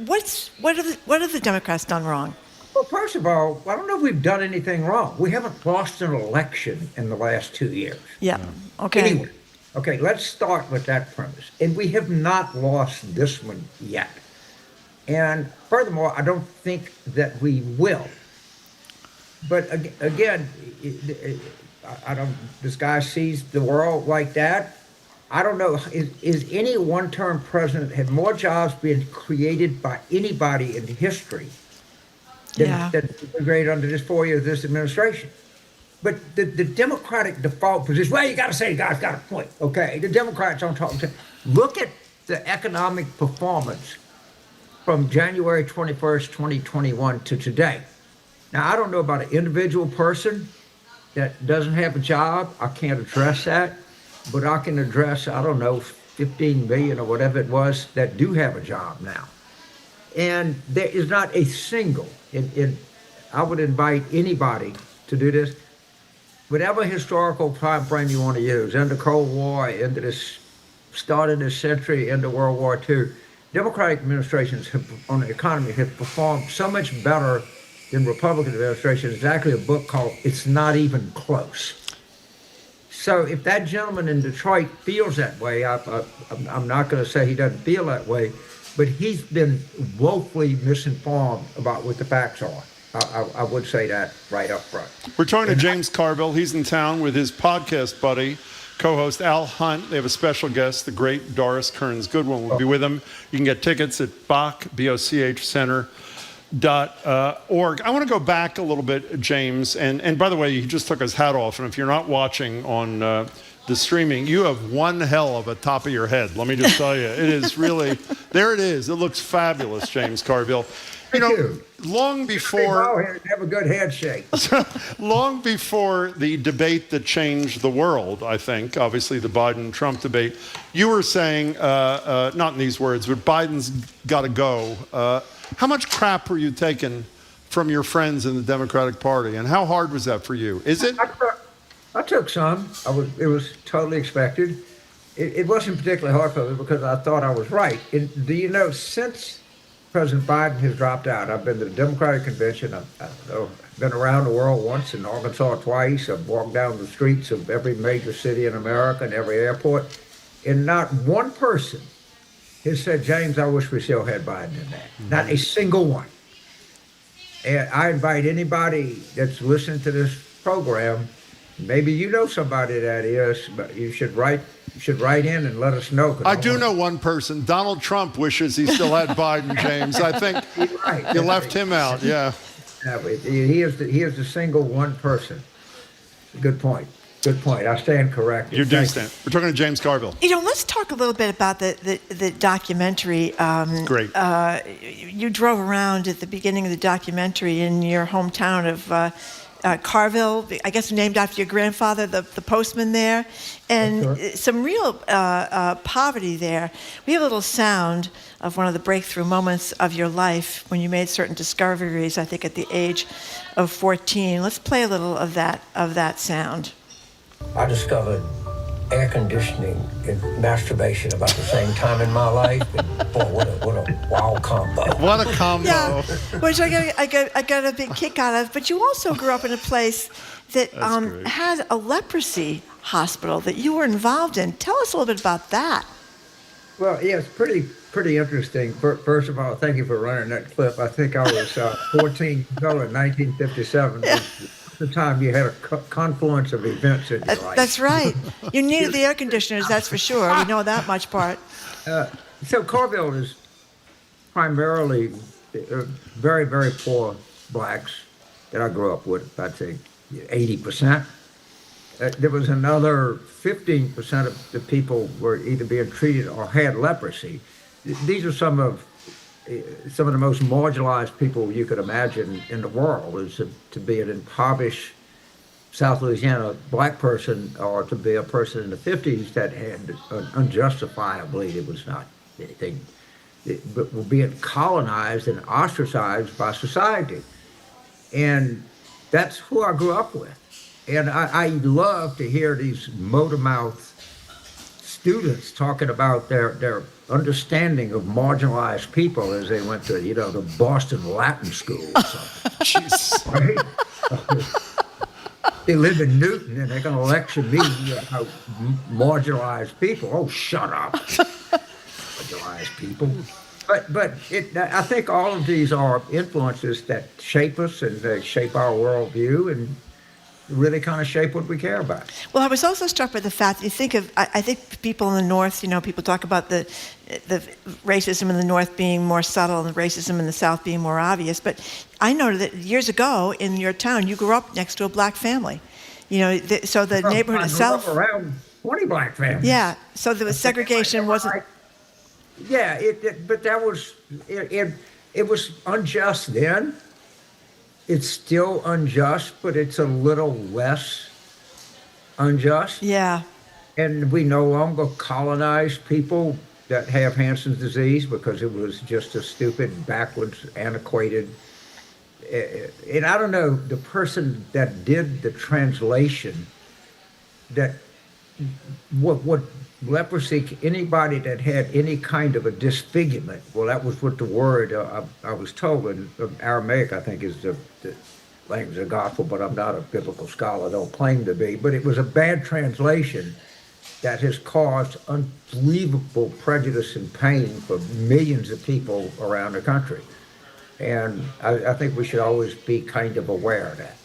what have the Democrats done wrong? Well, first of all, I don't know if we've done anything wrong. We haven't lost an election in the last 2 years. Yeah. Okay. Anyway, okay, let's start with that premise. And we have not lost this one yet. And furthermore, I don't think that we will. But again, I don't. This guy sees the world like that. I don't know. Is any one-term president had more jobs being created by anybody in history than created under this 4 years of this administration? But the Democratic default position. Well, you got to say the guy's got a point. Okay, the Democrats aren't talking. Look at the economic performance from January 21st, 2021 to today. Now, I don't know about an individual person that doesn't have a job. I can't address that, but I can address, I don't know, 15 million or whatever it was that do have a job now. And there is not a single, I would invite anybody to do this, whatever historical time frame you want to use, into Cold War, into this start of this century, into World War II, Democratic administrations on the economy have performed so much better than Republican administrations. There's actually a book called It's Not Even Close. So if that gentleman in Detroit feels that way, I'm not going to say he doesn't feel that way, but he's been woefully misinformed about what the facts are. I would say that right up front. We're talking to James Carville. He's in town with his podcast buddy, co-host Al Hunt. They have a special guest, the great Doris Kearns Goodwin will be with them. You can get tickets at BOCH Center. .org. I want to go back a little bit, James, and by the way, he just took his hat off, and if you're not watching on the streaming, you have one hell of a top of your head. Let me just tell you, it is really, there it is. It looks fabulous, James Carville. Long before... Have a good handshake. Long before the debate that changed the world, I think, obviously the Biden-Trump debate, you were saying, not in these words, but Biden's got to go. How much crap were you taking from your friends in the Democratic Party, and how hard was that for you? Is it? I took some. It was totally expected. It wasn't particularly hard for me because I thought I was right. Do you know, since President Biden has dropped out, I've been to the Democratic Convention. I've been around the world once, in Arkansas twice. I've walked down the streets of every major city in America and every airport, and not one person has said, James, I wish we still had Biden in that. Not a single one. And I invite anybody that's listening to this program, maybe you know somebody that is, but you should write in and let us know. I do know one person. Donald Trump wishes he still had Biden, James. I think you left him out, yeah. He is the single one person. Good point. Good point. I stand corrected. You do stand. We're talking to James Carville. Let's talk a little bit about the documentary. Great. You drove around at the beginning of the documentary in your hometown of Carville, I guess named after your grandfather, the postman there, and some real poverty there. We have a little sound of one of the breakthrough moments of your life when you made certain discoveries, I think at the age of 14. Let's play a little of that sound. I discovered air conditioning and masturbation about the same time in my life. And boy, what a wild combo. What a combo. Yeah, which I got a big kick out of. But you also grew up in a place that had a leprosy hospital that you were involved in. Tell us a little bit about that. Well, yeah, it's pretty interesting. First of all, thank you for running that clip. I think I was 14 years old in 1957. Yeah. The time you had a confluence of events in your life. That's right. You needed the air conditioners, that's for sure. We know that much part. So Carville is primarily very, very poor blacks that I grew up with. I'd say 80%. There was another 15% of the people were either being treated or had leprosy. These are some of the most marginalized people you could imagine in the world, is to be an impoverished South Louisiana black person, or to be a person in the 50s that had unjustifiably, it was not anything, but were being colonized and ostracized by society. And that's who I grew up with. And I love to hear these motor-mouth students talking about their understanding of marginalized people as they went to, the Boston Latin School or something. Right? They live in Newton and they're going to lecture me about marginalized people. Oh, shut up. Marginalized people. But I think all of these are influences that shape us and they shape our worldview and really kind of shape what we care about. Well, I was also struck by the fact that you think of, I think people in the North, people talk about the racism in the North being more subtle and the racism in the South being more obvious. But I noted that years ago in your town, you grew up next to a black family. So the neighborhood itself. Around 20 black families. Yeah. So the segregation wasn't. Yeah, but that was, it was unjust then. It's still unjust, but it's a little less unjust. Yeah. And we no longer colonize people that have Hansen's disease because it was just a stupid, backwards, antiquated. And I don't know, the person that did the translation, that what leprosy, anybody that had any kind of a disfigurement, well, that was what the word I was told in Aramaic, I think, is the language of the gospel, but I'm not a biblical scholar, don't claim to be, but it was a bad translation that has caused unbelievable prejudice and pain for millions of people around the country. And I think we should always be kind of aware of that.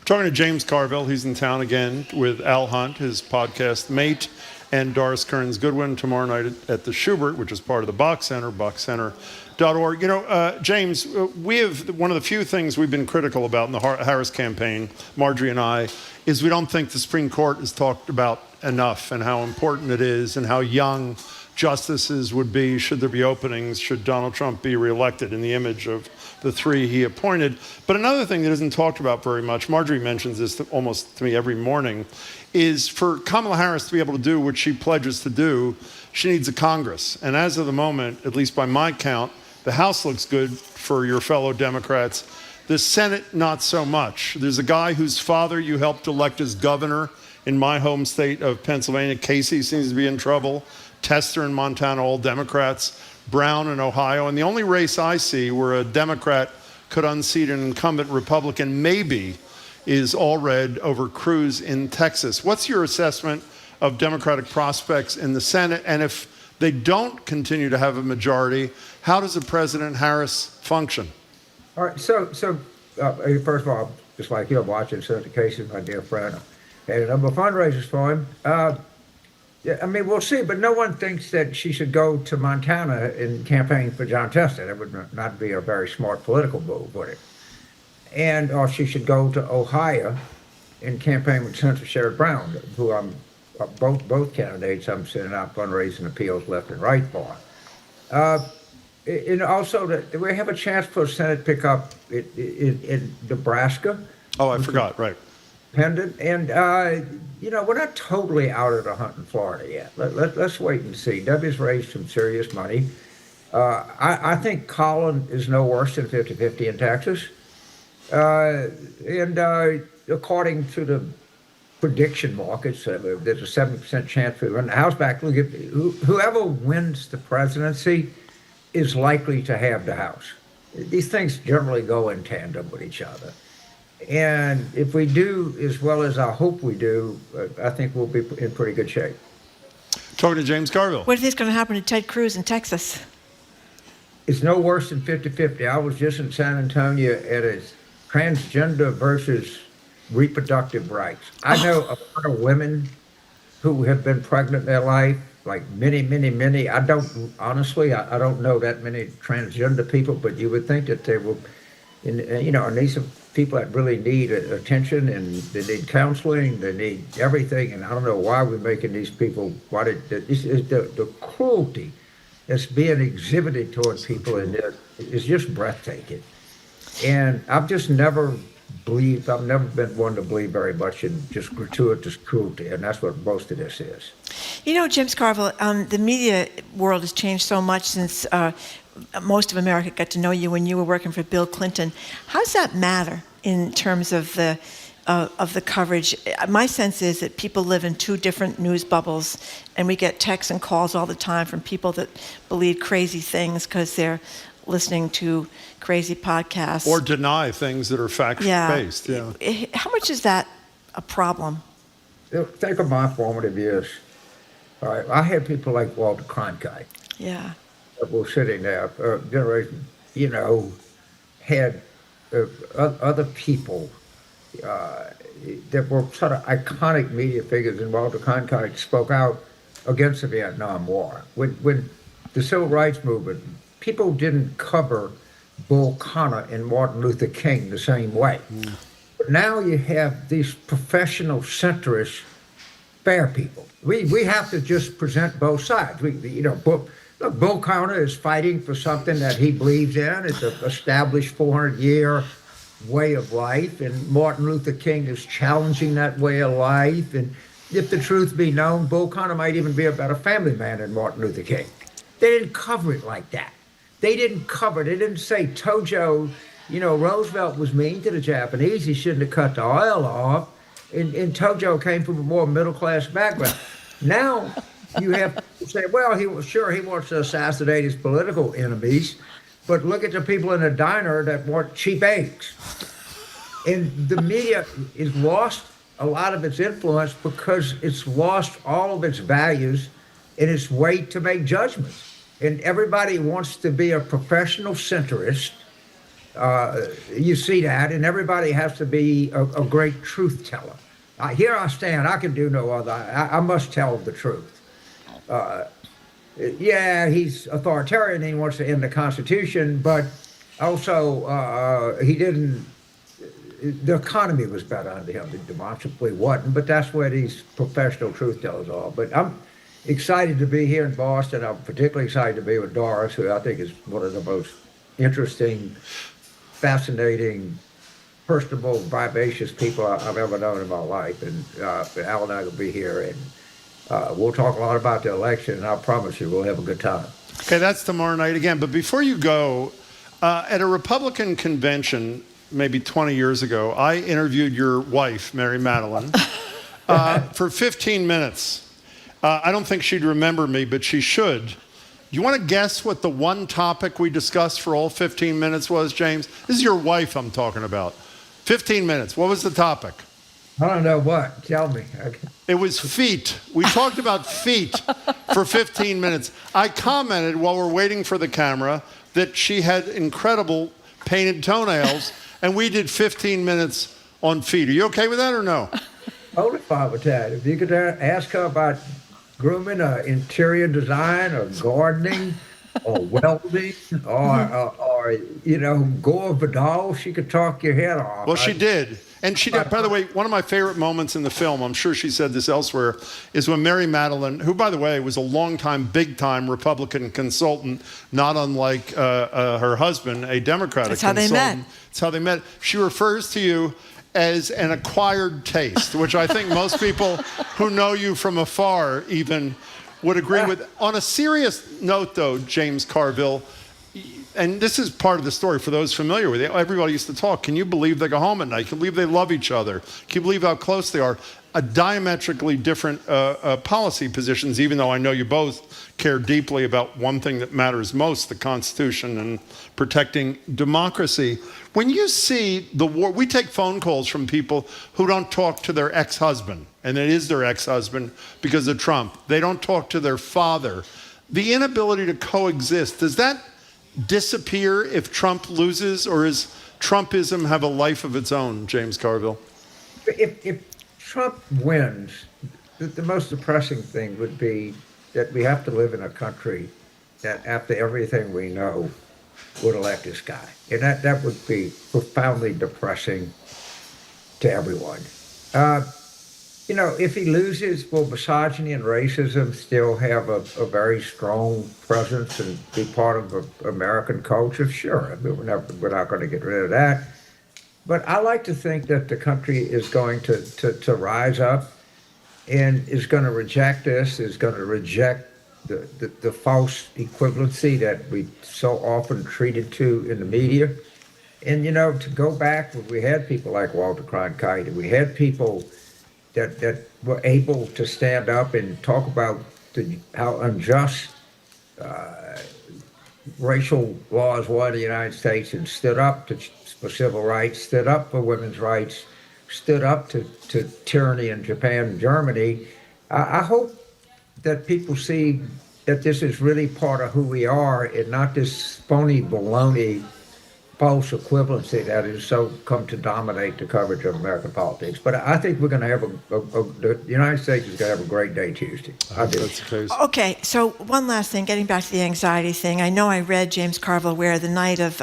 Talking to James Carville. He's in town again with Al Hunt, his podcast mate, and Doris Kearns Goodwin tomorrow night at the Schubert, which is part of the Bach Center, bachcenter.org. James, we have one of the few things we've been critical about in the Harris campaign, Marjorie and I, is we don't think the Supreme Court is talked about enough and how important it is and how young justices would be should there be openings, should Donald Trump be reelected in the image of the three he appointed. But another thing that isn't talked about very much, Marjorie mentions this almost to me every morning, is for Kamala Harris to be able to do what she pledges to do, she needs a Congress. And as of the moment, at least by my count, the House looks good for your fellow Democrats. The Senate, not so much. There's a guy whose father you helped elect as governor in my home state of Pennsylvania. Casey seems to be in trouble. Tester in Montana, all Democrats. Brown in Ohio. And the only race I see where a Democrat could unseat an incumbent Republican maybe is Allred over Cruz in Texas. What's your assessment of Democratic prospects in the Senate? And if they don't continue to have a majority, how does President Harris function? All right, so first of all, just like you're watching Senator Casey, my dear friend, and a number of fundraisers for him. Yeah, I mean, we'll see, but no one thinks that she should go to Montana and campaign for John Tester. That would not be a very smart political move, would it? Or she should go to Ohio and campaign with Senator Sherrod Brown, who I'm both candidates I'm sending out fundraising appeals left and right for. And also, that we have a chance for a Senate pickup in Nebraska. Oh, I forgot, right. Pendant, and we're not totally out of the hunt in Florida yet. Let's wait and see. Debbie's raised some serious money. I think Colin is no worse than 50-50 in Texas. According to the prediction markets, there's a 70% chance we win the House back. Look at whoever wins the presidency is likely to have the House. These things generally go in tandem with each other. And if we do as well as I hope we do, I think we'll be in pretty good shape. Talking to James Carville. What do you think is going to happen to Ted Cruz in Texas? It's no worse than 50-50. I was just in San Antonio at a transgender versus reproductive rights. I know a lot of women who have been pregnant in their life, like many. I don't know that many transgender people, but you would think that they will, and these are people that really need attention, and they need counseling, they need everything, and I don't know why we're making these people, this is the cruelty that's being exhibited towards people in this is just breathtaking. And I've never been one to believe very much in just gratuitous cruelty, and that's what most of this is. James Carville, the media world has changed so much since most of America got to know you when you were working for Bill Clinton. How does that matter in terms of the coverage? My sense is that people live in two different news bubbles, and we get texts and calls all the time from people that believe crazy things because they're listening to crazy podcasts. Or deny things that are fact-based. Yeah. How much is that a problem? Think of my formative years. All right, I had people like Walter Cronkite. Yeah. That were sitting there, generation, had other people that were sort of iconic media figures, and Walter Cronkite spoke out against the Vietnam War. When the Civil Rights Movement, people didn't cover Bull Connor and Martin Luther King the same way. But now you have these professional centrist fair people. We have to just present both sides. Bull Connor is fighting for something that he believes in. It's an established 400-year way of life, and Martin Luther King is challenging that way of life. And if the truth be known, Bull Connor might even be a better family man than Martin Luther King. They didn't cover it like that. They didn't say Tojo, Roosevelt was mean to the Japanese. He shouldn't have cut the oil off. And Tojo came from a more middle-class background. Now you have to say, well, he wants to assassinate his political enemies, but look at the people in the diner that want cheap eggs. And the media has lost a lot of its influence because it's lost all of its values in its way to make judgments. And everybody wants to be a professional centrist You see that, and everybody has to be a great truth teller. Here I stand. I can do no other. I must tell the truth. Yeah, he's authoritarian. He wants to end the Constitution, but also he didn't. The economy was better under him. It demonstrably wasn't, but that's where these professional truth tellers are. But I'm excited to be here in Boston. I'm particularly excited to be with Doris, who I think is one of the most interesting, fascinating, personable, vivacious people I've ever known in my life. And Al and I will be here, and we'll talk a lot about the election, and I promise you we'll have a good time. Okay, that's tomorrow night again. But before you go, at a Republican convention maybe 20 years ago, I interviewed your wife, Mary Madeline, for 15 minutes. I don't think she'd remember me, but she should. Do you want to guess what the one topic we discussed for all 15 minutes was, James? This is your wife I'm talking about. 15 minutes. What was the topic? I don't know what. Tell me. It was feet. We talked about feet for 15 minutes. I commented while we're waiting for the camera that she had incredible painted toenails, and we did 15 minutes on feet. Are you okay with that or no? Totally fine with that. If you could ask her about grooming, interior design, or gardening, or welding, or Gore Vidal, she could talk your head off. Well, she did. And she did. By the way, one of my favorite moments in the film, I'm sure she said this elsewhere, is when Mary Madeline, who, by the way, was a long-time, big-time Republican consultant, not unlike her husband, a Democratic consultant. That's how they met. That's how they met. She refers to you as an acquired taste, which I think most people who know you from afar even would agree with. On a serious note, though, James Carville, and this is part of the story for those familiar with it, everybody used to talk, can you believe they go home at night? Can you believe they love each other? Can you believe how close they are? A diametrically different policy positions, even though I know you both care deeply about one thing that matters most, the Constitution and protecting democracy. When you see the war, we take phone calls from people who don't talk to their ex-husband, and it is their ex-husband because of Trump. They don't talk to their father. The inability to coexist, does that disappear if Trump loses, or does Trumpism have a life of its own, James Carville? If Trump wins, the most depressing thing would be that we have to live in a country that, after everything we know, would elect this guy. And that would be profoundly depressing to everyone. If he loses, will misogyny and racism still have a very strong presence and be part of American culture? Sure. I mean, we're not going to get rid of that. But I like to think that the country is going to rise up and is going to reject this, is going to reject the false equivalency that we so often treated to in the media. And, to go back, we had people like Walter Cronkite, we had people that were able to stand up and talk about how unjust racial laws were in the United States, and stood up for civil rights, stood up for women's rights, stood up to tyranny in Japan and Germany. I hope that people see that this is really part of who we are, and not this phony baloney false equivalency that has so come to dominate the coverage of American politics. But I think we're going to have the United States is going to have a great day Tuesday. I do. That's the case. Okay, so one last thing, getting back to the anxiety thing. I know I read, James Carville, where the night of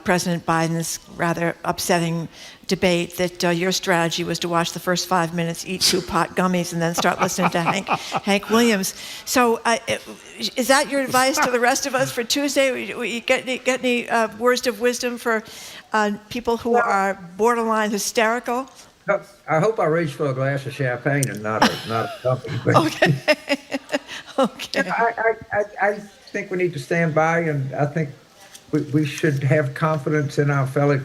President Biden's rather upsetting debate, that your strategy was to watch the first 5 minutes, eat 2 pot gummies, and then start listening to Hank Williams. So is that your advice to the rest of us for Tuesday? You get any words of wisdom for people who are borderline hysterical? I hope I reach for a glass of champagne and not a gummy. Okay. Okay. I think we need to stand by, and I think we should have confidence in our fellow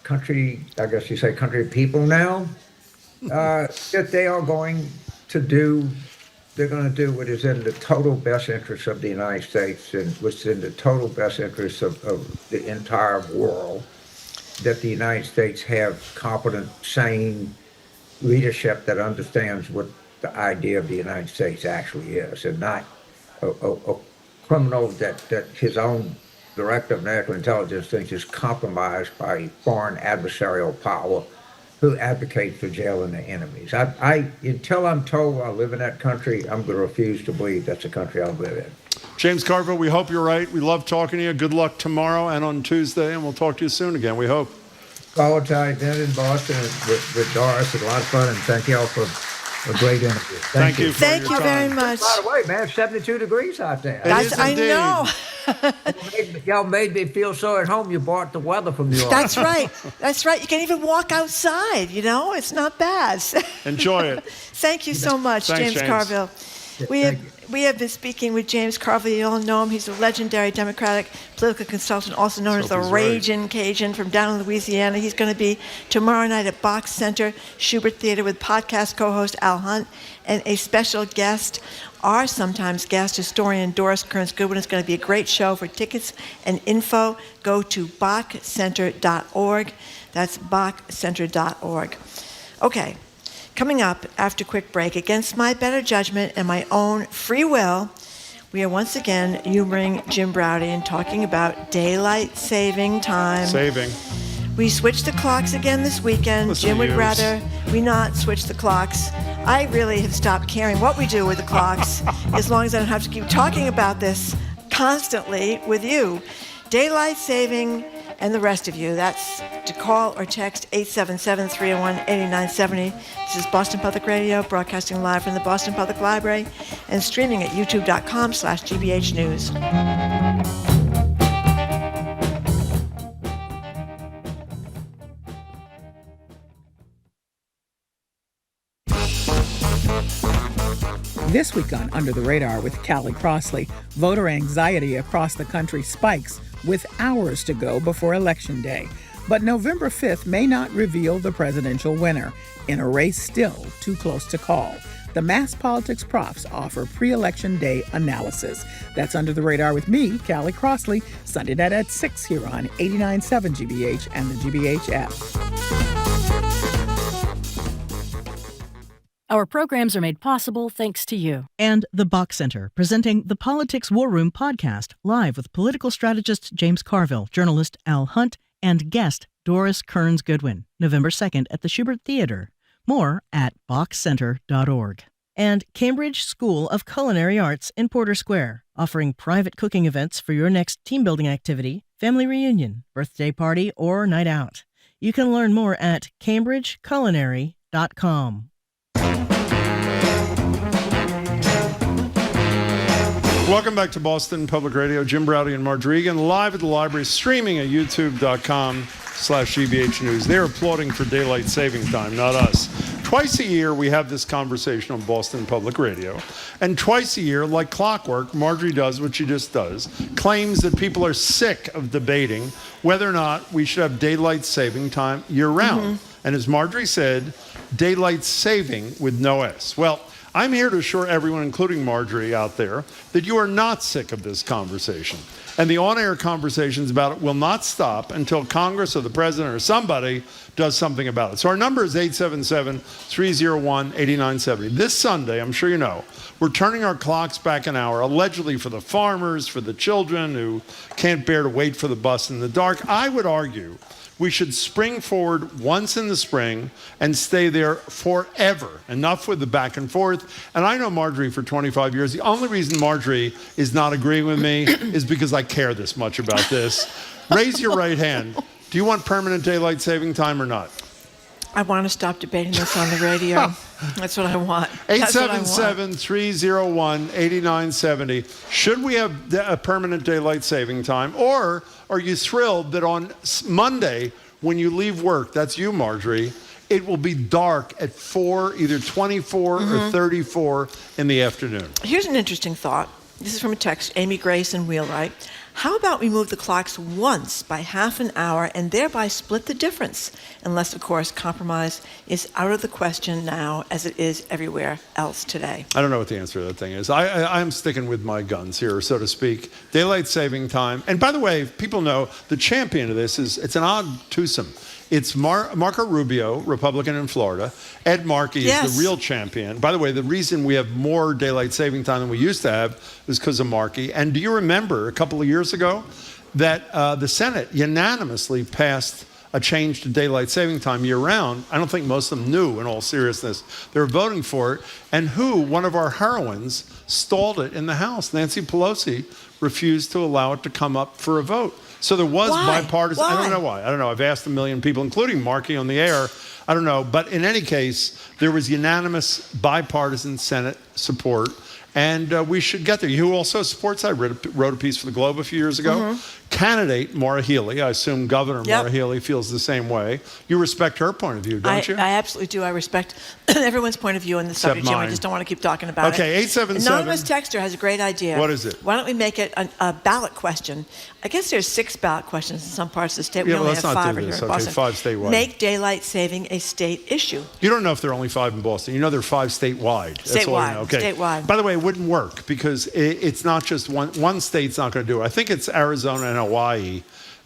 country, I guess you say country people now, that they are going to do what is in the total best interest of the United States, and what's in the total best interest of the entire world, that the United States have competent, sane leadership that understands what the idea of the United States actually is, and not a criminal that his own director of national intelligence thinks is compromised by foreign adversarial power who advocates for jailing their enemies. Until I'm told I live in that country, I'm going to refuse to believe that's the country I live in. James Carville, we hope you're right. We love talking to you. Good luck tomorrow and on Tuesday, and we'll talk to you soon again, we hope. College dinner in Boston with Doris. It's a lot of fun, and thank you all for a great interview. Thank you. Thank you very much. By the way, man, 72 degrees out there. I know. Y'all made me feel so at home. You brought the weather from New York. That's right. That's right. You can even walk outside, It's not bad. Enjoy it. Thank you so much, Thanks, James Carville. We have been speaking with James Carville. You all know him. He's a legendary Democratic political consultant, also known as the Ragin' Cajun from down in Louisiana. He's going to be tomorrow night at Box Center, Schubert Theater, with podcast co-host Al Hunt and a special guest, our sometimes guest historian Doris Kearns Goodwin. It's going to be a great show. For tickets and info, go to bachcenter.org. That's bachcenter.org. Okay. Coming up after a quick break, against my better judgment and my own free will, we are once again humoring Jim Braude and talking about daylight saving time. We switched the clocks again this weekend. Jim would rather we not switch the clocks. I really have stopped caring what we do with the clocks as long as I don't have to keep talking about this constantly with you. Daylight saving and the rest of you. That's to call or text 877-301-8970. This is Boston Public Radio, broadcasting live from the Boston Public Library and streaming at youtube.com/GBH News. This week on Under the Radar with Callie Crossley, voter anxiety across the country spikes with hours to go before Election Day. But November 5th may not reveal the presidential winner in a race still too close to call. The Mass Politics Profs offer pre-election day analysis. That's Under the Radar with me, Callie Crossley, Sunday night at 6 here on 89.7 GBH and the GBH app. Our programs are made possible thanks to you. And the Box Center, presenting the Politics War Room podcast, live with political strategist James Carville, journalist Al Hunt, and guest Doris Kearns Goodwin, November 2nd at the Schubert Theater. More at boxcenter.org. And Cambridge School of Culinary Arts in Porter Square, offering private cooking events for your next team-building activity, family reunion, birthday party, or night out. You can learn more at cambridgeculinary.com. Welcome back to Boston Public Radio. Jim Braude and Marjorie Egan live at the library, streaming at youtube.com/GBH News. They're applauding for daylight saving time, not us. Twice a year, we have this conversation on Boston Public Radio. And twice a year, like clockwork, Marjorie does what she just does, claims that people are sick of debating whether or not we should have daylight saving time year-round. And as Marjorie said, daylight saving with no S. Well, I'm here to assure everyone, including Marjorie out there, that you are not sick of this conversation. And the on-air conversations about it will not stop until Congress or the president or somebody does something about it. So our number is 877-301-8970. This Sunday, I'm sure you know, we're turning our clocks back an hour, allegedly for the farmers, for the children who can't bear to wait for the bus in the dark. I would argue we should spring forward once in the spring and stay there forever. Enough with the back and forth. And I know Marjorie for 25 years. The only reason Marjorie is not agreeing with me is because I care this much about this. Raise your right hand. Do you want permanent daylight saving time or not? I want to stop debating this on the radio. That's what I want. 877-301-8970. Should we have a permanent daylight saving time? Or are you thrilled that on Monday, when you leave work, that's you, Marjorie, it will be dark at 4, either 24 or 34 in the afternoon? Here's an interesting thought. This is from a text, Amy Grace in Wheelwright. How about we move the clocks once by half an hour and thereby split the difference? Unless, of course, compromise is out of the question now, as it is everywhere else today. I don't know what the answer to that thing is. I'm sticking with my guns here, so to speak. Daylight saving time. And by the way, people know the champion of this is, it's an odd twosome. It's Marco Rubio, Republican in Florida. Ed Markey is the real champion. By the way, the reason we have more daylight saving time than we used to have is because of Markey. And do you remember a couple of years ago, that the Senate unanimously passed a change to daylight saving time year-round. I don't think most of them knew, in all seriousness, they were voting for it. And one of our heroines, stalled it in the House. Nancy Pelosi refused to allow it to come up for a vote. So there was bipartisan. Why? I don't know why. I don't know. I've asked a million people, including Markey on the air. I don't know. But in any case, there was unanimous bipartisan Senate support. And we should get there. Who also supports that? I wrote a piece for the Globe a few years ago. Candidate Maura Healey, I assume Governor Maura Healey feels the same way. You respect her point of view, don't you? I absolutely do. I respect everyone's point of view on the subject, Jim. I just don't want to keep talking about it. Okay, 877. Anonymous Texter has a great idea. What is it? Why don't we make it a ballot question? I guess there's 6 ballot questions in some parts of the state. We Yeah, only let's have not 5 do here this. in Okay, Boston. 5 statewide. Make daylight saving a state issue. You don't know if there are only 5 in Boston. You know there are 5 statewide. That's all you know. Okay. Statewide. By the way, it wouldn't work because it's not just one state's not going to do it. I think it's Arizona and Hawaii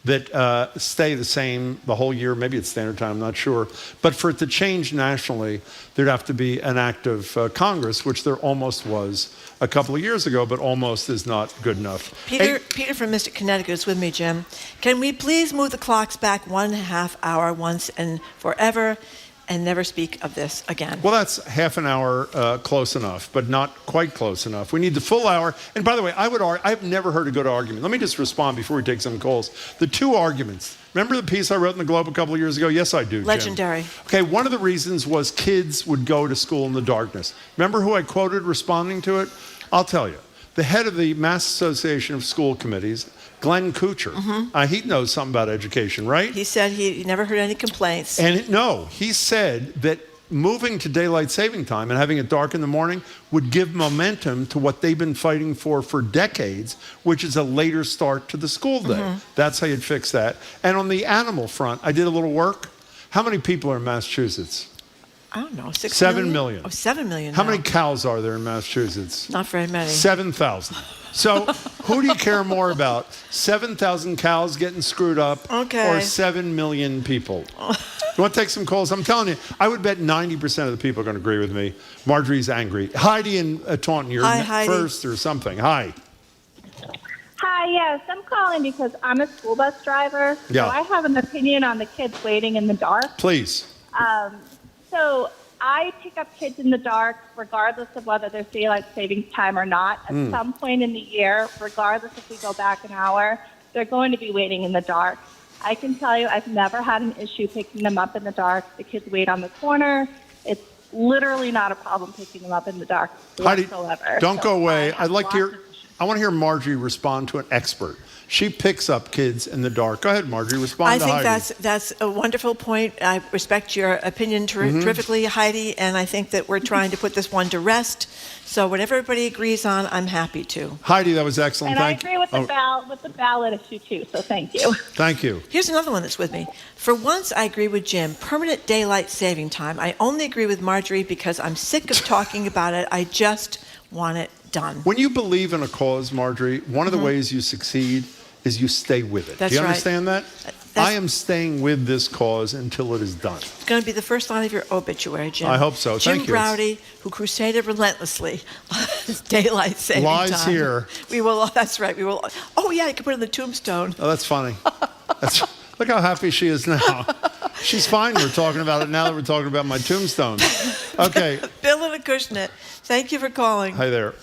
that stay the same the whole year. Maybe it's standard time, I'm not sure. But for it to change nationally, there'd have to be an act of Congress, which there almost was a couple of years ago, but almost is not good enough. Peter from Mystic, Connecticut is with me, Jim. Can we please move the clocks back 1.5 hours once and forever and never speak of this again? Well, that's half an hour close enough, but not quite close enough. We need the full hour. And by the way, I've never heard a good argument. Let me just respond before we take some calls. The 2 arguments. Remember the piece I wrote in the Globe a couple of years ago? Yes, I do, Jim. Legendary. Okay, one of the reasons was kids would go to school in the darkness. Remember who I quoted responding to it? I'll tell you. The head of the Mass Association of School Committees, Glenn Kuchar, he knows something about education, right? He said he never heard any complaints. And he said that moving to daylight saving time and having it dark in the morning would give momentum to what they've been fighting for decades, which is a later start to the school day. That's how you'd fix that. And on the animal front, I did a little work. How many people are in Massachusetts? I don't know, 7 million. Oh, 7 million. How many cows are there in Massachusetts? Not very many. 7,000. So who do you care more about? 7,000 cows getting screwed up or 7 million people? You want to take some calls? I'm telling you, I would bet 90% of the people are going to agree with me. Marjorie's angry. Heidi in Taunton, you're first or something. Hi. Hi, yes. I'm calling because I'm a school bus driver. Yeah. So I have an opinion on the kids waiting in the dark. Please. So I pick up kids in the dark regardless of whether there's daylight savings time or not. At some point in the year, regardless if we go back an hour, they're going to be waiting in the dark. I can tell you I've never had an issue picking them up in the dark. The kids wait on the corner. It's literally not a problem picking them up in the dark whatsoever. Heidi, don't go away. I want to hear Marjorie respond to an expert. She picks up kids in the dark. Go ahead, Marjorie. Respond to Heidi. I think that's a wonderful point. I respect your opinion terrifically, Heidi, and I think that we're trying to put this one to rest. So whatever everybody agrees on, I'm happy to. Heidi, that was excellent. And I agree with the ballot issue, too, so thank you. Thank you. Here's another one that's with me. For once, I agree with Jim. Permanent daylight saving time. I only agree with Marjorie because I'm sick of talking about it. I just want it done. When you believe in a cause, Marjorie, one of the ways you succeed is you stay with it. That's Do you understand that? I am staying with this cause until it is done. It's going to be the first line of your obituary, Jim. I hope so. Thank you. Jim Browdy, who crusaded relentlessly on daylight saving time. Lies here. We will. That's right. We will. Oh yeah, you can put it in the tombstone. Oh, that's funny. Look how happy she is now. She's fine. We're talking about it now that we're talking about my tombstone. Okay. Bill in Acushnet, thank you for calling. Hi there.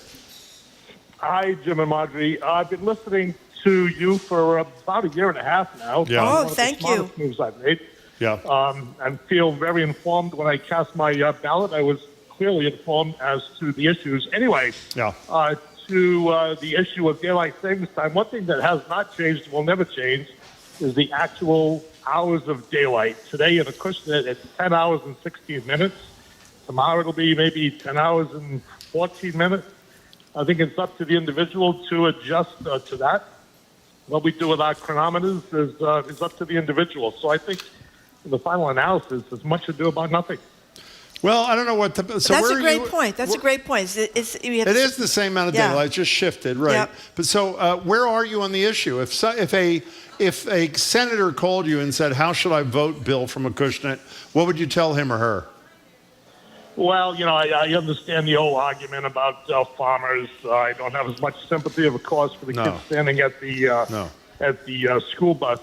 Hi, Jim and Marjorie. I've been listening to you for about a year and a half now. Yeah. Oh, thank you. One of the smartest moves I've made. Yeah. And feel very informed when I cast my ballot. I was clearly informed as to the issues. Anyway, yeah. To the issue of daylight savings time, one thing that has not changed and will never change is the actual hours of daylight. Today in Acushnet, it's 10 hours and 16 minutes. Tomorrow it'll be maybe 10 hours and 14 minutes. I think it's up to the individual to adjust to that. What we do with our chronometers is up to the individual. So I think in the final analysis, there's much ado about nothing. Well, I don't know what to... So that's a great point. That's a great point. It is the same amount of daylight, just shifted, right? Yep. But so where are you on the issue? If a senator called you and said, how should I vote Bill from Acushnet, what would you tell him or her? Well, I understand the whole argument about farmers. I don't have as much sympathy, of course, for the kids standing at the at the school bus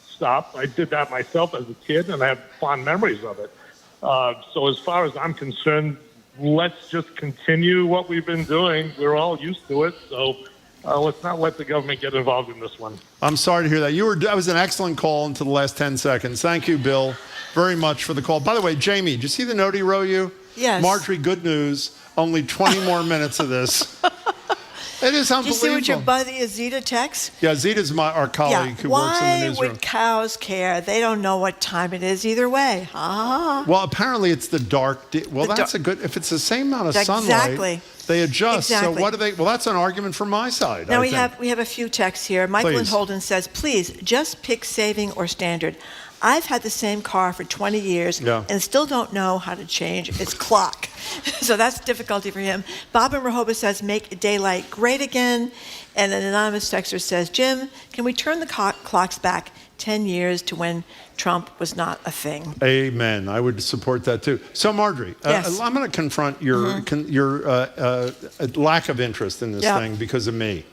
stop. I did that myself as a kid, and I have fond memories of it. So as far as I'm concerned, let's just continue what we've been doing. We're all used to it, so let's not let the government get involved in this one. I'm sorry to hear that. That was an excellent call into the last 10 seconds. Thank you, Bill, very much for the call. By the way, Jamie, did you see the note he wrote you? Yes. Marjorie, good news. Only 20 more minutes of this. It is unbelievable. Did you see what your buddy Azita texts? Yeah, Zita's our colleague who works in the newsroom. Why would cows care? They don't know what time it is either way. Well, apparently it's the dark. That's a good. If it's the same amount of sunlight, they adjust. Exactly. So what do they? Well, that's an argument for my side. Now we have a few texts here. Michael and Please. Holden says, please just pick saving or standard. I've had the same car for 20 years and still don't know how to change its clock. So that's difficulty for him. Bob in Rehoboth says, make daylight great again. And an anonymous texter says, Jim, can we turn the clocks back 10 years to when Trump was not a thing? Amen. I would support that too. So Marjorie, I'm going to confront your lack of interest in this thing because of me.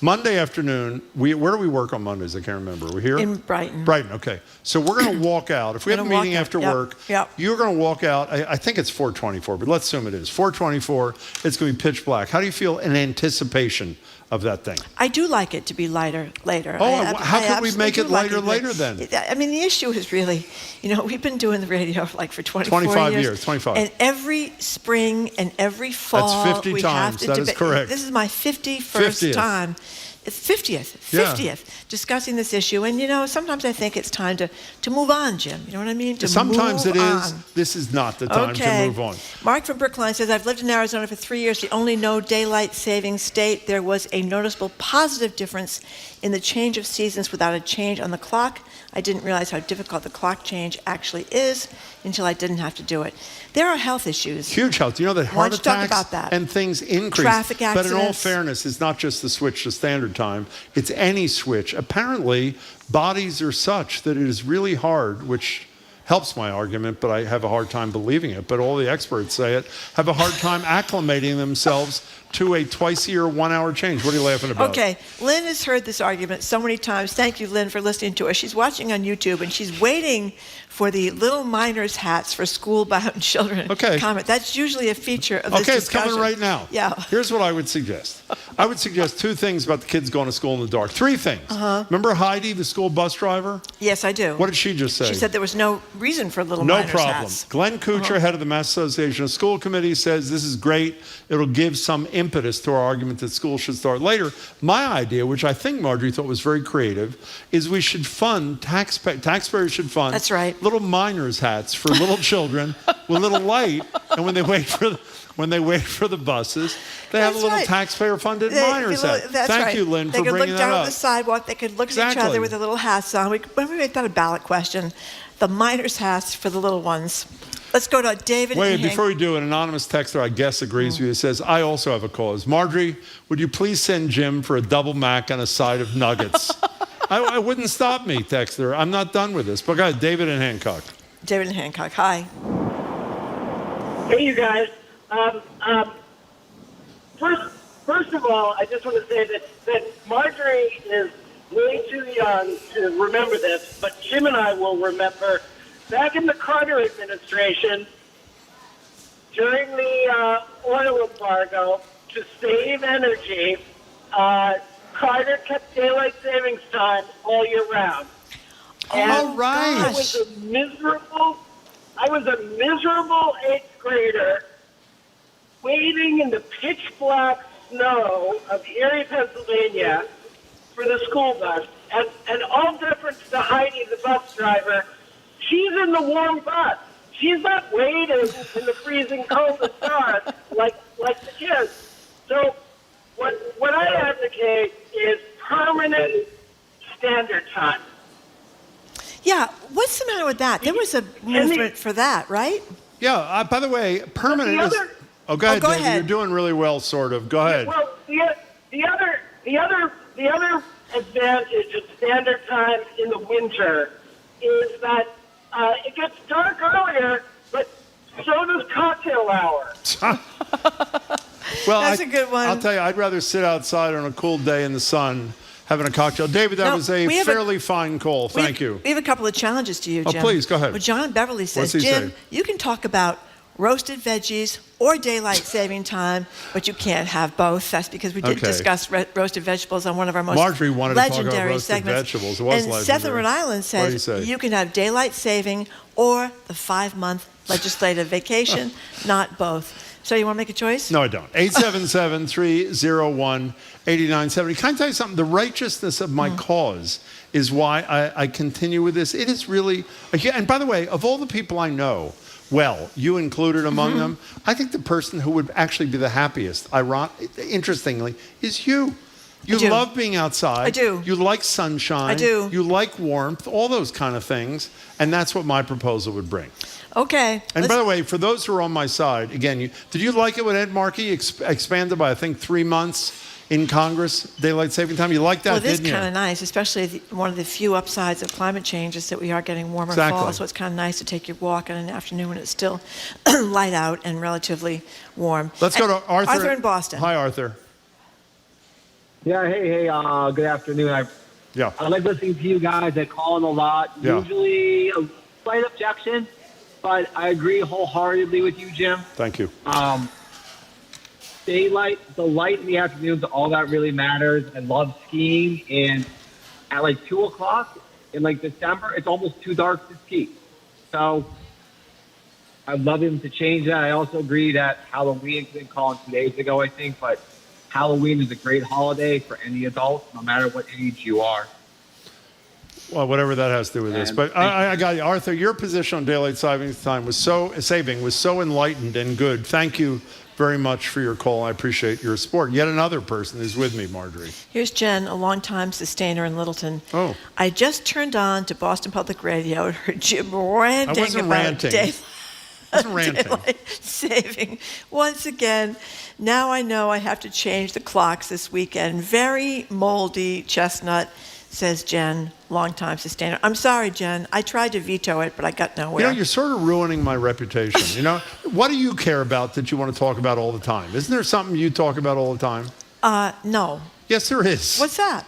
Monday afternoon, where do we work on Mondays? I can't remember. We're here? In Brighton. Brighton, okay. So we're going to walk out. If we have a meeting after work, you're going to walk out. I think it's 4:24, but let's assume it is. 4:24, it's going to be pitch black. How do you feel in anticipation of that thing? I do like it to be later. Oh, how could we make it lighter later then? I mean, the issue is really, we've been doing the radio for 25 years. 25. And every spring and every fall, that's 50 we times. have to That is correct. This is my 50th time. It's 50th discussing this issue. And, sometimes I think it's time to move on, Jim. You know what I mean? Sometimes it is. On. This is not the time to move on. Mark from Brookline says, I've lived in Arizona for 3 years, the only no daylight saving state. There was a noticeable positive difference in the change of seasons without a change on the clock. I didn't realize how difficult the clock change actually is until I didn't have to do it. There are health issues. Huge health. You know that heart attacks and things increase. Traffic accidents. But in all fairness, it's not just the switch to standard time. It's any switch. Apparently, bodies are such that it is really hard, which helps my argument, but I have a hard time believing it. But all the experts say it, have a hard time acclimating themselves to a twice-a-year 1 hour change. What are you laughing about? Okay, Lynn has heard this argument so many times. Thank you, Lynn, for listening to us. She's watching on YouTube, and she's waiting for the little miners' hats for school-bound children. Okay. Comment. That's usually a feature of this discussion. It's coming right now. Yeah. Here's what I would suggest. I would suggest 2 things about the kids going to school in the dark. 3 things. Remember Heidi, the school bus driver? Yes, I do. What did she just say? She said there was no reason for little no miners' problem. hats. Glenn Kuchar, head of the Mass Association of School Committee, says this is great. It'll give some impetus to our argument that school should start later. My idea, which I think Marjorie thought was very creative, is we should fund, taxpayers should fund That's right. little miners' hats for little children with a little light, and when they wait for the buses, they have a little taxpayer-funded miners' hat. Thank you, Lynn, for bringing that up. They could look down the sidewalk. They could look at each other with their little hats on. When we make that a ballot question, the miners' hats for the little ones. Let's go to David. Wait, before we do, an anonymous texter, I guess, agrees with you. It says, I also have a cause. Marjorie, would you please send Jim for a double Mac and a side of nuggets? I wouldn't stop me, texter. I'm not done with this. But go ahead, David in Hancock. David in Hancock, hi. Hey, you guys. First of all, I just want to say that Marjorie is way too young to remember this, but Jim and I will remember back in the Carter administration, during the oil embargo, to save energy, Carter kept daylight savings time all year round. All right. I was a miserable 8th grader waiting in the pitch black snow of Erie, Pennsylvania for the school bus. And all difference to Heidi, the bus driver, she's in the warm bus. She's not waiting in the freezing cold and dark like the kids. So what I advocate is permanent standard time. Yeah, what's the matter with that? There was a movement for that, right? Yeah, by the way, permanent is... Oh, go ahead, David. You're doing really well, sort of. Go ahead. Well, the other advantage of standard time in the winter is that it gets dark earlier, but so does cocktail hour. Well, that's a good one. I'll tell you, I'd rather sit outside on a cool day in the sun, having a cocktail. David, that was a fairly fine call. Thank you. We have a couple of challenges to you, Jim. Oh, please, go ahead. Well, John Beverly says, What's he Jim, say? you can talk about roasted veggies or daylight saving time, but you can't have both. That's because we did discuss roasted vegetables on one of our most Marjorie wanted to talk about legendary roasted segments. vegetables. It was and legendary. Seth in Rhode Island says you can have daylight saving or the 5-month legislative vacation, not both. So you want to make a choice? No, I don't. 877-301-8970. Can I tell you something? The righteousness of my cause is why I continue with this. It is really, and by the way, of all the people I know, well, you included among them, I think the person who would actually be the happiest, interestingly, is you. You love being outside. I do. You like sunshine. I do. You like warmth, all those kind of things. And that's what my proposal would bring. Okay. And by the way, for those who are on my side, again, did you like it when Ed Markey expanded by, I think, 3 months in Congress, daylight saving time? You liked that, didn't you? Well, it is kind of nice, especially one of the few upsides of climate change is that we are getting warmer fall, so it's kind of nice to take your walk in an afternoon when it's still light out and relatively warm. Let's go to Arthur. Arthur in Boston. Hi, Arthur. Yeah, hey, good afternoon. I like listening to you guys. I call in a lot. Yeah. Usually a slight objection, but I agree wholeheartedly with you, Jim. Thank you. Daylight, the light in the afternoons, all that really matters. I love skiing, and at like 2 o'clock in like December, it's almost too dark to ski. So I'd love him to change that. I also agree that Halloween, been calling 2 days ago, I think, but Halloween is a great holiday for any adult, no matter what age you are. Well, whatever that has to do with this. But I got you. Arthur, your position on daylight saving time was so enlightened and good. Thank you very much for your call. I appreciate your support. Yet another person is with me, Marjorie. Here's Jen, a longtime sustainer in Littleton. Oh. I just turned on to Boston Public Radio and heard Jim ranting I wasn't about ranting. daylight saving. Once again, now I know I have to change the clocks this weekend. Very moldy chestnut, says Jen, longtime sustainer. I'm sorry, Jen. I tried to veto it, but I got nowhere. You know, you're sort of ruining my reputation. You know, what do you care about that you want to talk about all the time? Isn't there something you talk about all the time? No. Yes, there is. What's that?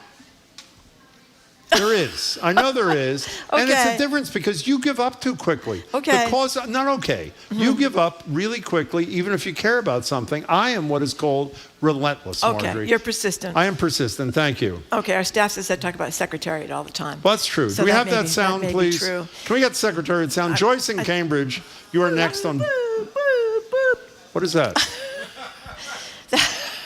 There is. I know there is. Okay. And it's a difference because you give up too quickly. Okay. Not okay. You give up really quickly, even if you care about something. I am what is called relentless, Marjorie. Okay, you're persistent. I am persistent. Thank you. Okay, our staff says that talk about secretariat all the time. Well, that's true. So Do we that have may that be- sound, that may be please? true. Can we get the secretariat sound? Joyce in Cambridge, you are next on... What is that?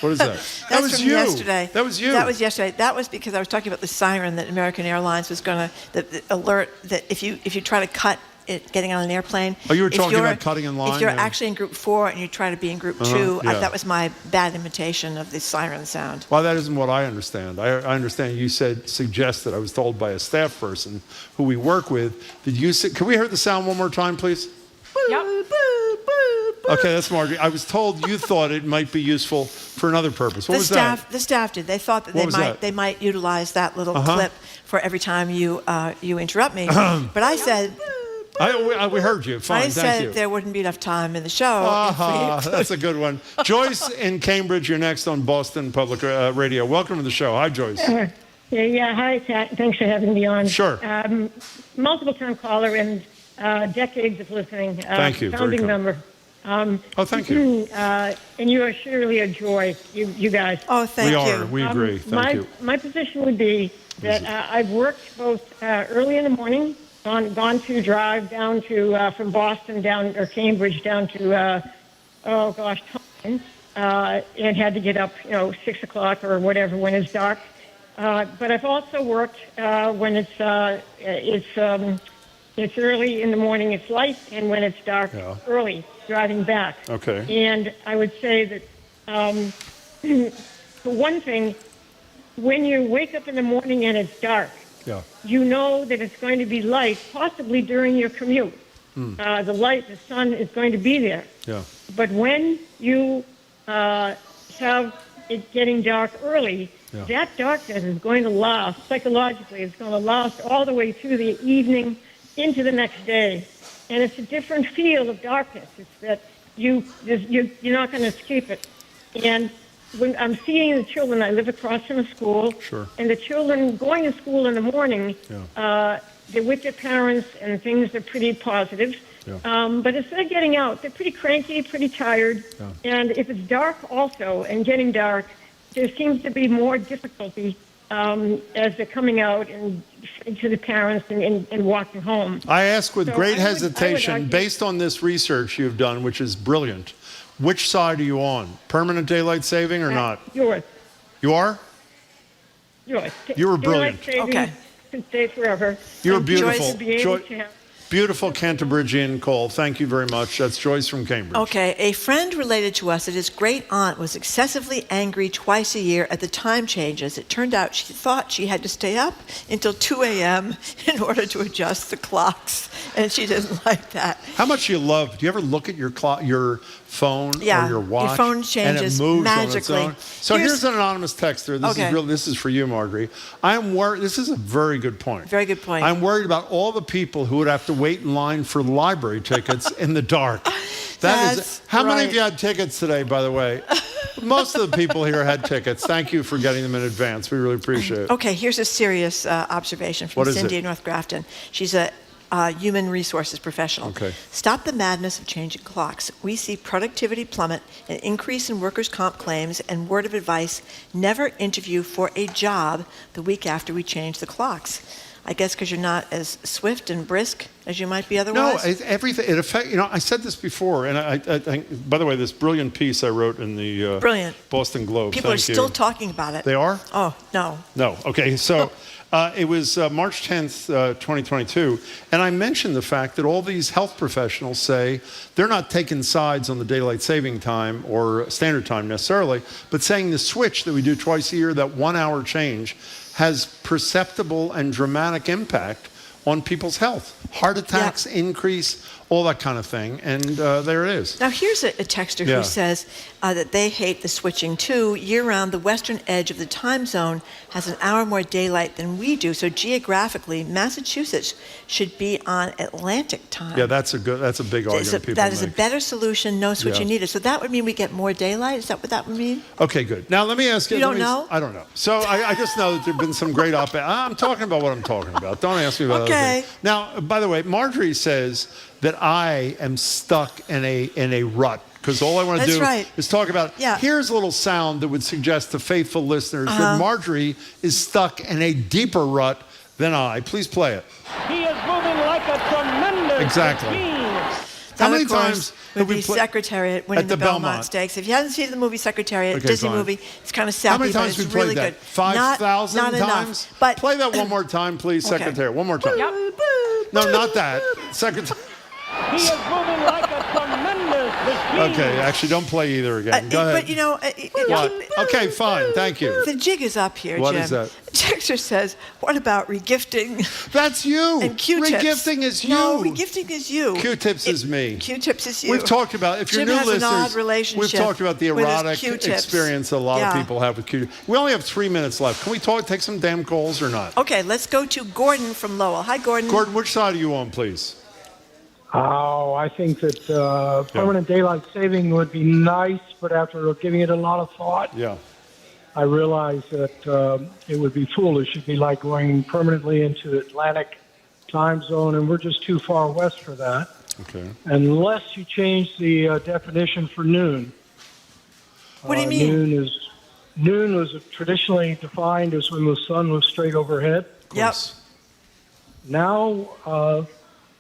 What is that? That was from you. Yesterday. That was you. That was yesterday. That was because I was talking about the siren that American Airlines was going to the alert that if you try to cut it getting on an airplane. Oh, you were if talking you're- about cutting in line? If you're Yeah. actually in group 4 and you try to be in group 2, yeah. that was my bad imitation of the siren sound. Well, that isn't what I understand. I understand you suggested, I was told by a staff person who we work with, that you said, can we hear the sound one more time, please? Yep. Okay, that's Marjorie. I was told you thought it might be useful for another purpose. What was that? The staff did. They thought that What was that? they might utilize that little clip for every time you interrupt me. But I said. We heard you. Fine, I thank said you. there wouldn't be enough time in the show. That's a good one. Joyce in Cambridge, you're next on Boston Public Radio. Welcome to the show. Hi, Joyce. Hi, thanks for having me on. Sure. Multiple-time caller and decades of listening. Thank you. Founding Very member. Thank you. And you are surely a joy, you guys. Oh, thank you. We are. We agree. Thank you. My position would be that I've worked both early in the morning, gone to drive down to from Boston down or Cambridge down to Taunton, and had to get up 6 o'clock or whatever when it's dark. But I've also worked when it's early in the morning, it's light, and when it's dark, early, driving back. Okay. And I would say that, for one thing, when you wake up in the morning and it's dark, you know that it's going to be light, possibly during your commute. The sun is going to be there. Yeah. But when you have it getting dark early, that darkness is going to last, psychologically, it's going to last all the way through the evening into the next day. And it's a different feel of darkness. It's that you're not going to escape it. And when I'm seeing the children, I live across from a school, Sure. and the children going to school in the morning, they're with their parents, and things are pretty positive. Yeah. But instead of getting out, they're pretty cranky, pretty tired. And if it's dark also, and getting dark, there seems to be more difficulty as they're coming out and to the parents and walking home. I ask with So great I would hesitation, argue- based on this research you've done, which is brilliant, which side are you on? Permanent daylight saving or not? Yours. You are? Yours. You were Daylight brilliant. saving can stay forever. You were And Joyce beautiful. would be able to have- Beautiful Canterbridgian call. Thank you very much. That's Joyce from Cambridge. Okay, a friend related to us that his great aunt was excessively angry twice a year at the time changes. It turned out she thought she had to stay up until 2 a.m. in order to adjust the clocks, and she didn't like that. How much you love? Do you ever look at your clock, your phone, Yeah, or your watch? your phone and changes it moves magically. on its own? So here's an anonymous texter. This is for you, Marjorie. I'm worried. This is a very good point. Very good point. I'm worried about all the people who would have to wait in line for library tickets in the dark. That's How many right. of you had tickets today, by the way? Most of the people here had tickets. Thank you for getting them in advance. We really appreciate it. Okay, here's a serious observation from What is Cindy it? in North Grafton. She's a human resources professional. Okay. Stop the madness of changing clocks. We see productivity plummet, an increase in workers' comp claims, and word of advice, never interview for a job the week after we change the clocks. I guess because you're not as swift and brisk as you might be otherwise? No, everything. It affects. I said this before, and I think. By the way, this brilliant piece I wrote in the Brilliant. Boston Globe. People are Thank still you. talking about it. They are? Oh, no. No. Okay. So it was March 10th, 2022, and I mentioned the fact that all these health professionals say they're not taking sides on the daylight saving time or standard time necessarily, but saying the switch that we do twice a year, that 1 hour change, has perceptible and dramatic impact on people's health. Heart attacks increase, all that kind of thing. And there it is. Now, here's a texter who says that they hate the switching too. Year-round, the western edge of the time zone has an hour more daylight than we do. So geographically, Massachusetts should be on Atlantic time. Yeah, that's a big argument people That is a make. better solution, no switching needed. So that would mean we get more daylight? Is that what that would mean? Okay, good. Now, let me ask you. You don't know? I don't know. So I just know that there have been some great op-eds. I'm talking about what I'm talking about. Don't ask me about other Okay. things. Now, by the way, Marjorie says that I am stuck in a rut because all I want to That's do right. is talk about. Yeah. Here's a little sound that would suggest to faithful listeners that Marjorie is stuck in a deeper rut than I. Please play it. He is moving like a tremendous Exactly. machine. How That, many of course, times would have we be played Secretariat winning at the Belmont Belmont? Stakes. If you haven't seen the movie Secretariat, Okay, Disney fine. movie, it's kind of How sappy, many but times it's we played really that? good. 5,000 Not times? enough. But play that one more time, please, Okay. Secretary. One more time. No, not that. Secretary. He is moving like a tremendous machine. Okay, actually, don't play either again. Go ahead. But you know, What? Okay, fine. Thank you. the jig is up here, What Jim. is that? Texter says, "What about regifting?" That's you. And Q-tips. Regifting is you. No, regifting is you. Q-tips is me. Q-tips is you. We've talked about, if you're Jim new has an listeners, odd relationship we've talked about the with his erotic Q-tips. experience a lot of people have with Q-tips. We only have 3 minutes left. Can we take some damn calls or not? Okay, let's go to Gordon from Lowell. Hi, Gordon. Gordon, which side are you on, please? Oh, I think that permanent daylight saving would be nice, but after giving it a lot of thought, I realized that it would be foolish. It'd be like going permanently into the Atlantic time zone, and we're just too far west for that. Okay. Unless you change the definition for noon. What do you mean? Noon was traditionally defined as when the sun was straight overhead. Yep. Now,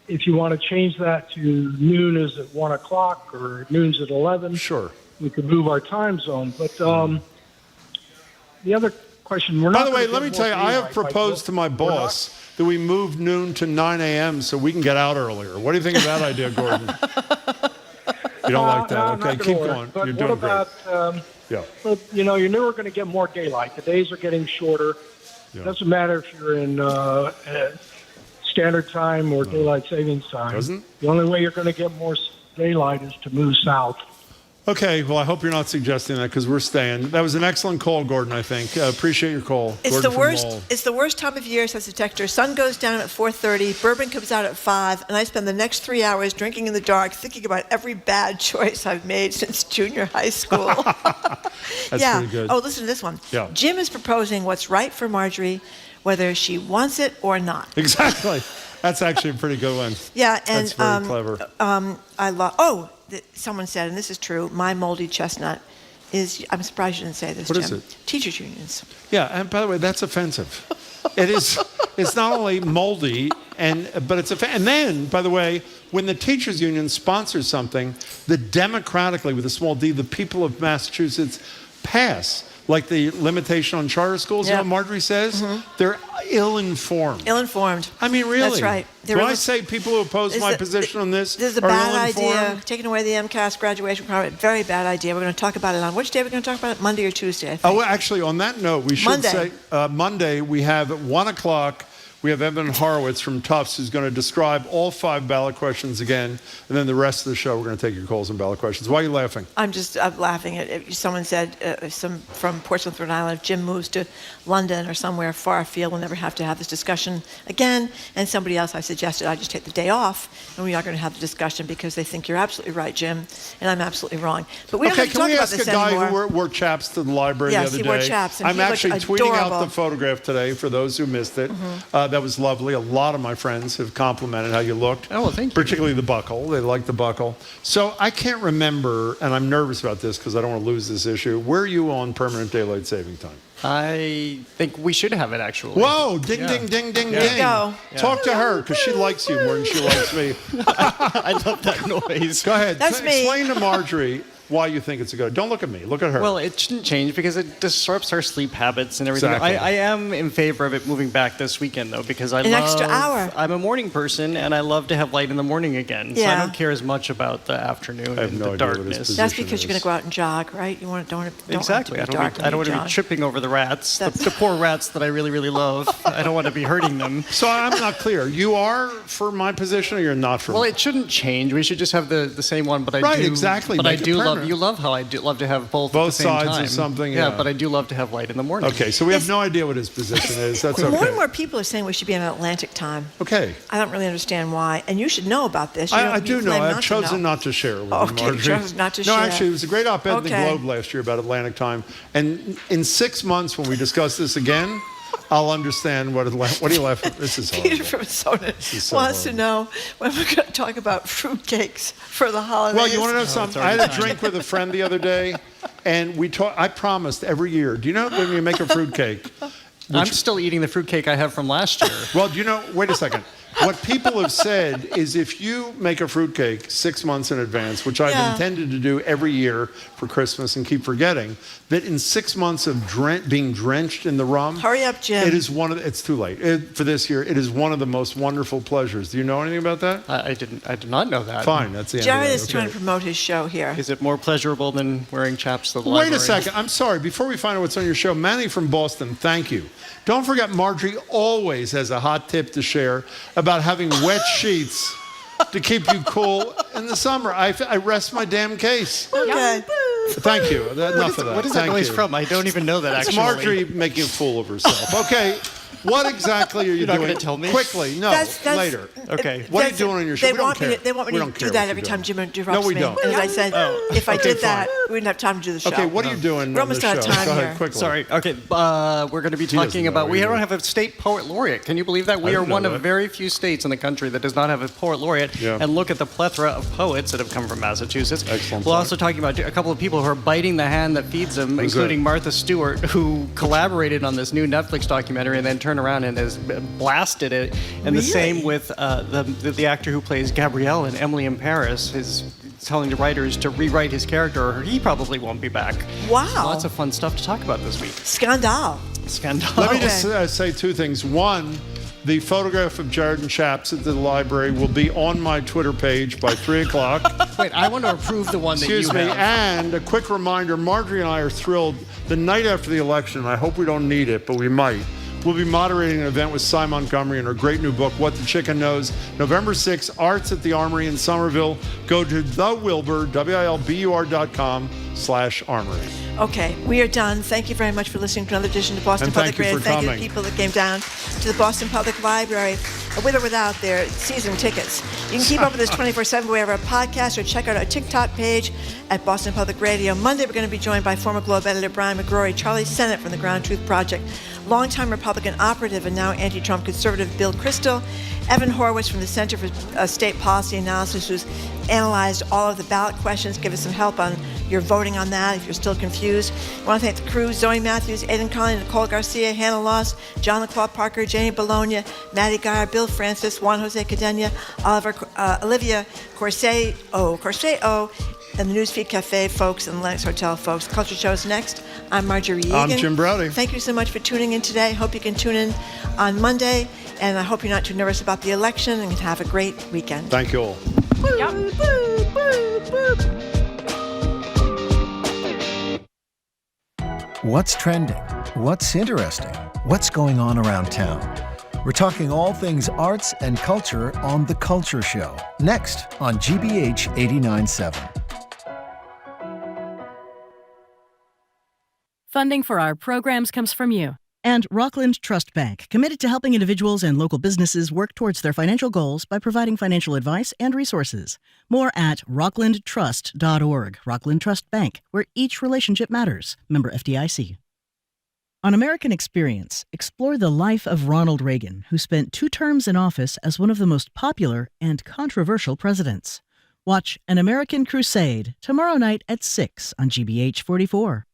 if you want to change that to noon is at 1 o'clock or noon's at 11, sure, we could move our time zone. But the other question, By the way, let me tell you, I have proposed to my We're not- boss that we move noon to 9 a.m. so we can get out earlier. What do you think of that idea, Gordon? You don't like that? No, Okay, not keep gonna work. going. But You're what doing great. about, Yeah. but, you never going to get more daylight. The days are getting shorter. Yeah. Doesn't matter if you're in standard time or daylight savings time. Doesn't? The only way you're going to get more daylight is to move south. Okay, well, I hope you're not suggesting that because we're staying. That was an excellent call, Gordon, I think. Appreciate your call. It's Gordon the worst. from Lowell. It's the worst time of year, says the texter. Sun goes down at 4:30. Bourbon comes out at 5, and I spend the next 3 hours drinking in the dark, thinking about every bad choice I've made since junior high school. That's pretty good. Oh, listen to this one. Yeah. Jim is proposing what's right for Marjorie, whether she wants it or not. Exactly. That's actually a pretty good one. Yeah, and that's very clever. I love. Someone said, and this is true. My moldy chestnut is. I'm surprised you didn't say this, What Jim. is it? Teachers unions. Yeah, and by the way, that's offensive. It is. It's not only moldy, but it's offensive. And then, by the way, when the teachers union sponsors something, democratically, with a small d, the people of Massachusetts pass. Like the limitation on charter schools, you know what Marjorie says? They're ill-informed. Ill-informed. I mean, really. That's right. Do I say people who oppose my position on this is a are bad ill-informed? idea. Taking away the MCAS graduation requirement, very bad idea. We're going to talk about it on which day we're going to talk about it? Monday or Tuesday, I think. Oh, well, actually, on that note, we should say Monday we have at 1 o'clock. We have Evan Horowitz from Tufts who's going to describe all 5 ballot questions again, and then the rest of the show we're going to take your calls and ballot questions. Why are you laughing? I'm laughing at someone said from Portsmouth, Rhode Island, if Jim moves to London or somewhere far afield, we'll never have to have this discussion again. And somebody else, I suggested I just take the day off, and we are going to have the discussion because they think you're absolutely right, Jim, and I'm absolutely wrong. But we don't have to talk about this anymore. Can we ask a guy who wore chaps to the library the other day? Yes, he wore chaps, and I'm he looked actually tweeting adorable. out the photograph today for those who missed it. That was lovely. A lot of my friends have complimented how you looked. Oh, well, thank you. Particularly the buckle. They like the buckle. So I can't remember, and I'm nervous about this because I don't want to lose this issue. Where are you on permanent daylight saving time? I think we should have it, actually. Whoa, ding, ding, ding, ding, There you ding. go. Talk to her because she likes you more than she likes me. I love that noise. Go ahead. That's me. Explain to Marjorie why you think it's a good. Don't look at me. Look at her. Well, it shouldn't change because it disrupts our sleep habits and everything. Exactly. I am in favor of it moving back this weekend, though, because I An love... extra hour. I'm a morning person, and I love to have light in the morning again. So I don't care as much about the afternoon and the darkness. That's because you're going to go out and jog, right? You don't want to Exactly. be dark I don't want to be tripping over the rats, the poor rats that I really, really love. I don't want to be hurting them. So I'm not clear. You are for my position, or you're not for? Well, it shouldn't change. We should just have the same one. But I right, do exactly. But Make I do it love. permanent. You love how I do love to have both Both at the same sides time. of something. Yeah, Yeah, but I do love to have light in the morning. Okay, so we have no idea what his position is. That's okay. More and more people are saying we should be on Atlantic time. Okay. I don't really understand why, and you should know about this. I do know. I've chosen not to share with Okay, Marjorie. chosen not to no, share. actually, it was a great op-ed in the Okay. Globe last year about Atlantic time. And in 6 months, when we discuss this again, I'll understand what are you laughing at? This is horrible. Peter from Soda so wants to know when we're going to talk about fruitcakes for the holidays. Well, you want to know something? I had a drink with a friend the other day, and I promised every year. Do you know when you make a fruitcake? I'm still eating the fruitcake I have from last year. Well, do you know? Wait a second. What people have said is if you make a fruitcake 6 months in advance, which I've intended to do every year for Christmas and keep forgetting, that in 6 months of being drenched in the rum, hurry up, Jim. It is it's too late for this year. It is one of the most wonderful pleasures. Do you know anything about that? I did not know that. Fine, that's the end Jared of is trying to promote his show here. Is it more pleasurable than wearing chaps to the library? Wait a second. I'm sorry. Before we find out what's on your show, Manny from Boston, thank you. Don't forget, Marjorie always has a hot tip to share about having wet sheets to keep you cool in the summer. I rest my damn case. Okay. Thank you. Enough of that. What is that noise from? I don't even know that, It's actually. Marjorie making a fool of herself. Okay. What exactly are you You're not doing? going to tell me? Quickly. No, later. Okay. What are you doing on your show? They We don't want care. me to do that every time Jim interrupts No, we me. don't. And as I said, if I Okay, did that, fine. we wouldn't have time to do the show. Okay, what are you doing We're on almost the out of show? time Go here. ahead, quickly. Sorry. Okay. We're going to be talking about. We don't have a state poet laureate. Can you believe that? We are one of very few states in the country that does not have a poet laureate. Yeah. And look at the plethora of poets that have come from Massachusetts. Excellent. We're also talking about a couple of people who are biting the hand that feeds them, Who's including that? Martha Stewart, who collaborated on this new Netflix documentary and then turned around and has blasted it. And the same with the actor who plays Gabrielle in Emily in Paris is telling the writers to rewrite his character or he probably won't be back. Wow. So lots of fun stuff to talk about this week. Scandal. Let me just say two things. One, the photograph of Jared and Chaps at the library will be on my Twitter page by 3 o'clock. Wait, I want to approve the one that you Excuse me. have. And a quick reminder, Marjorie and I are thrilled. The night after the election, I hope we don't need it, but we might. will be moderating an event with Cy Montgomery and her great new book, What the Chicken Knows. November 6th, Arts at the Armory in Somerville. Go to thewilbur, WILBUR.com/armory. Okay, we are done. Thank you very much for listening to another edition of Boston Public Radio. Thank you to the people that came down to the Boston Public Library, with or without their season tickets. You can keep up with us 24/7 by our podcast or check out our TikTok page at Boston Public Radio. Monday, we're going to be joined by former Globe editor Brian McGrory, Charlie Sennett from the Ground Truth Project, longtime Republican operative and now anti-Trump conservative Bill Kristol, Evan Horowitz from the Center for State Policy Analysis, who's analyzed all of the ballot questions, give us some help on your voting on that if you're still confused. I want to thank the crew, Zoe Matthews, Aidan Conley, Nicole Garcia, Hannah Loss, John LaClaw Parker, Janie Bologna, Maddie Geyer, Bill Francis, Juan Jose Cadena, Olivia Corseo, and the Newsfeed Cafe folks and the Lennox Hotel folks. Culture Show's next. I'm Marjorie Egan. I'm Jim Browdy. Thank you so much for tuning in today. Hope you can tune in on Monday, and I hope you're not too nervous about the election and have a great weekend. Thank you all. What's trending? What's interesting? What's going on around town? We're talking all things arts and culture on The Culture Show, next on GBH 89.7. Funding for our programs comes from you. And Rockland Trust Bank, committed to helping individuals and local businesses work towards their financial goals by providing financial advice and resources. More at rocklandtrust.org. Rockland Trust Bank, where each relationship matters. Member FDIC. On American Experience, explore the life of Ronald Reagan, who spent 2 terms in office as one of the most popular and controversial presidents. Watch An American Crusade tomorrow night at 6 on GBH 44.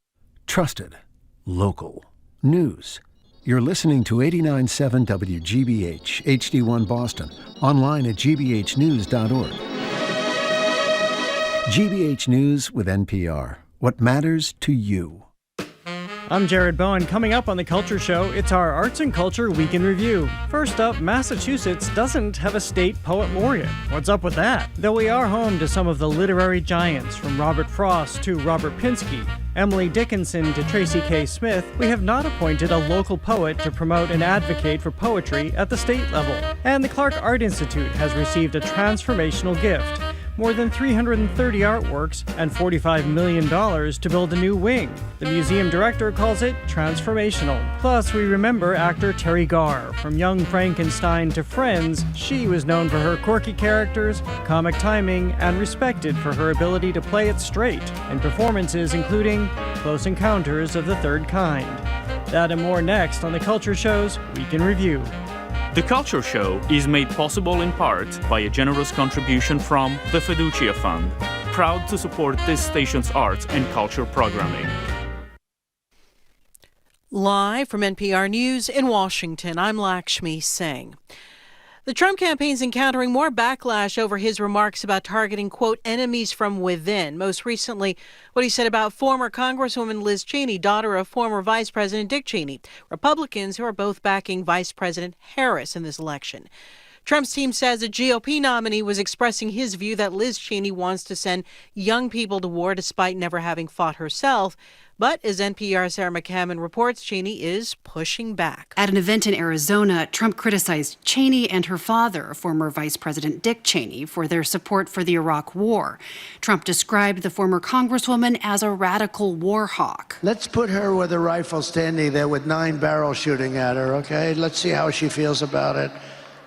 Trusted. Local. News. You're listening to 89.7 WGBH, HD1 Boston, online at gbhnews.org. GBH News with NPR. What matters to you. I'm Jared Bowen. Coming up on The Culture Show, it's our Arts and Culture Week in Review. First up, Massachusetts doesn't have a state poet laureate. What's up with that? Though we are home to some of the literary giants, from Robert Frost to Robert Pinsky, Emily Dickinson to Tracy K. Smith, we have not appointed a local poet to promote and advocate for poetry at the state level. And the Clark Art Institute has received a transformational gift. More than 330 artworks and $45 million to build a new wing. The museum director calls it transformational. Plus, we remember actor Terry Garr. From Young Frankenstein to Friends, she was known for her quirky characters, comic timing, and respected for her ability to play it straight in performances including Close Encounters of the Third Kind. That and more next on The Culture Show's Week in Review. The Culture Show is made possible in part by a generous contribution from the Fiducia Fund, proud to support this station's arts and culture programming. Live from NPR News in Washington, I'm Lakshmi Singh. The Trump campaign's encountering more backlash over his remarks about targeting, quote, enemies from within. Most recently, what he said about former Congresswoman Liz Cheney, daughter of former Vice President Dick Cheney, Republicans who are both backing Vice President Harris in this election. Trump's team says a GOP nominee was expressing his view that Liz Cheney wants to send young people to war despite never having fought herself. But as NPR's Sarah McCammon reports, Cheney is pushing back. At an event in Arizona, Trump criticized Cheney and her father, former Vice President Dick Cheney, for their support for the Iraq War. Trump described the former Congresswoman as a radical war hawk. Let's put her with a rifle standing there with 9 barrels shooting at her, okay? Let's see how she feels about it.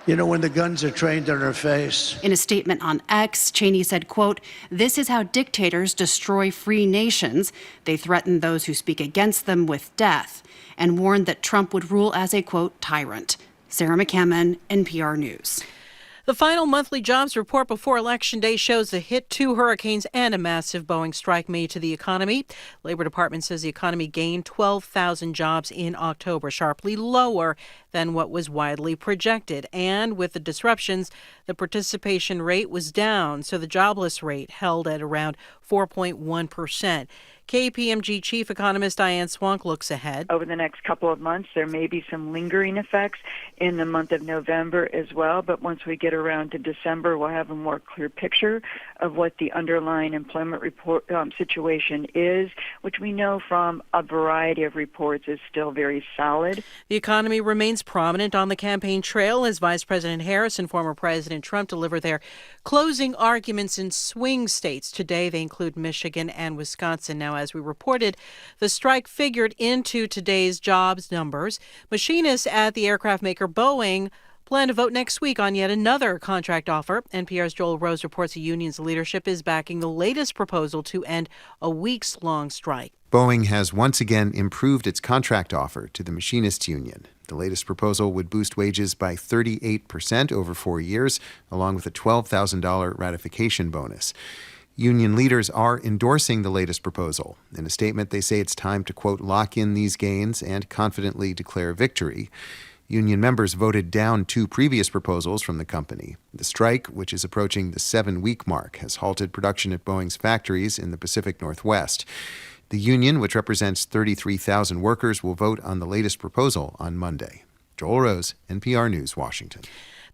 You know, when the guns are trained on her face. In a statement on X, Cheney said, quote, "This is how dictators destroy free nations. They threaten those who speak against them with death," and warned that Trump would rule as a, quote, tyrant. Sarah McCammon, NPR News. The final monthly jobs report before Election Day shows the hit 2 hurricanes and a massive Boeing strike made to the economy. Labor Department says the economy gained 12,000 jobs in October, sharply lower than what was widely projected. And with the disruptions, the participation rate was down, so the jobless rate held at around 4.1%. KPMG Chief Economist Diane Swank looks ahead. Over the next couple of months, there may be some lingering effects in the month of November as well, but once we get around to December, we'll have a more clear picture of what the underlying employment report situation is, which we know from a variety of reports is still very solid. The economy remains prominent on the campaign trail as Vice President Harris and former President Trump deliver their closing arguments in swing states. Today, they include Michigan and Wisconsin. Now, as we reported, the strike figured into today's jobs numbers. Machinists at the aircraft maker Boeing plan to vote next week on yet another contract offer. NPR's Joel Rose reports the union's leadership is backing the latest proposal to end a weeks-long strike. Boeing has once again improved its contract offer to the machinists union. The latest proposal would boost wages by 38% over 4 years, along with a $12,000 ratification bonus. Union leaders are endorsing the latest proposal. In a statement, they say it's time to, quote, lock in these gains and confidently declare victory. Union members voted down 2 previous proposals from the company. The strike, which is approaching the 7-week mark, has halted production at Boeing's factories in the Pacific Northwest. The union, which represents 33,000 workers, will vote on the latest proposal on Monday. Joel Rose, NPR News, Washington.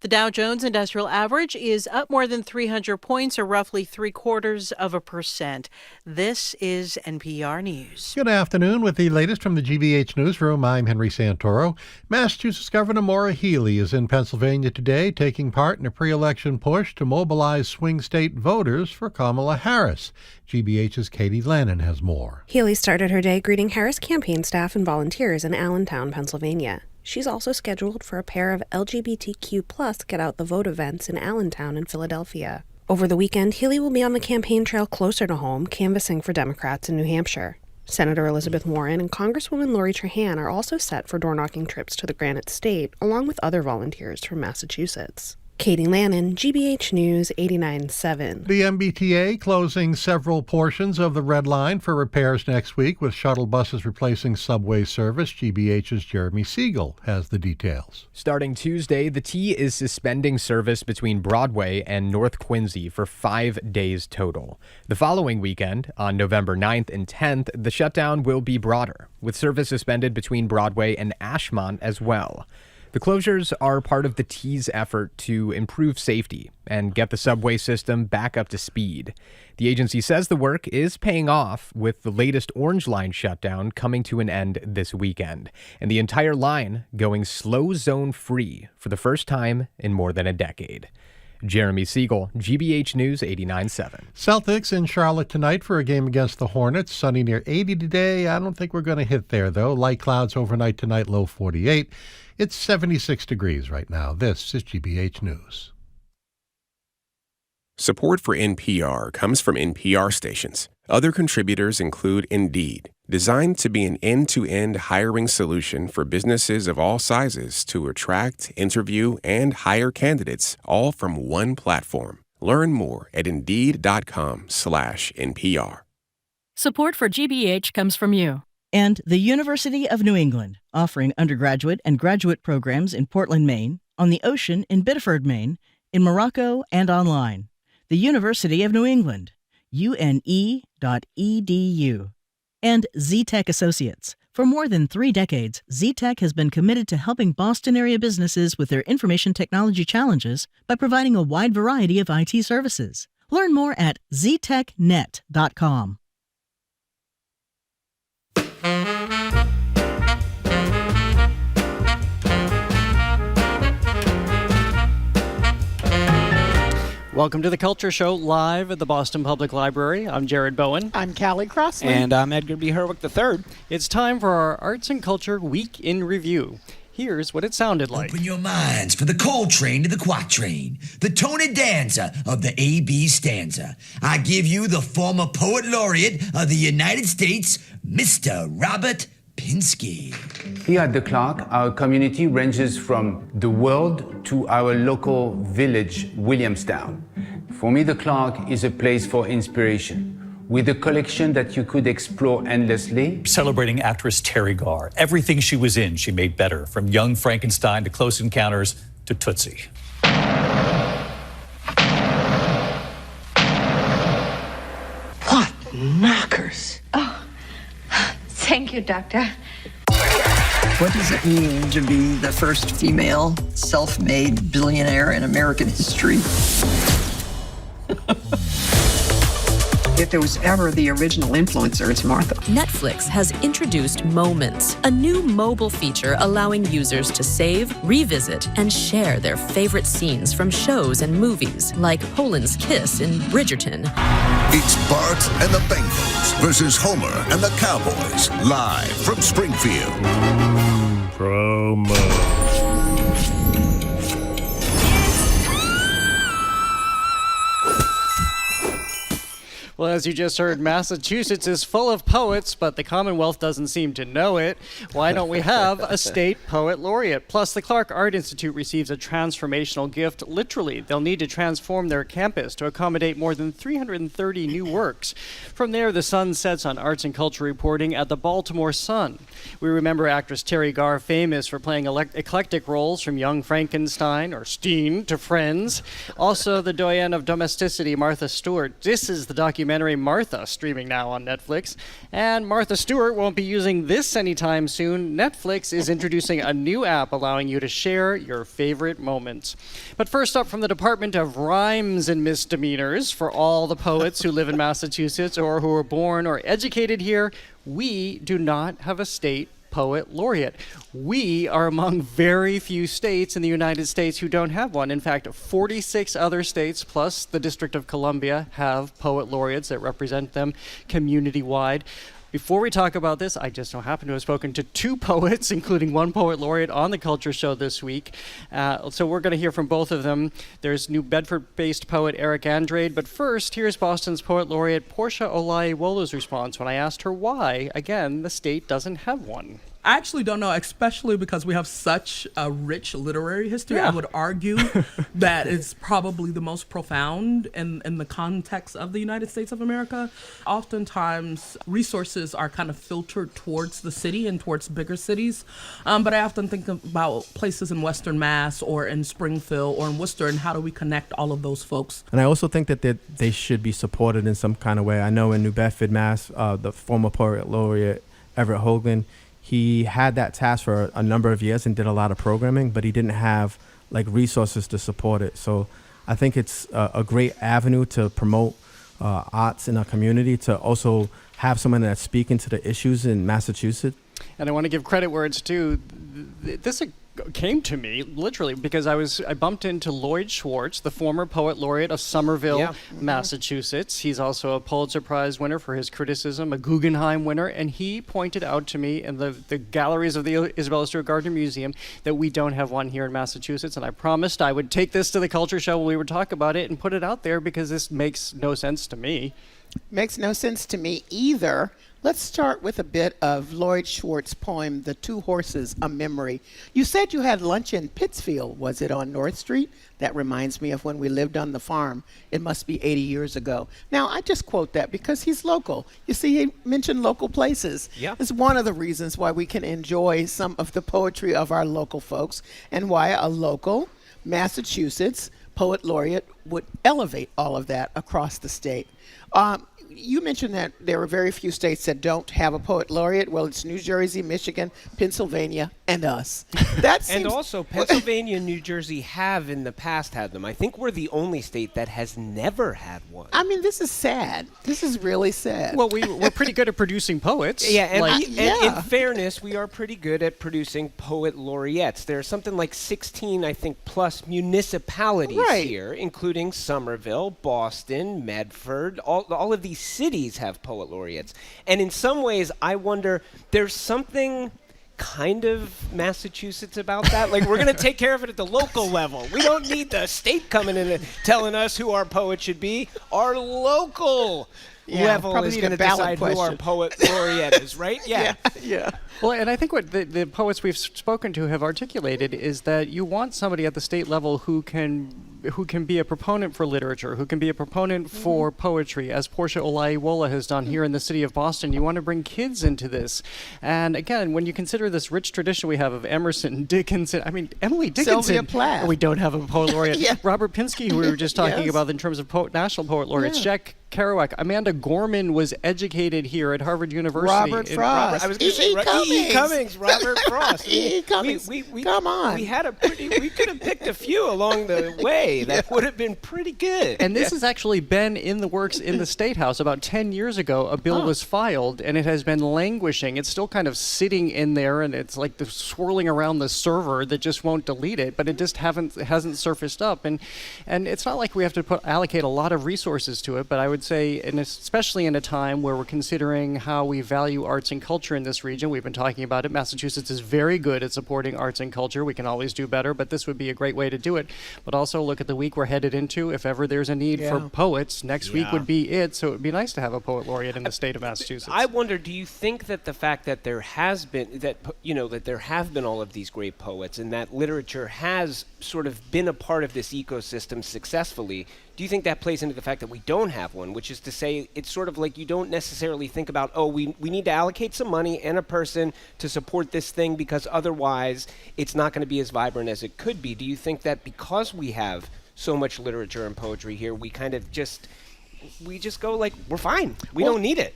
The Dow Jones Industrial Average is up more than 300 points, or roughly 0.75%. This is NPR News. Good afternoon. With the latest from the GBH Newsroom, I'm Henry Santoro. Massachusetts Governor Maura Healey is in Pennsylvania today, taking part in a pre-election push to mobilize swing state voters for Kamala Harris. GBH's Katie Lannon has more. Healey started her day greeting Harris campaign staff and volunteers in Allentown, Pennsylvania. She's also scheduled for a pair of LGBTQ+ Get Out the Vote events in Allentown and Philadelphia. Over the weekend, Healey will be on the campaign trail closer to home, canvassing for Democrats in New Hampshire. Senator Elizabeth Warren and Congresswoman Lori Trahan are also set for door-knocking trips to the Granite State, along with other volunteers from Massachusetts. Katie Lannon, GBH News 89.7. The MBTA closing several portions of the Red Line for repairs next week, with shuttle buses replacing subway service. GBH's Jeremy Siegel has the details. Starting Tuesday, the T is suspending service between Broadway and North Quincy for 5 days total. The following weekend, on November 9th and 10th, the shutdown will be broader, with service suspended between Broadway and Ashmont as well. The closures are part of the T's effort to improve safety and get the subway system back up to speed. The agency says the work is paying off, with the latest Orange Line shutdown coming to an end this weekend, and the entire line going slow zone free for the first time in more than a decade. Jeremy Siegel, GBH News 89.7. Celtics in Charlotte tonight for a game against the Hornets. Sunny near 80 today. I don't think we're going to hit there, though. Light clouds overnight tonight, low 48. It's 76 degrees right now. This is GBH News. Support for NPR comes from NPR stations. Other contributors include Indeed, designed to be an end-to-end hiring solution for businesses of all sizes to attract, interview, and hire candidates, all from one platform. Learn more at Indeed.com/NPR. Support for GBH comes from you. And the University of New England, offering undergraduate and graduate programs in Portland, Maine, on the ocean in Biddeford, Maine, in Morocco, and online. The University of New England, une.edu. And Z-Tech Associates. For more than 3 decades, Z-Tech has been committed to helping Boston area businesses with their information technology challenges by providing a wide variety of IT services. Learn more at ztechnet.com. Welcome to the Culture Show, live at the Boston Public Library. I'm Jared Bowen. I'm Callie Crossley. And I'm Edgar B. Herwick III. It's time for our Arts and Culture Week in Review. Here's what it sounded like. Open your minds for the Coltrane to the Quatrain, the Tony Danza of the A.B. stanza. I give you the former Poet Laureate of the United States, Mr. Robert Pinsky. Here at the Clark, our community ranges from the world to our local village, Williamstown. For me, the Clark is a place for inspiration, with a collection that you could explore endlessly. Celebrating actress Terry Garr. Everything she was in, she made better, from Young Frankenstein to Close Encounters to Tootsie. What knockers? Oh. Thank you, Doctor. What does it mean to be the first female self-made billionaire in American history? If there was ever the original influencer, it's Martha. Netflix has introduced Moments, a new mobile feature allowing users to save, revisit, and share their favorite scenes from shows and movies, like Poland's kiss in Bridgerton. It's Bart and the Bengals versus Homer and the Cowboys, live from Springfield. Promo. Well, as you just heard, Massachusetts is full of poets, but the Commonwealth doesn't seem to know it. Why don't we have a state poet laureate? Plus, the Clark Art Institute receives a transformational gift. Literally, they'll need to transform their campus to accommodate more than 330 new works. From there, the sun sets on arts and culture reporting at the Baltimore Sun. We remember actress Terry Garr, famous for playing eclectic roles from Young Frankenstein or Steen to Friends. Also, the doyenne of domesticity, Martha Stewart. This is the documentary Martha, streaming now on Netflix. And Martha Stewart won't be using this anytime soon. Netflix is introducing a new app allowing you to share your favorite moments. But first up, from the Department of Rhymes and Misdemeanors, for all the poets who live in Massachusetts or who were born or educated here, we do not have a state poet laureate. We are among very few states in the United States who don't have one. In fact, 46 other states plus the District of Columbia have poet laureates that represent them community-wide. Before we talk about this, I just so happen to have spoken to two poets, including one poet laureate on the Culture Show this week. So we're going to hear from both of them. There's New Bedford-based poet Eric Andrade, but first, here's Boston's poet laureate Portia Olaiwolu's response when I asked her why, again, the state doesn't have one. I actually don't know, especially because we have such a rich literary history. Yeah. I would argue that it's probably the most profound in the context of the United States of America. Oftentimes, resources are kind of filtered towards the city and towards bigger cities. But I often think about places in Western Mass or in Springfield or in Worcester, and how do we connect all of those folks? And I also think that they should be supported in some kind of way. I know in New Bedford, Mass, the former poet laureate Everett Hoagland, he had that task for a number of years and did a lot of programming, but he didn't have resources to support it. So I think it's a great avenue to promote arts in our community, to also have someone that's speaking to the issues in Massachusetts. And I want to give credit where it's due. This came to me literally because I bumped into Lloyd Schwartz, the former poet laureate of Somerville, Massachusetts. He's also a Pulitzer Prize winner for his criticism, a Guggenheim winner, and he pointed out to me in the galleries of the Isabella Stewart Gardner Museum that we don't have one here in Massachusetts, and I promised I would take this to the Culture Show when we would talk about it and put it out there because this makes no sense to me. Makes no sense to me either. Let's start with a bit of Lloyd Schwartz's poem, The Two Horses, A Memory. You said you had lunch in Pittsfield. Was it on North Street? That reminds me of when we lived on the farm. It must be 80 years ago. Now, I just quote that because he's local. You see, he mentioned local places. Yeah. It's one of the reasons why we can enjoy some of the poetry of our local folks and why a local Massachusetts poet laureate would elevate all of that across the state. You mentioned that there are very few states that don't have a poet laureate. Well, it's New Jersey, Michigan, Pennsylvania, and us. And also, Pennsylvania and New Jersey have in the past had them. I think we're the only state that has never had one. I mean, this is sad. This is really sad. Well, we're pretty good at producing poets. Yeah, and in fairness, we are pretty good at producing poet laureates. There are something like 16, I think, plus municipalities here, including Somerville, Boston, Medford. All of these cities have poet laureates. And in some ways, I wonder, there's something kind of Massachusetts about that. We're going to take care of it at the local level. We don't need the state coming in and telling us who our poet should be. Our local level is going to decide who our poet laureate is, right? Yeah. Well, and I think what the poets we've spoken to have articulated is that you want somebody at the state level who can be a proponent for literature, who can be a proponent for poetry, as Portia Olaiwola has done here in the city of Boston. You want to bring kids into this. And again, when you consider this rich tradition we have of Emerson, Dickinson, Emily Dickinson. Sylvia Plath. We don't have a poet laureate. Robert Pinsky, who we were just talking about in terms of national poet laureates. Yeah. Jack Kerouac. Amanda Gorman was educated here at Harvard University. Robert Frost. I was going to say E.E. Cummings, Robert Frost. E.E. Cummings. Come on. We could have picked a few along the way that would have been pretty good. And this has actually been in the works in the State House. About 10 years ago, a bill was filed, and it has been languishing. It's still kind of sitting in there, and it's like swirling around the server that just won't delete it, but it just hasn't surfaced up. And it's not like we have to allocate a lot of resources to it, but I would say, and especially in a time where we're considering how we value arts and culture in this region, we've been talking about it. Massachusetts is very good at supporting arts and culture. We can always do better, but this would be a great way to do it. But also look at the week we're headed into. If ever there's a need for poets, next week would be it. So it would be nice to have a poet laureate in the state of Massachusetts. I wonder, do you think that the fact that there has been that there have been all of these great poets and that literature has sort of been a part of this ecosystem successfully, do you think that plays into the fact that we don't have one, which is to say it's sort of like you don't necessarily think about, we need to allocate some money and a person to support this thing because otherwise it's not going to be as vibrant as it could be? Do you think that because we have so much literature and poetry here, we kind of just go like, we're fine. We don't need it.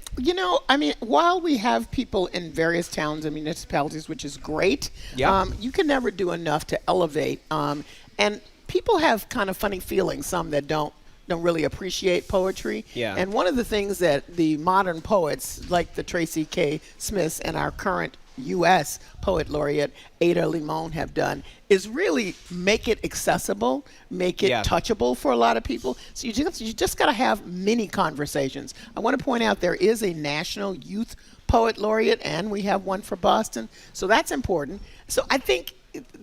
While we have people in various towns and municipalities, which is great, you can never do enough to elevate. And people have kind of funny feelings, some that don't really appreciate poetry. Yeah. And one of the things that the modern poets, like the Tracy K. Smiths and our current U.S. Poet Laureate Ada Limon have done is really make it accessible, make it touchable for a lot of people. So you just got to have many conversations. I want to point out there is a National Youth Poet Laureate, and we have one for Boston. So that's important. So I think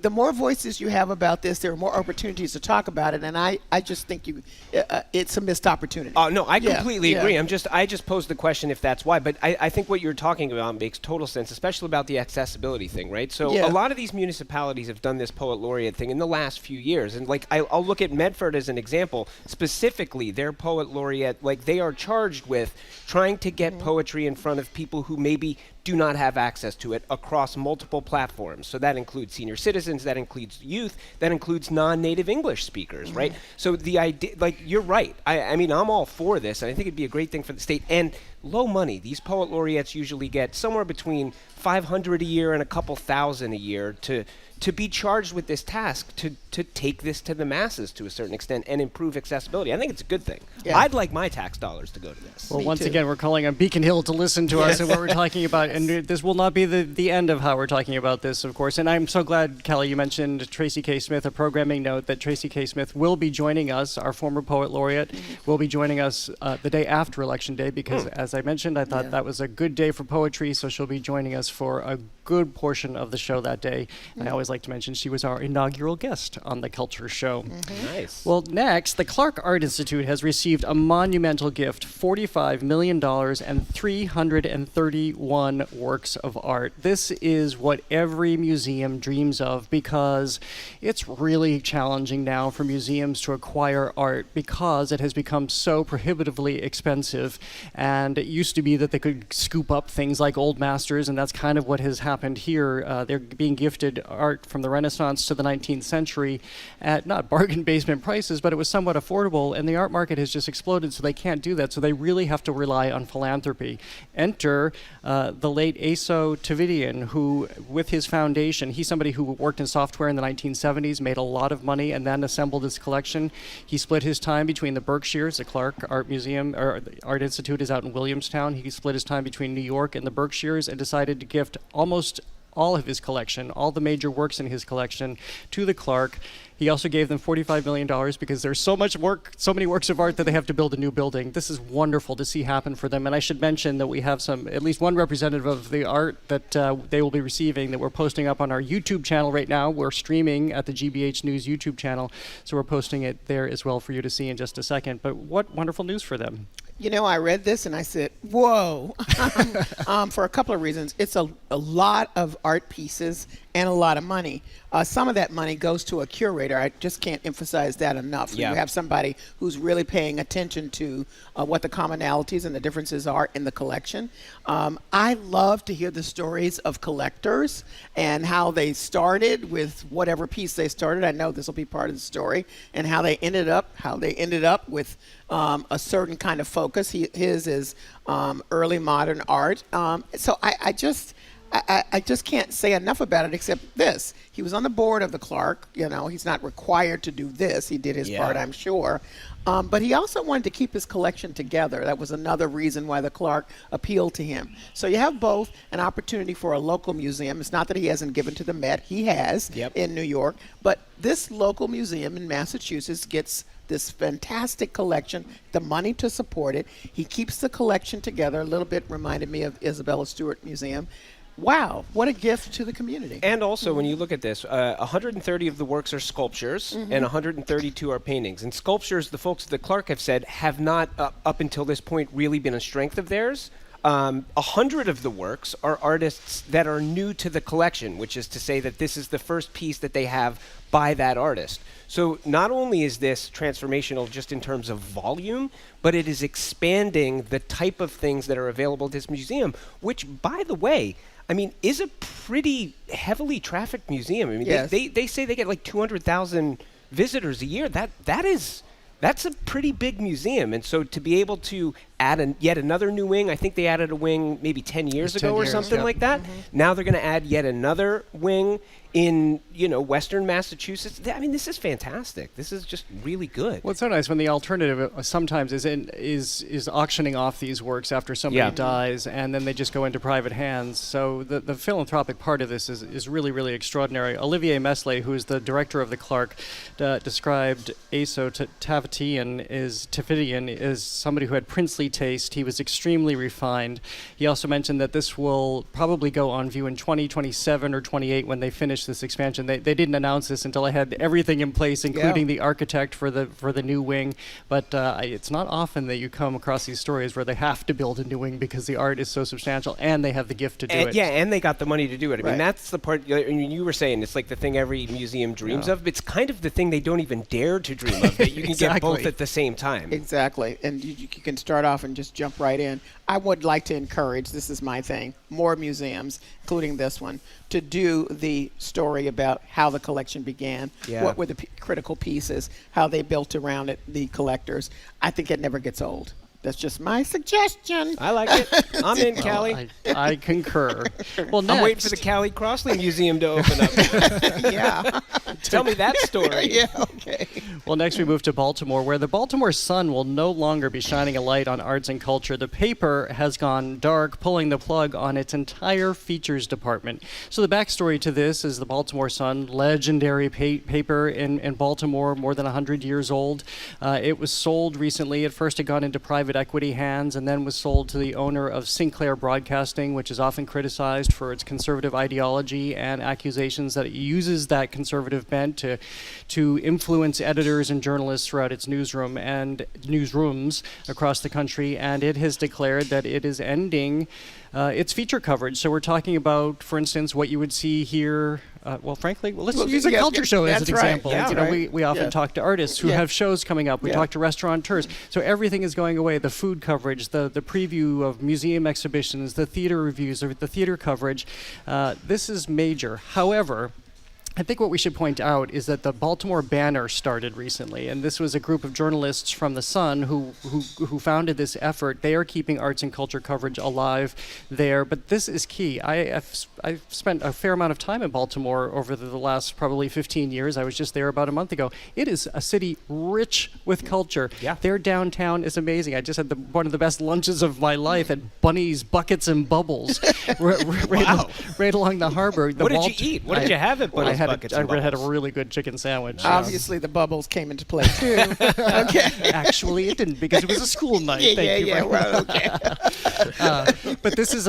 the more voices you have about this, there are more opportunities to talk about it, and I just think it's a missed opportunity. Oh no, I completely agree. I just posed the question if that's why, but I think what you're talking about makes total sense, especially about the accessibility thing, right? So a lot of these municipalities have done this poet laureate thing in the last few years, and like I'll look at Medford as an example. Specifically, their poet laureate, like they are charged with trying to get poetry in front of people who maybe do not have access to it across multiple platforms. So that includes senior citizens, that includes youth, that includes non-native English speakers, right? So the idea, like you're right. I mean, I'm all for this, and I think it'd be a great thing for the state. And low money. These poet laureates usually get somewhere between $500 a year and a couple thousand a year to be charged with this task to take this to the masses to a certain extent and improve accessibility. I think it's a good thing. Yeah. I'd like my tax dollars to go to this. Well, once again, we're calling on Beacon Hill to listen to us and what we're talking about. And this will not be the end of how we're talking about this, of course. And I'm so glad, Callie, you mentioned Tracy K. Smith, a programming note that Tracy K. Smith will be joining us, our former poet laureate, will be joining us the day after Election Day because, as I mentioned, I thought that was a good day for poetry, so she'll be joining us for a good portion of the show that day. And I always like to mention she was our inaugural guest on the Culture Show. Nice. Well, next, the Clark Art Institute has received a monumental gift, $45 million and 331 works of art. This is what every museum dreams of because it's really challenging now for museums to acquire art because it has become so prohibitively expensive. And it used to be that they could scoop up things like old masters, and that's kind of what has happened here. They're being gifted art from the Renaissance to the 19th century at not bargain basement prices, but it was somewhat affordable, and the art market has just exploded, so they can't do that. So they really have to rely on philanthropy. Enter the late Aso Tavidian, who, with his foundation, he's somebody who worked in software in the 1970s, made a lot of money, and then assembled his collection. He split his time between the Berkshires. The Clark Art Museum, or the Art Institute is out in Williamstown. He split his time between New York and the Berkshires and decided to gift almost all of his collection, all the major works in his collection, to the Clark. He also gave them $45 million because there's so much work, so many works of art that they have to build a new building. This is wonderful to see happen for them. And I should mention that we have at least one representative of the art that they will be receiving that we're posting up on our YouTube channel right now. We're streaming at the GBH News YouTube channel, so we're posting it there as well for you to see in just a second. But what wonderful news for them. I read this and I said, whoa, for a couple of reasons. It's a lot of art pieces and a lot of money. Some of that money goes to a curator. curator. I just can't emphasize that enough. Yeah. You have somebody who's really paying attention to what the commonalities and the differences are in the collection. I love to hear the stories of collectors and how they started with whatever piece they started. I know this will be part of the story, and how they ended up with a certain kind of focus. His is early modern art. So I just can't say enough about it except this. He was on the board of the Clark. You know, he's not required to do this. He did his part, I'm sure. But he also wanted to keep his collection together. That was another reason why the Clark appealed to him. So you have both an opportunity for a local museum. It's not that he hasn't given to the Met. He has in New York. But this local museum in Massachusetts gets this fantastic collection, the money to support it. He keeps the collection together. A little bit reminded me of Isabella Stewart Museum. Wow, what a gift to the community. And also, when you look at this, 130 of the works are sculptures, and 132 are paintings. And sculptures, the folks at the Clark have said, have not, up until this point, really been a strength of theirs. 100 of the works are artists that are new to the collection, which is to say that this is the first piece that they have by that artist. So not only is this transformational just in terms of volume, but it is expanding the type of things that are available at this museum, which, by the way, I mean, is a pretty heavily trafficked museum. I mean, they say they get like 200,000 visitors a year. That's a pretty big museum. And so to be able to add yet another new wing, I think they added a wing maybe 10 years ago or something like that. Now they're going to add yet another wing in, Western Massachusetts. I mean, this is fantastic. This is just really good. Well, it's so nice when the alternative sometimes is auctioning off these works after somebody dies, and then they just go into private hands. So the philanthropic part of this is really, really extraordinary. Olivier Mesley, who is the director of the Clark, described Aso Tavitian as somebody who had princely taste. He was extremely refined. He also mentioned that this will probably go on view in 2027 or 28 when they finish this expansion. They didn't announce this until I had everything in place, including the architect for the new wing. But it's not often that you come across these stories where they have to build a new wing because the art is so substantial and they have the gift to do it. Yeah, and they got the money to do it. I mean, that's the part. You were saying it's like the thing every museum dreams of. It's kind of the thing they don't even dare to dream of. That you can get both at the same time. Exactly, and you can start off and just jump right in. I would like to encourage, this is my thing, more museums, including this one, to do the story about how the collection began, what were the critical pieces, how they built around it, the collectors. I think it never gets old. That's just my suggestion. I like it. I'm in, Callie. I concur. Well, next. I'm waiting for the Callie Crossley Museum to open up. Tell me that story. Okay. Well, next we move to Baltimore, where the Baltimore Sun will no longer be shining a light on arts and culture. The paper has gone dark, pulling the plug on its entire features department. So the backstory to this is the Baltimore Sun, legendary paper in Baltimore, more than 100 years old. It was sold recently. At first it got into private equity hands and then was sold to the owner of Sinclair Broadcasting, which is often criticized for its conservative ideology and accusations that it uses that conservative bent to influence editors and journalists throughout its newsroom and newsrooms across the country. And it has declared that it is ending its feature coverage. So we're talking about, for instance, what you would see here. Let's use a culture show as an example. We often talk to artists who have shows coming up. We talk to restaurateurs. So everything is going away. The food coverage, the preview of museum exhibitions, the theater reviews, the theater coverage. This is major. However, I think what we should point out is that the Baltimore Banner started recently, and this was a group of journalists from the Sun who founded this effort. They are keeping arts and culture coverage alive there, but this is key. I've spent a fair amount of time in Baltimore over the last probably 15 years. I was just there about a month ago. It is a city rich with culture. Their downtown is amazing. I just had one of the best lunches of my life at Bunny's Buckets and Bubbles, right along the harbor. What did you eat? What did you have at Bunny's? I had a really good chicken sandwich. Obviously, the bubbles came into play too. Okay. Actually, it didn't because it was a school night. But this is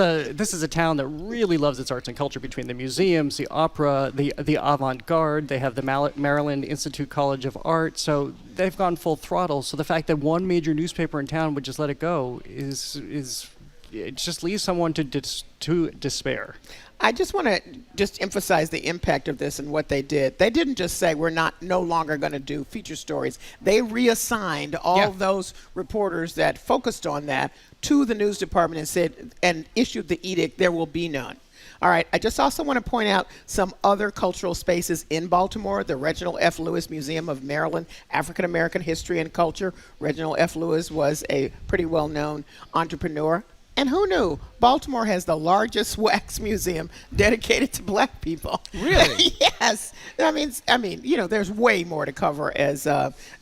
a town that really loves its arts and culture. Between the museums, the opera, the avant-garde, they have the Maryland Institute College of Art. So they've gone full throttle. So the fact that one major newspaper in town would just let it go is it just leaves someone to despair. I just want to emphasize the impact of this and what they did. They didn't just say we're no longer going to do feature stories. They reassigned all those reporters that focused on that to the news department and said and issued the edict, there will be none. All right, I just also want to point out some other cultural spaces in Baltimore. The Reginald F. Lewis Museum of Maryland, African American History and Culture. Reginald F. Lewis was a pretty well-known entrepreneur. And who knew? Baltimore has the largest wax museum dedicated to black people. Really? Yes. I mean, there's way more to cover, as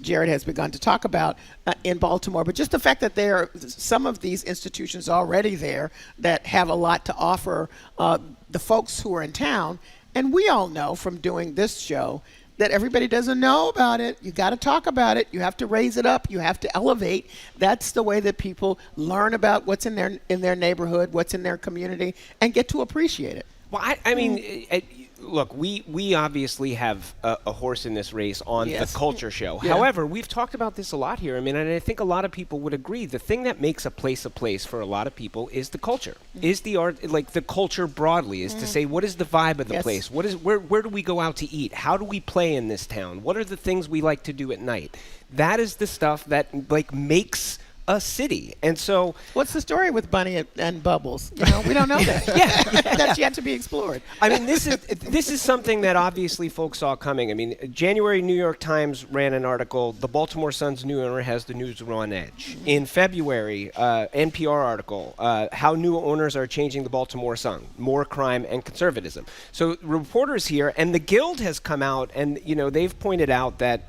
Jared has begun to talk about in Baltimore. But just the fact that there are some of these institutions already there that have a lot to offer the folks who are in town. And we all know from doing this show that everybody doesn't know about it. You got to talk about it. You have to raise it up. You have to elevate. That's the way that people learn about what's in their neighborhood, what's in their community, and get to appreciate it. Well, I mean, look, we obviously have a horse in this race on the culture show. Yeah. However, we've talked about this a lot here. I mean, and I think a lot of people would agree. The thing that makes a place for a lot of people is the culture, is the art, like the culture broadly, is to say, what is the vibe of the place? What is where do we go out to eat? How do we play in this town? What are the things we like to do at night? That is the stuff that makes a city. And so what's the story with Bunny and Bubbles? We don't know that. That's yet to be explored. I mean, this is something that obviously folks saw coming. I mean, January, New York Times ran an article, the Baltimore Sun's new owner has the newsroom on edge. In February, NPR article, how new owners are changing the Baltimore Sun, more crime and conservatism. So reporters here, and the Guild has come out and, they've pointed out that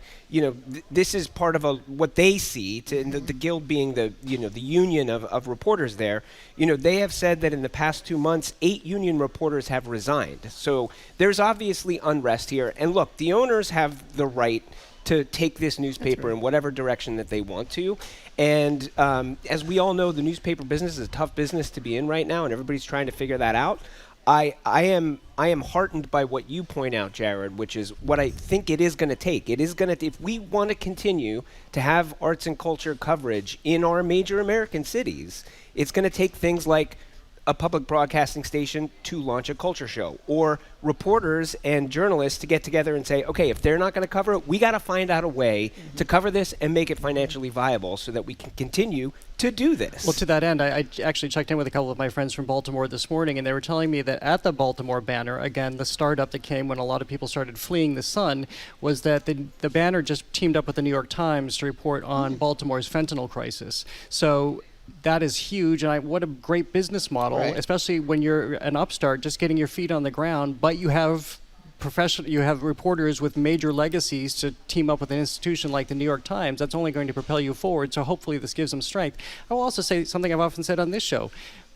this is part of what they see, the Guild being the union of reporters there. They have said that in the past 2 months, 8 union reporters have resigned. So there's obviously unrest here. And look, the owners have the right to take this newspaper in whatever direction that they want to. And as we all know, the newspaper business is a tough business to be in right now, and everybody's trying to figure that out. I am heartened by what you point out, Jared, which is what I think it is going to take. It is going to, if we want to continue to have arts and culture coverage in our major American cities, it's going to take things like a public broadcasting station to launch a culture show, or reporters and journalists to get together and say, okay, if they're not going to cover it, we got to find out a way to cover this and make it financially viable so that we can continue to do this. Well, to that end, I actually checked in with a couple of my friends from Baltimore this morning, and they were telling me that at the Baltimore Banner, again, the startup that came when a lot of people started fleeing the sun, was that the Banner just teamed up with the New York Times to report on Baltimore's fentanyl crisis. So that is huge, and what a great business model, especially when you're an upstart just getting your feet on the ground, but you have reporters with major legacies to team up with an institution like the New York Times. That's only going to propel you forward, so hopefully this gives them strength. I will also say something I've often said on this show.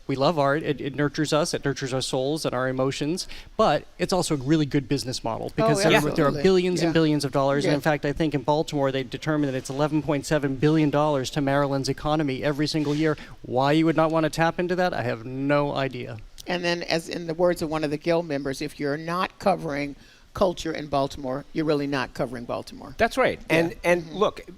We love art. It nurtures us. It nurtures our souls and our emotions. But it's also a really good business model because there are billions and billions of dollars. And in fact, I think in Baltimore, they determined that it's $11.7 billion to Maryland's economy every single year. Why you would not want to tap into that, I have no idea. And then, as in the words of one of the Guild members, if you're not covering culture in Baltimore, you're really not covering Baltimore. That's right. And look,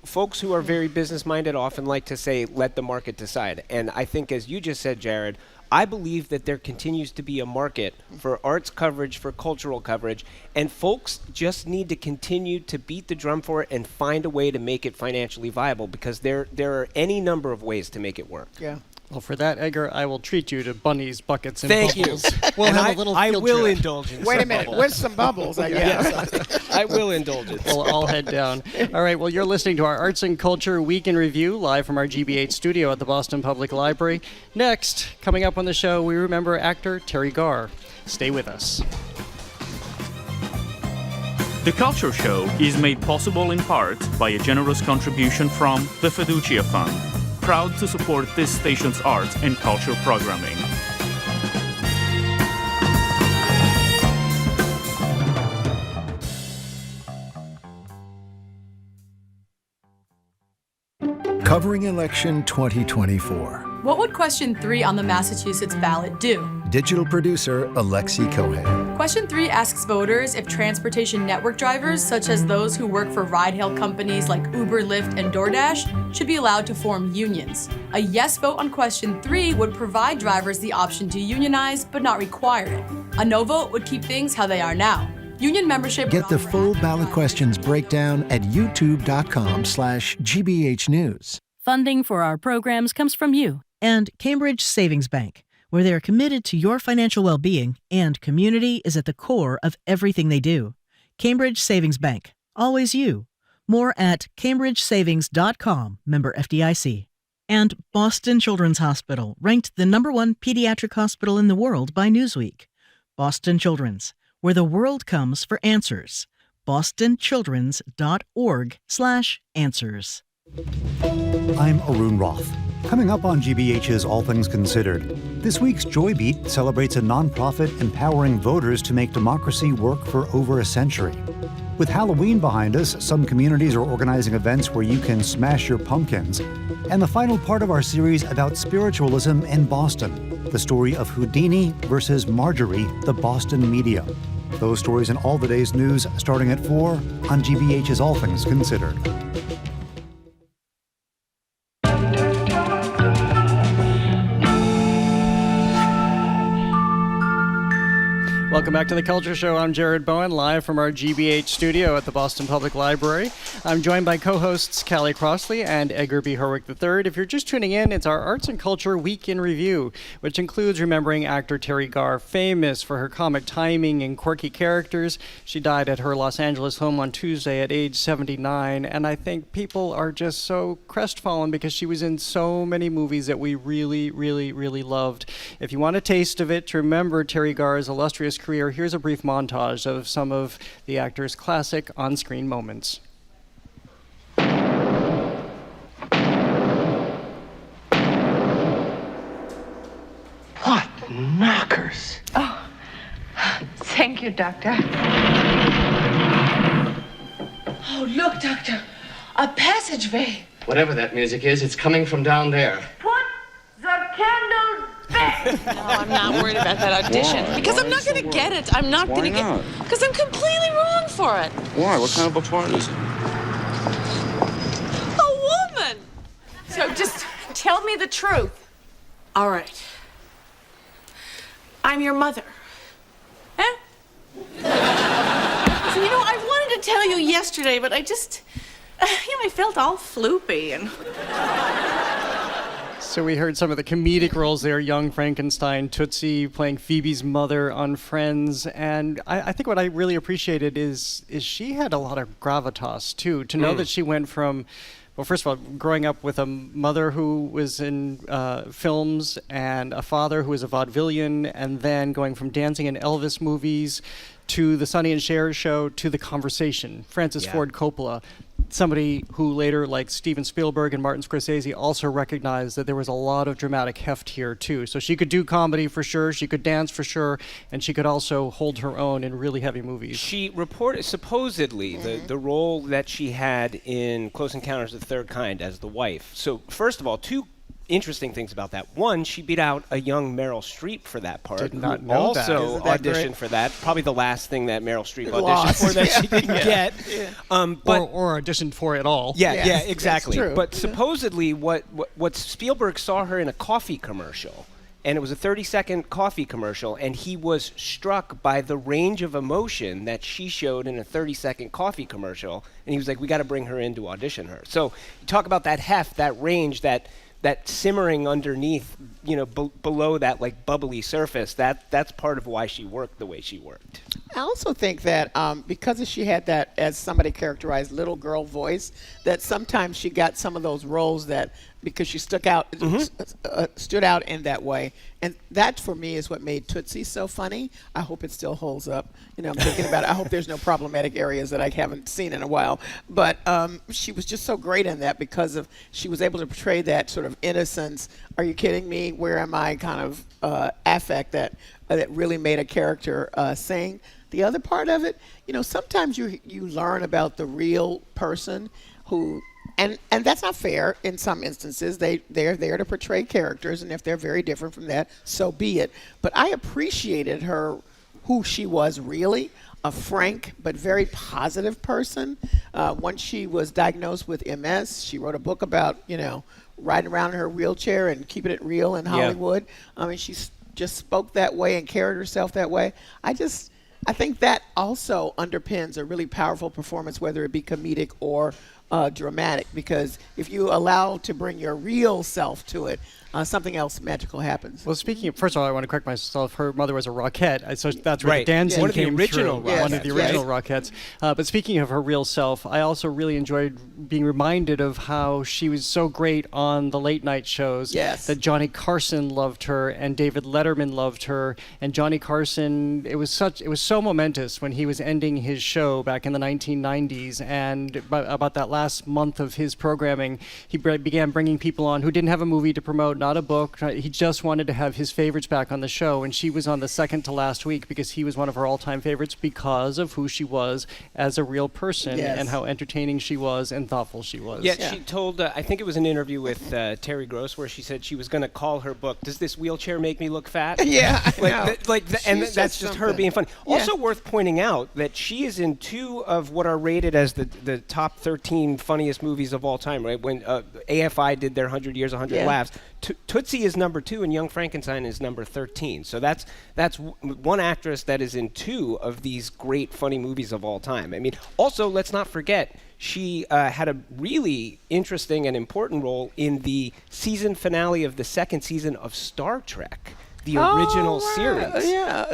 folks who are very business-minded often like to say, let the market decide. And I think, as you just said, Jared, I believe that there continues to be a market for arts coverage, for cultural coverage, and folks just need to continue to beat the drum for it and find a way to make it financially viable, because there are any number of ways to make it work. Yeah. Well, for that, Edgar, I will treat you to bunnies, buckets, and Thank bubbles. you. We'll have a little I field will trip. indulge in Wait a some minute, bubbles. with some bubbles, I guess. I will indulge it. We'll all head down. All right, well, you're listening to our Arts and Culture Week in Review, live from our GBH studio at the Boston Public Library. Next, coming up on the show, we remember actor Terry Garr. Stay with us. The Culture Show is made possible in part by a generous contribution from the Fiducia Fund, proud to support this station's arts and culture programming. Covering election 2024. What would question 3 on the Massachusetts ballot do? Digital producer Alexi Cohen. Question 3 asks voters if transportation network drivers, such as those who work for ride-hail companies like Uber, Lyft, and DoorDash, should be allowed to form unions. A yes vote on question 3 would provide drivers the option to unionize, but not require it. A no vote would keep things how they are now. Union membership. Get the full ballot questions breakdown at youtube.com/GBH News. Funding for our programs comes from you. And Cambridge Savings Bank, where they're committed to your financial well-being and community is at the core of everything they do. Cambridge Savings Bank, always you. More at cambridgesavings.com, member FDIC. And Boston Children's Hospital, ranked the #1 pediatric hospital in the world by Newsweek. Boston Children's, where the world comes for answers. bostonchildrens.org/answers. I'm Arun Roth. Coming up on GBH's All Things Considered, this week's Joy Beat celebrates a nonprofit empowering voters to make democracy work for over a century. With Halloween behind us, some communities are organizing events where you can smash your pumpkins. And the final part of our series about spiritualism in Boston, the story of Houdini versus Marjorie, the Boston medium. Those stories and all the day's news starting at 4 on GBH's All Things Considered. Welcome back to The Culture Show. I'm Jared Bowen, live from our GBH studio at the Boston Public Library. I'm joined by co-hosts Callie Crossley and Edgar B. Herwick III. If you're just tuning in, it's our Arts and Culture Week in Review, which includes remembering actor Terry Garr, famous for her comic timing and quirky characters. She died at her Los Angeles home on Tuesday at age 79, and I think people are just so crestfallen because she was in so many movies that we really, really, really loved. If you want a taste of it, to remember Terry Garr's illustrious career, here's a brief montage of some of the actor's classic on-screen moments. What knockers! Oh, thank you, Doctor. Oh, look, Doctor, a passageway. Whatever that music is, it's coming from down there. Put the candle back. No, I'm not worried about that audition. Why? Because Why I'm not so going to worried? get it. I'm not Why going to not? get it. Because I'm completely wrong for it. Why? What kind of a part is it? A woman. So just tell me the truth. All right. I'm your mother. Huh? So, I wanted to tell you yesterday, but I just, I felt all floopy and... So we heard some of the comedic roles there, Young Frankenstein, Tootsie playing Phoebe's mother on Friends, and I think what I really appreciated is she had a lot of gravitas, too, to know that she went from, well, first of all, growing up with a mother who was in films and a father who was a vaudevillian, and then going from dancing in Elvis movies to the Sonny and Cher show to The Conversation, Francis Ford Coppola. Somebody who later, like Steven Spielberg and Martin Scorsese, also recognized that there was a lot of dramatic heft here, too. So she could do comedy for sure, she could dance for sure, and she could also hold her own in really heavy movies. She reported, supposedly, the role that she had in Close Encounters of the Third Kind as the wife. So, first of all, two interesting things about that. One, she beat out a young Meryl Streep for that part. Did not who know also that. auditioned for that. Probably the last thing that Meryl Streep auditioned for that she didn't get. But or auditioned for at all. Yeah, exactly. That's true. But supposedly, what Spielberg saw her in a coffee commercial, and it was a 30-second coffee commercial, and he was struck by the range of emotion that she showed in a 30-second coffee commercial, and he was like, we got to bring her in to audition her. So you talk about that heft, that range, that simmering underneath, below that like bubbly surface, that's part of why she worked the way she worked. I also think that because she had that, as somebody characterized, little girl voice, that sometimes she got some of those roles that, because she stood out in that way. And that, for me, is what made Tootsie so funny. I hope it still holds up. I'm thinking about it. I hope there's no problematic areas that I haven't seen in a while. But she was just so great in that because she was able to portray that sort of innocence, are you kidding me, where am I kind of affect that really made a character sing. The other part of it, sometimes you learn about the real person who, and that's not fair in some instances. They're there to portray characters, and if they're very different from that, so be it. But I appreciated her who she was really, a frank but very positive person. Once she was diagnosed with MS, she wrote a book about, riding around in her wheelchair and keeping it real in Hollywood. I mean, she just spoke that way and carried herself that way. I think that also underpins a really powerful performance, whether it be comedic or dramatic, because if you allow to bring your real self to it, something else magical happens. Well, speaking of, first of all, I want to correct myself. Her mother was a Rockette, so that's where the dancing one of the came original through. One of the original Rockettes. But speaking of her real self, I also really enjoyed being reminded of how she was so great on the late night shows. Yes. That Johnny Carson loved her and David Letterman loved her. And Johnny Carson, it was so momentous when he was ending his show back in the 1990s. And about that last month of his programming, he began bringing people on who didn't have a movie to promote, not a book. He just wanted to have his favorites back on the show, and she was on the second to last week because he was one of her all-time favorites because of who she was as a real person and how entertaining she was and thoughtful she was. Yeah, she told, I think it was an interview with Terry Gross where she said she was going to call her book, "Does This Wheelchair Make Me Look Fat?" Yeah, and that's just her being funny. Yeah. Also worth pointing out that she is in 2 of what are rated as the top 13 funniest movies of all time, right? When AFI did their 100 Years, 100 Laughs, Tootsie is number 2 and Young Frankenstein is number 13. So that's one actress that is in 2 of these great funny movies of all time. I mean, also, let's not forget, she had a really interesting and important role in the season finale of the 2nd season of Star Trek, the original series. Yeah.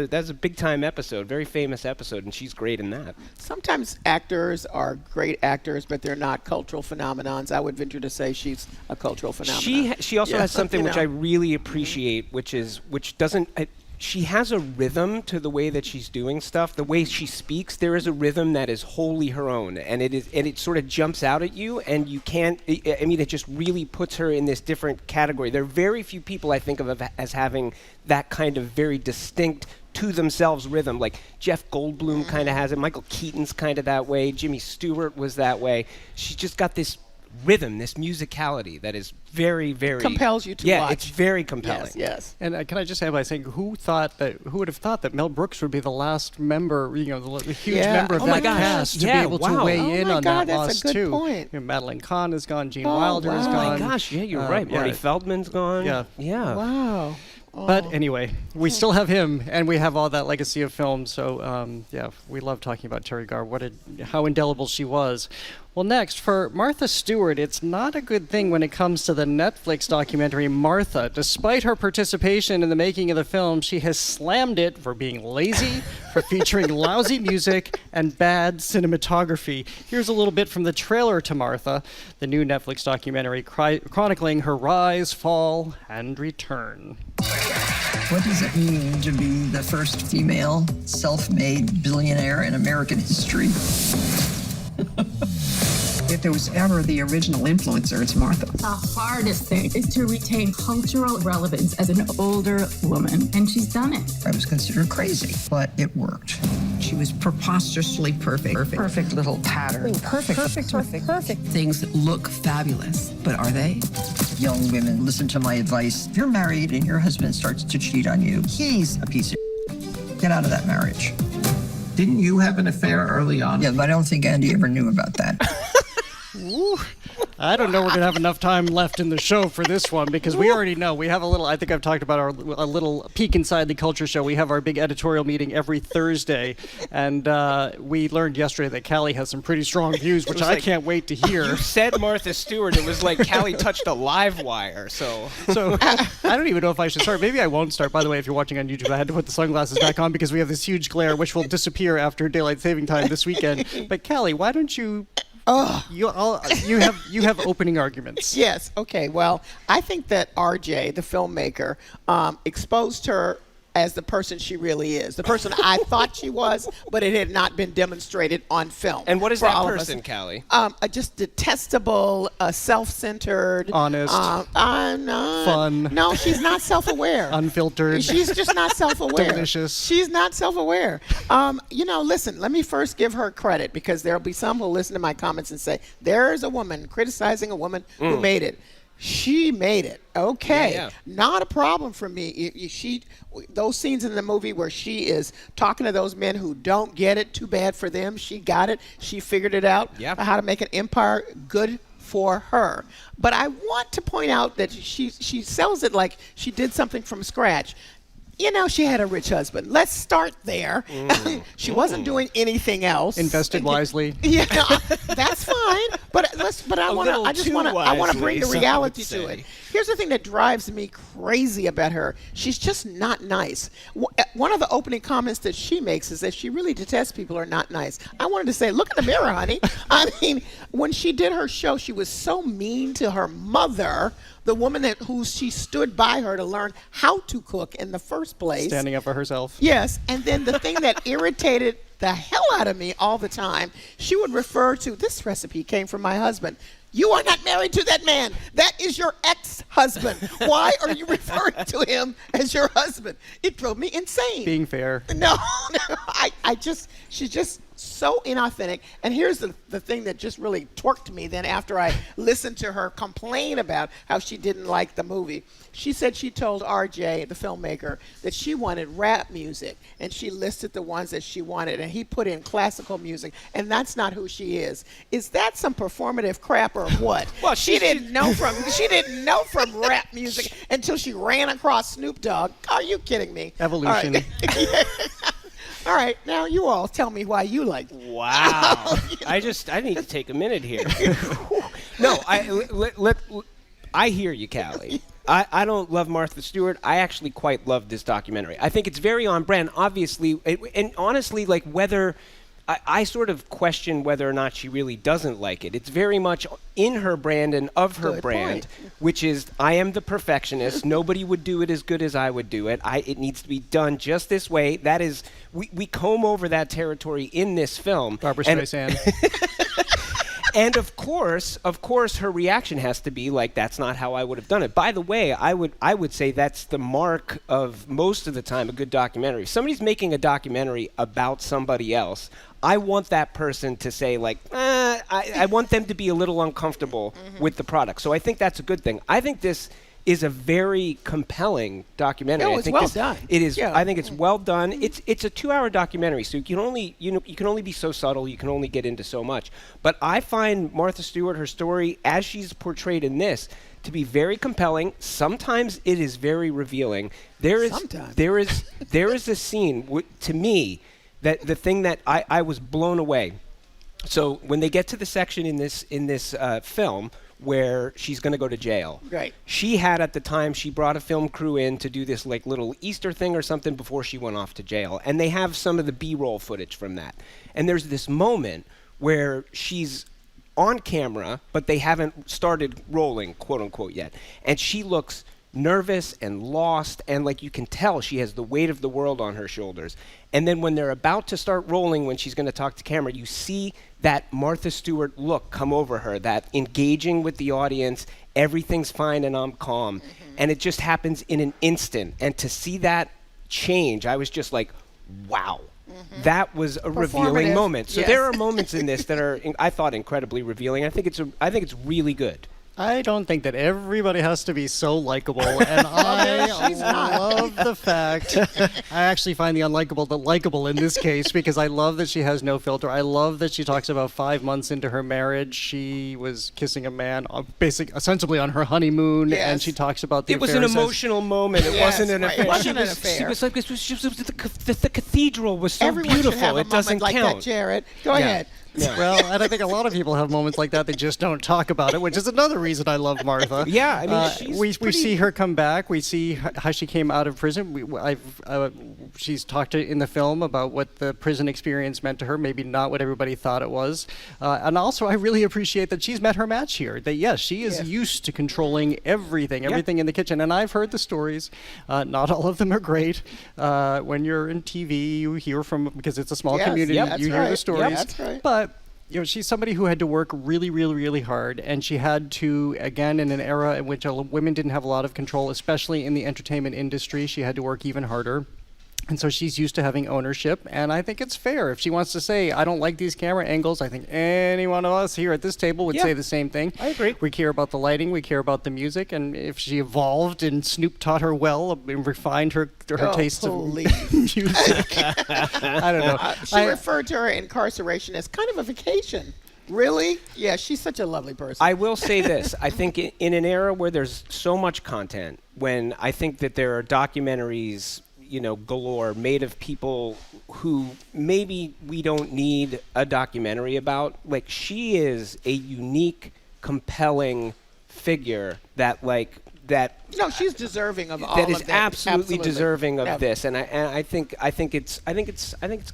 That's a big time episode, very famous episode, and she's great in that. Sometimes actors are great actors, but they're not cultural phenomenons. I would venture to say she's a cultural phenomenon. She also has something which I really appreciate, which doesn't. She has a rhythm to the way that she's doing stuff. The way she speaks, there is a rhythm that is wholly her own, and it sort of jumps out at you, and you can't. It just really puts her in this different category. There are very few people I think of as having that kind of very distinct to themselves rhythm. Like Jeff Goldblum kind of has it. Michael Keaton's kind of that way. Jimmy Stewart was that way. She's just got this rhythm, this musicality that is very, very compels you to watch. Yeah, it's very compelling. Yes. And can I just say by saying, who would have thought that Mel Brooks would be the last member, the huge member of that cast to be able to weigh in on that loss that's a good too. point. Madeline Kahn is gone, Gene Wilder is gone. Oh my gosh, yeah, you're right. Marty Feldman's gone. Yeah. Wow. But anyway, we still have him, and we have all that legacy of film. So, we love talking about Terry Garr. How indelible she was. Well, next, for Martha Stewart, it's not a good thing when it comes to the Netflix documentary Martha. Despite her participation in the making of the film, she has slammed it for being lazy, for featuring lousy music, and bad cinematography. Here's a little bit from the trailer to Martha, the new Netflix documentary chronicling her rise, fall, and return. What does it mean to be the first female self-made billionaire in American history? If there was ever the original influencer, it's Martha. The hardest thing is to retain cultural relevance as an older woman, and she's done it. I was considered crazy, but it worked. She was preposterously perfect. Perfect little pattern. Perfect. Things look fabulous, but are they? Young women, listen to my advice. If you're married and your husband starts to cheat on you, he's a piece of shit. Get out of that marriage. Didn't you have an affair early on? Yeah, but I don't think Andy ever knew about that. I don't know we're going to have enough time left in the show for this one because we already know. We have I think I've talked about a little peek inside the culture show. We have our big editorial meeting every Thursday, and we learned yesterday that Callie has some pretty strong views, which I can't wait to hear. You said Martha Stewart. It was like Callie touched a live wire, so I don't even know if I should start. Maybe I won't start. By the way, if you're watching on YouTube, I had to put the sunglasses back on because we have this huge glare, which will disappear after daylight saving time this weekend. But Callie, why don't you... You have opening arguments. Yes. Okay. Well, I think that RJ, the filmmaker, exposed her as the person she really is, the person I thought she was, but it had not been demonstrated on film. And what is that person, Callie? Just detestable, self-centered, honest, fun. No, she's not self-aware. Unfiltered. She's just not self-aware. Delicious. She's not self-aware. Listen, let me first give her credit because there'll be some who'll listen to my comments and say, there's a woman criticizing a woman who made it. She made it. Okay. Yeah. Not a problem for me. Those scenes in the movie where she is talking to those men who don't get it, too bad for them. She got it. She figured it out. How to make an empire. Good for her. But I want to point out that she sells it like she did something from scratch. You know, she had a rich husband. Let's start there. She wasn't doing anything else. Invested wisely. Yeah, that's fine. But I want to bring the reality to it. Here's the thing that drives me crazy about her. She's just not nice. One of the opening comments that she makes is that she really detests people who are not nice. I wanted to say, look in the mirror, honey. I mean, when she did her show, she was so mean to her mother, the woman who she stood by her to learn how to cook in the first place. Standing up for herself. Yes, and then the thing that irritated the hell out of me all the time, she would refer to, this recipe came from my husband. You are not married to that man. That is your ex-husband. Why are you referring to him as your husband? It drove me insane. Being fair. No, she's just so inauthentic. And here's the thing that just really torqued me then after I listened to her complain about how she didn't like the movie. She said she told RJ, the filmmaker, that she wanted rap music, and she listed the ones that she wanted, and he put in classical music, and that's not who she is. Is that some performative crap or what? Well, she didn't know from rap music until she ran across Snoop Dogg. Are you kidding me? Evolution. All right, now you all tell me why you like it. Wow. I need to take a minute here. No, I hear you, Callie. I don't love Martha Stewart. I actually quite love this documentary. I think it's very on brand, obviously, and honestly, like whether I sort of question whether or not she really doesn't like it. It's very much in her brand and of her brand, which is I am the perfectionist. Nobody would do it as good as I would do it. It needs to be done just this way. That is, we comb over that territory in this film. Barbra Streisand. And of course, her reaction has to be like, that's not how I would have done it. By the way, I would say that's the mark of most of the time a good documentary. If somebody's making a documentary about somebody else, I want that person to say like, I want them to be a little uncomfortable with the product. So I think that's a good thing. I think this is a very compelling documentary. No, it's well done. It is. Yeah. I think it's well done. It's a 2-hour documentary, so you can only be so subtle. You can only get into so much. But I find Martha Stewart, her story as she's portrayed in this, to be very compelling. Sometimes it is very revealing. There is a scene to me that the thing that I was blown away. So when they get to the section in this film where she's going to go to jail. Right. She had at the time, she brought a film crew in to do this like little Easter thing or something before she went off to jail. And they have some of the B-roll footage from that. And there's this moment where she's on camera, but they haven't started rolling, quote unquote, yet. And she looks nervous and lost, and like you can tell she has the weight of the world on her shoulders. And then when they're about to start rolling, when she's going to talk to camera, you see that Martha Stewart look come over her, that engaging with the audience, everything's fine and I'm calm. And it just happens in an instant. And to see that change, I was just like, wow. That was a revealing moment. So there are moments in this that are, I thought, incredibly revealing. I think it's really good. I don't think that everybody has to be so likable, and I love the fact I actually find the unlikable the likable in this case, because I love that she has no filter. I love that she talks about 5 months into her marriage, she was kissing a man ostensibly on her honeymoon, and she talks about the It was an emotional moment. It wasn't an affair. It wasn't an affair. She was like, the cathedral was so Everyone beautiful. should have It a doesn't moment count. like that, Jared. Go ahead. Yeah. Well, and I think a lot of people have moments like that. They just don't talk about it, which is another reason I love Martha. Yeah, I mean, we see her come back. We see how she came out of prison. She's talked in the film about what the prison experience meant to her. Maybe not what everybody thought it was. And also, I really appreciate that she's met her match here. That yes, she is used to controlling everything in the kitchen. And I've heard the stories. Not all of them are great. When you're in TV, you hear from, because it's a small community. You hear the stories. That's right. But she's somebody who had to work really, really, really hard, and she had to, again, in an era in which women didn't have a lot of control, especially in the entertainment industry, she had to work even harder. And so she's used to having ownership, and I think it's fair. If she wants to say, I don't like these camera angles, I think any one of us here at this table would say the same thing. I agree. We care about the lighting, we care about the music, and if she evolved and Snoop taught her well and refined her taste of music. I don't know. She referred to her incarceration as kind of a vacation. Really? Yeah, she's such a lovely person. I will say this. I think in an era where there's so much content, when I think that there are documentaries galore made of people who maybe we don't need a documentary about. Like, she is a unique, compelling figure that No, she's deserving of all that of is that. absolutely deserving of Yeah. this, and I think it's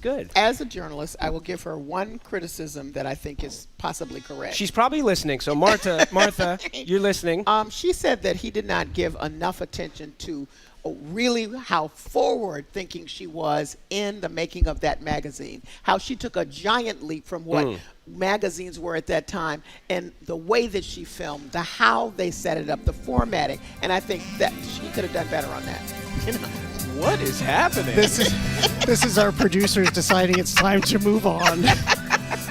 good. As a journalist, I will give her one criticism that I think is possibly correct. She's probably listening. So Martha, you're listening. She said that he did not give enough attention to really how forward-thinking she was in the making of that magazine. How she took a giant leap from what magazines were at that time, and the way that she filmed, how they set it up, the formatting, and I think that she could have done better on that. What is happening? This is our producers deciding it's time to move on.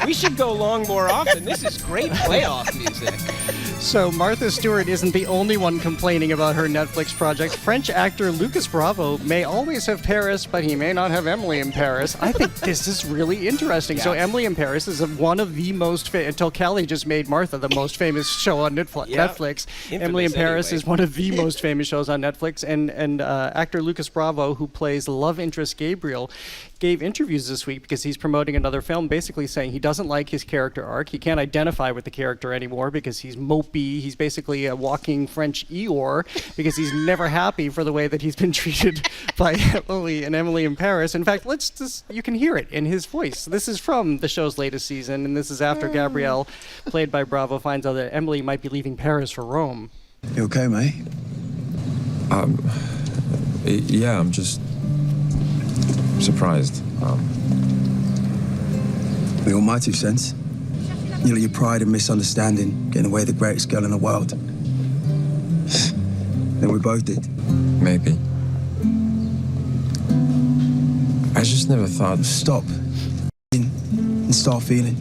We should go long more often. This is great playoff music. So Martha Stewart isn't the only one complaining about her Netflix project. French actor Lucas Bravo may always have Paris, but he may not have Emily in Paris. I think this is really interesting. Yeah. So Emily in Paris is one of the most until Callie just made Martha the most famous show on Netflix. Emily in Paris is one of the most famous shows on Netflix. And actor Lucas Bravo, who plays love interest Gabriel, gave interviews this week because he's promoting another film, basically saying he doesn't like his character arc. He can't identify with the character anymore because he's mopey. He's basically a walking French Eeyore because he's never happy for the way that he's been treated by Emily in Paris. In fact, you can hear it in his voice. This is from the show's latest season, and this is after Gabrielle, played by Bravo, finds out that Emily might be leaving Paris for Rome. You okay, mate? Yeah, I'm just surprised. The almighty sense. You let your pride and misunderstanding get in the way of the greatest girl in the world. Then we both did. Maybe. I just never thought... Stop. And start feeling.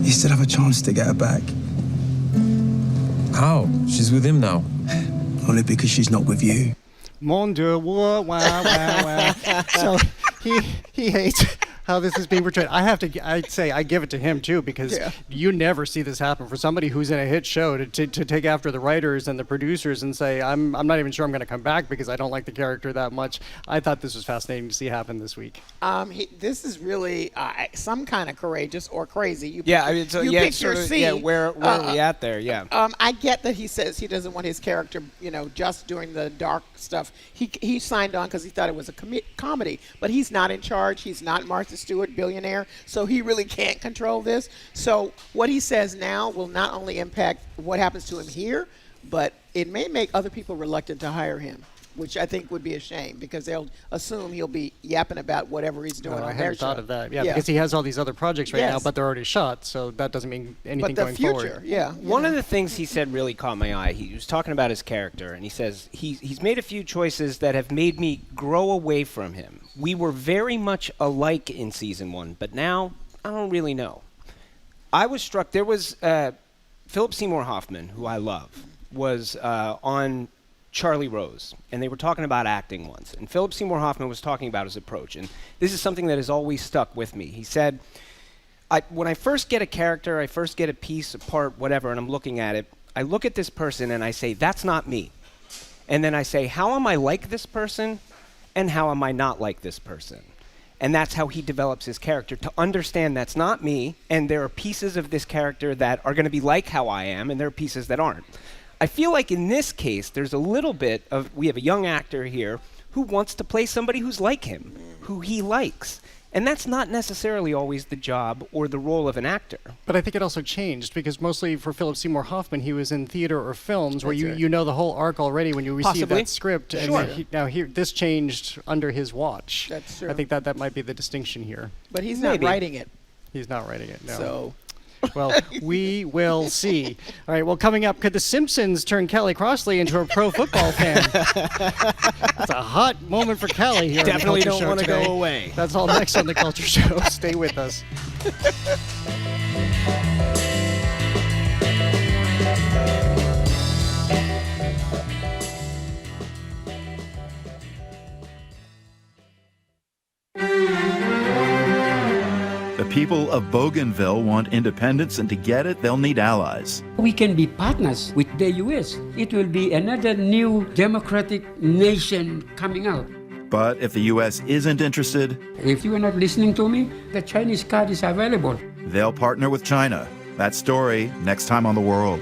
You still have a chance to get her back. How? She's with him now. Only because she's not with you. Mon Dieu, wow, wow, wow. So he hates how this is being portrayed. I'd say I give it to him too, because you never see this happen for somebody who's in a hit show to take after the writers and the producers and say, I'm not even sure I'm going to come back because I don't like the character that much. I thought this was fascinating to see happen this week. This is really some kind of courageous or crazy. Where are we at there? Yeah. I get that he says he doesn't want his character, just doing the dark stuff. He signed on because he thought it was a comedy, but he's not in charge. He's not Martha Stewart, billionaire, so he really can't control this. So what he says now will not only impact what happens to him here, but it may make other people reluctant to hire him, which I think would be a shame because they'll assume he'll be yapping about whatever he's doing on their show. I hadn't thought of that. Yeah, because he has all these other projects right now, but they're already shot, so that doesn't mean anything going forward. One of the things he said really caught my eye. He was talking about his character, and he says he's made a few choices that have made me grow away from him. We were very much alike in season 1, but now I don't really know. I was struck. There was Philip Seymour Hoffman, who I love, was on Charlie Rose, and they were talking about acting once. And Philip Seymour Hoffman was talking about his approach, and this is something that has always stuck with me. He said, when I first get a character, I first get a piece, a part, whatever, and I'm looking at it, I look at this person and I say, that's not me. And then I say, how am I like this person? And how am I not like this person? And that's how he develops his character, to understand that's not me, and there are pieces of this character that are going to be like how I am, and there are pieces that aren't. I feel like in this case, there's a little bit of, we have a young actor here who wants to play somebody who's like him, who he likes. And that's not necessarily always the job or the role of an actor. But I think it also changed because mostly for Philip Seymour Hoffman, he was in theater or films where you know the whole arc already when you receive that script. Sure. And this changed under his watch. That's true. I think that might be the distinction here. But he's not writing it. He's not writing it, no. So Well, we will see. All right, well, coming up, could The Simpsons turn Callie Crossley into a pro football fan? It's a hot moment for Callie here. Definitely on the Culture don't want to Show today. go away. That's all next on The Culture Show. Stay with us. The people of Bougainville want independence, and to get it, they'll need allies. We can be partners with the U.S. It will be another new democratic nation coming out. But if the U.S. isn't interested, If you are not listening to me, the Chinese card is available. they'll partner with China. That story, next time on The World.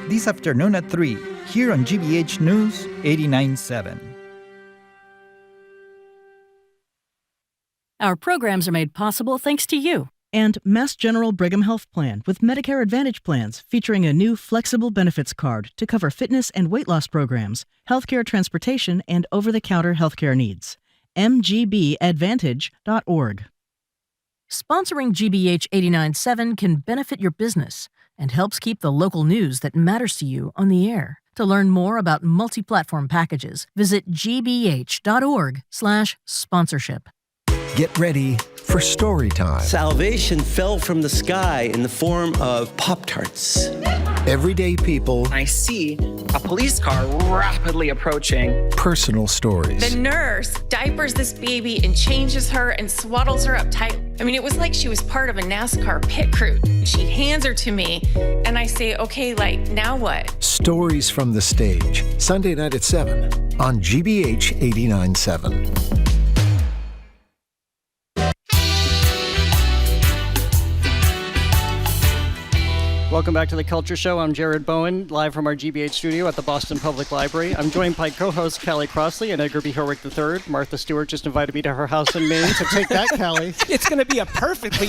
This afternoon at 3, here on GBH News 89.7. Our programs are made possible thanks to you. And Mass General Brigham Health Plan with Medicare Advantage plans featuring a new flexible benefits card to cover fitness and weight loss programs, healthcare transportation, and over-the-counter healthcare needs. mgbadvantage.org. Sponsoring GBH 89.7 can benefit your business and helps keep the local news that matters to you on the air. To learn more about multi-platform packages, visit gbh.org/sponsorship. Get ready for story time. Salvation fell from the sky in the form of Pop-Tarts. Everyday people. I see a police car rapidly approaching. Personal stories. The nurse diapers this baby and changes her and swaddles her up tight. I mean, it was like she was part of a NASCAR pit crew. She hands her to me, and I say, okay, like, now what? Stories from the stage. Sunday night at 7 on GBH 89.7. Welcome back to The Culture Show. I'm Jared Bowen, live from our GBH studio at the Boston Public Library. I'm joined by co-hosts Callie Crossley and Edgar B. Herwick III. Martha Stewart just invited me to her house in Maine, so take that, Callie. It's going to be a perfect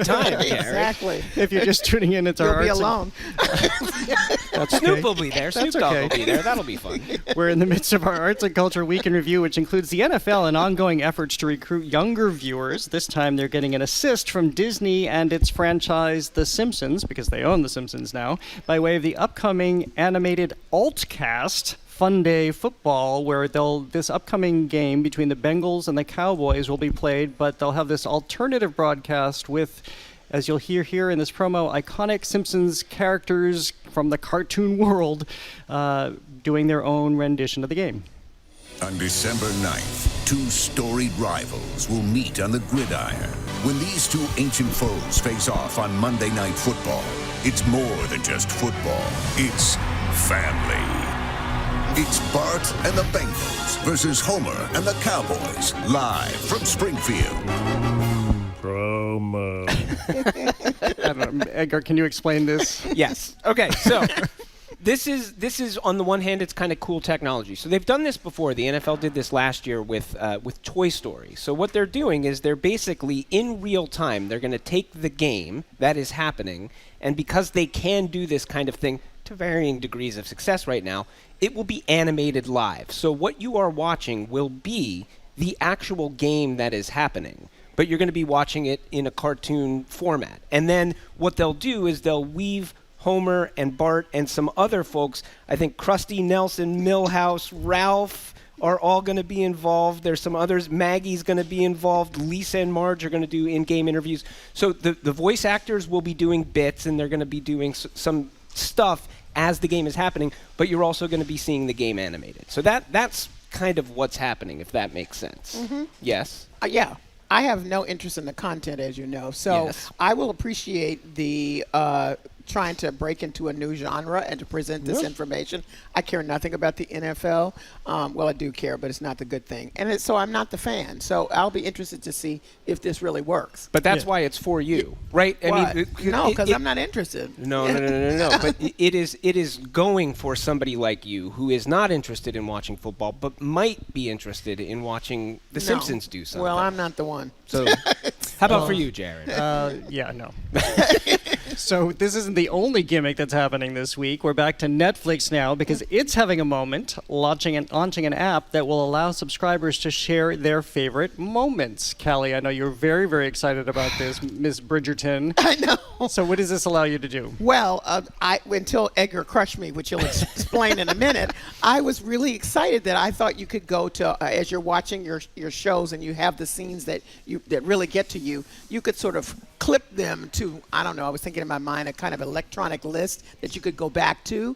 time, Gary. Exactly. If you're just tuning in, it's You'll our be arts alone. That's okay. Snoop will be there. Snoop That's Dogg okay. will be there. That'll be fun. We're in the midst of our Arts and Culture Week in Review, which includes the NFL and ongoing efforts to recruit younger viewers. This time they're getting an assist from Disney and its franchise, The Simpsons, because they own The Simpsons now, by way of the upcoming animated Altcast Fun Day Football, where this upcoming game between the Bengals and the Cowboys will be played, but they'll have this alternative broadcast with, as you'll hear here in this promo, iconic Simpsons characters from the cartoon world doing their own rendition of the game. On December 9th, two storied rivals will meet on the gridiron. When these two ancient foes face off on Monday Night Football, it's more than just football. It's family. It's Bart and the Bengals versus Homer and the Cowboys, live from Springfield. Promo. I don't know. Edgar, can you explain this? Yes. Okay, so this is on the one hand, it's kind of cool technology. So they've done this before. The NFL did this last year with Toy Story. So what they're doing is they're basically in real time. They're going to take the game that is happening, and because they can do this kind of thing to varying degrees of success right now, it will be animated live. So what you are watching will be the actual game that is happening, but you're going to be watching it in a cartoon format. And then what they'll do is they'll weave Homer and Bart and some other folks, I think Krusty, Nelson, Milhouse, Ralph are all going to be involved. There's some others. Maggie's going to be involved. Lisa and Marge are going to do in-game interviews. So the voice actors will be doing bits, and they're going to be doing some stuff as the game is happening, but you're also going to be seeing the game animated. So that's kind of what's happening, if that makes sense. Mm-hmm. Yes? Yeah. I have no interest in the content, as you know. So Yes. I will appreciate the trying to break into a new genre and to present this information. I care nothing about the NFL. Well, I do care, but it's not the good thing. And so I'm not the fan. So I'll be interested to see if this really works. But that's why it's for you, right? Why? I mean, No, because I'm not interested. No. But it is going for somebody like you who is not interested in watching football, but might be interested in watching The Simpsons do something. Well, I'm not the one. So, how about for you, Jared? Yeah, no. So this isn't the only gimmick that's happening this week. We're back to Netflix now because it's having a moment, launching an app that will allow subscribers to share their favorite moments. Callie, I know you're very, very excited about this, Ms. Bridgerton. I know. So what does this allow you to do? Well, until Edgar crushed me, which you'll explain in a minute, I was really excited that I thought you could go to, as you're watching your shows and you have the scenes that really get to you, you could sort of clip them to, I don't know, I was thinking in my mind a kind of electronic list that you could go back to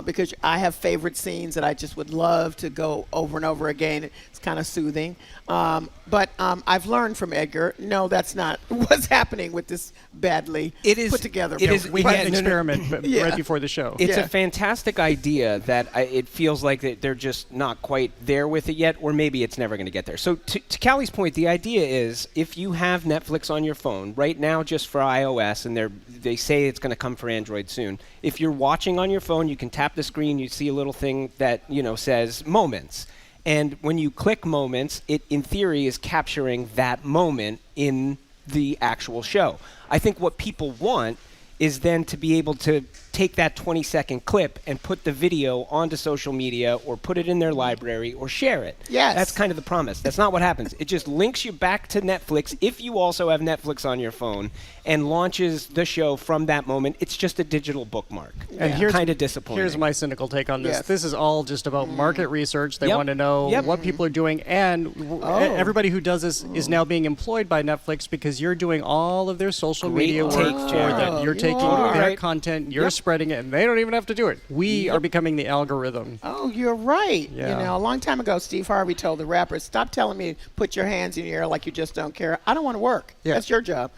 because I have favorite scenes that I just would love to go over and over again. It's kind of soothing. But I've learned from Edgar, no, that's not what's happening with this badly put together. We had an experiment right before the show. It's a fantastic idea that it feels like that they're just not quite there with it yet, or maybe it's never going to get there. So to Callie's point, the idea is if you have Netflix on your phone, right now just for iOS, and they say it's going to come for Android soon, if you're watching on your phone, you can tap the screen, you see a little thing that says Moments. And when you click Moments, it in theory is capturing that moment in the actual show. I think what people want is then to be able to take that 20-second clip and put the video onto social media or put it in their library or share it. Yes. That's kind of the promise. That's not what happens. It just links you back to Netflix if you also have Netflix on your phone and launches the show from that moment. It's just a digital bookmark. And here's kind of disappointing. Here's my cynical take on this. Yes. This is all just about market research. They want to know what people are doing, and everybody who does this is now being employed by Netflix because you're doing all of their social media work for them. You're taking their content, you're spreading it, and they don't even have to do it. We are becoming the algorithm. Oh, you're right. Yeah. A long time ago, Steve Harvey told the rappers, stop telling me to put your hands in the air like you just don't care. I don't want to work. Yeah. That's your job.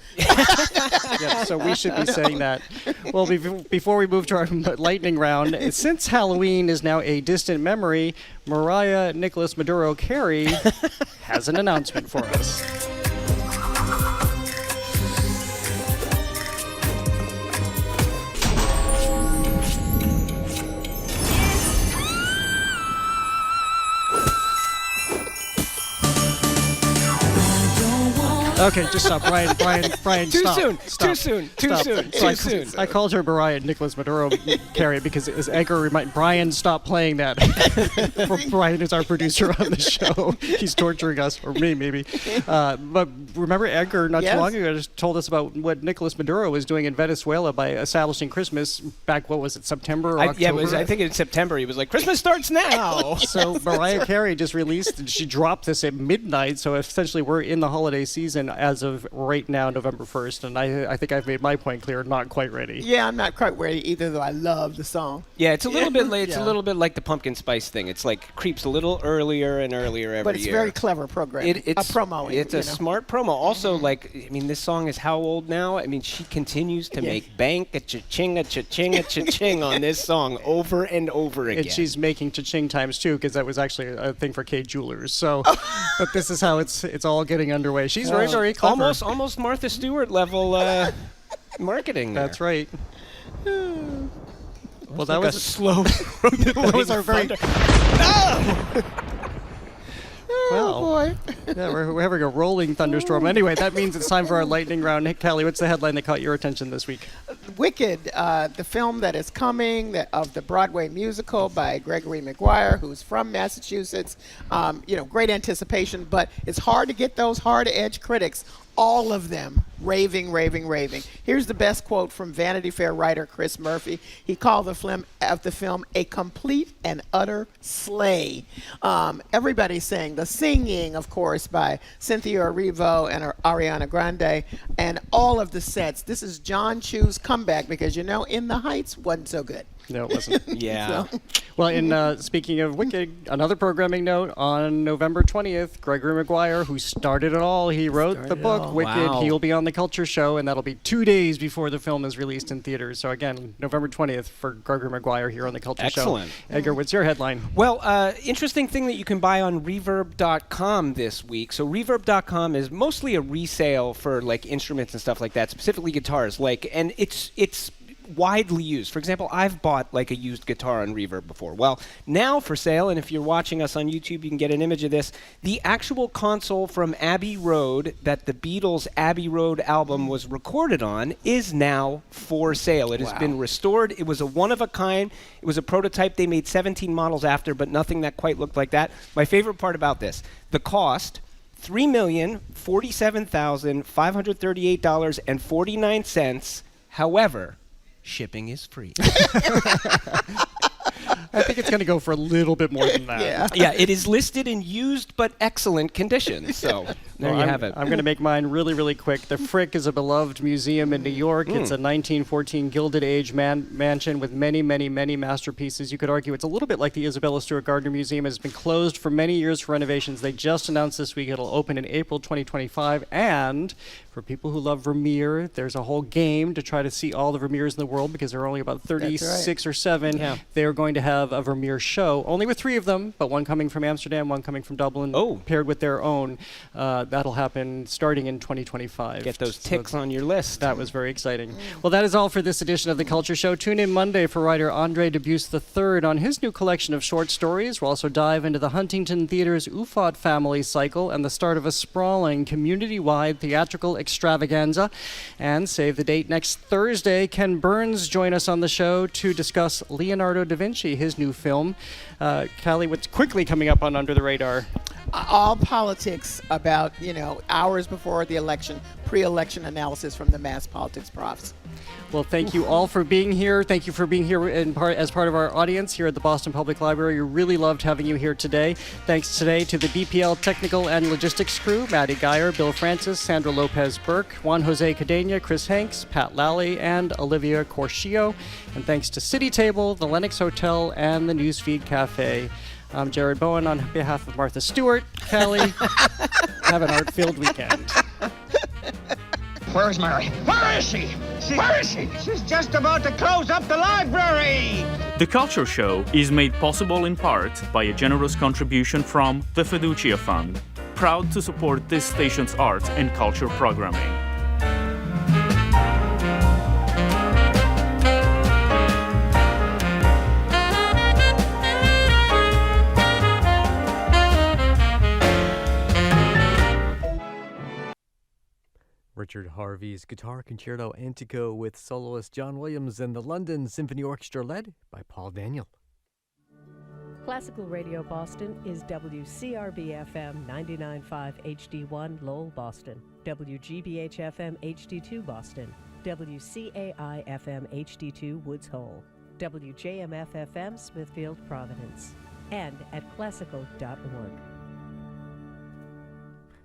So we should be saying that. Well, before we move to our lightning round, since Halloween is now a distant memory, Mariah Nicholas Maduro Carey has an announcement for us. Okay, just stop. Brian, Too stop. soon. Stop. Too soon. Too Stop. soon. So Too soon. I called her Mariah Nicholas Maduro Carey because as Edgar reminded Brian, stop playing that. Brian is our producer on the show. He's torturing us, or me maybe. But remember Edgar not too long ago just told us about what Nicholas Maduro was doing in Venezuela by establishing Christmas back, what was it, September or October? Yeah, I think in September. He was like, Christmas starts now. So Mariah Carey just released, she dropped this at midnight, so essentially we're in the holiday season as of right now, November 1st, and I think I've made my point clear, not quite ready. Yeah, I'm not quite ready either, though I love the song. Yeah, it's a little bit late. It's a little bit like the pumpkin spice thing. It's like creeps a little earlier and earlier every year. But it's very clever programming. It's promoing. It's a smart promo. Also, this song is how old now? I mean, she continues to make bank, a cha-ching, a cha-ching, a cha-ching on this song over and over again. And she's making cha-ching times two, because that was actually a thing for Kay Jewelers. So, but this is how it's all getting underway. She's very, very clever. Almost Martha Stewart level marketing. That's right. Well, that like was a slow. That was our very. Oh, boy. Yeah, we're having a rolling thunderstorm. Anyway, that means it's time for our lightning round. Hey, Callie, what's the headline that caught your attention this week? Wicked, the film that is coming of the Broadway musical by Gregory Maguire, who's from Massachusetts. Great anticipation, but it's hard to get those hard-edge critics, all of them, raving. Here's the best quote from Vanity Fair writer Chris Murphy. He called the film a complete and utter slay. Everybody's saying the singing, of course, by Cynthia Erivo and Ariana Grande, and all of the sets. This is John Chu's comeback because, In the Heights wasn't so good. No, it wasn't. Yeah. Well, speaking of Wicked, another programming note, on November 20th, Gregory Maguire, who started it all, he wrote the book, Wicked. Wow. He will be on The Culture Show, and that'll be 2 days before the film is released in theaters. So again, November 20th for Gregory Maguire here on The Culture Show. Excellent. Edgar, what's your headline? Well, interesting thing that you can buy on Reverb.com this week. So Reverb.com is mostly a resale for instruments and stuff like that, specifically guitars. And it's widely used. For example, I've bought like a used guitar on Reverb before. Well, now for sale, and if you're watching us on YouTube, you can get an image of this, the actual console from Abbey Road that the Beatles' Abbey Road album was recorded on is now for sale. It has been restored. It was a one-of-a-kind. It was a prototype. They made 17 models after, but nothing that quite looked like that. My favorite part about this, the cost, $3,047,538.49. However, shipping is free. I think it's going to go for a little bit more than that. Yeah, it is listed in used but excellent condition. So there you have it. I'm going to make mine really, really quick. The Frick is a beloved museum in New York. It's a 1914 Gilded Age mansion with many, many, many masterpieces. You could argue it's a little bit like the Isabella Stewart Gardner Museum. It's been closed for many years for renovations. They just announced this week it'll open in April 2025. And for people who love Vermeer, there's a whole game to try to see all the Vermeers in the world because there are only about 36 or 7. Yeah. They're going to have a Vermeer show, only with 3 of them, but one coming from Amsterdam, one coming from Dublin, paired with their own. That'll happen starting in 2025. Get those ticks on your list. That was very exciting. Well, that is all for this edition of The Culture Show. Tune in Monday for writer Andre Dubus III on his new collection of short stories. We'll also dive into the Huntington Theater's Ufot family cycle and the start of a sprawling community-wide theatrical extravaganza. And save the date next Thursday. Ken Burns join us on the show to discuss Leonardo da Vinci, his new film. Callie, what's quickly coming up on Under the Radar? All politics about, hours before the election, pre-election analysis from the mass politics profs. Well, thank you all for being here. Thank you for being here as part of our audience here at the Boston Public Library. We really loved having you here today. Thanks today to the BPL technical and logistics crew, Maddie Geyer, Bill Francis, Sandra Lopez-Burke, Juan Jose Cadena, Chris Hanks, Pat Lally, and Olivia Corshio. And thanks to City Table, the Lennox Hotel, and the Newsfeed Cafe. I'm Jared Bowen on behalf of Martha Stewart. Callie, have an art-filled weekend. Where is Mary? Where is she? Where is she? She's just about to close up the library! The Culture Show is made possible in part by a generous contribution from the Fiducia Fund, proud to support this station's art and culture programming. Richard Harvey's Guitar Concerto Antico with soloist John Williams and the London Symphony Orchestra led by Paul Daniel. Classical Radio Boston is WCRB-FM 99.5 HD1 Lowell, Boston, WGBH-FM HD2 Boston, WCAI-FM HD2 Woods Hole, WJMF-FM Smithfield, Providence, and at classical.org.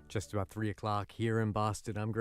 Just about 3 o'clock here in Boston. I'm Greg.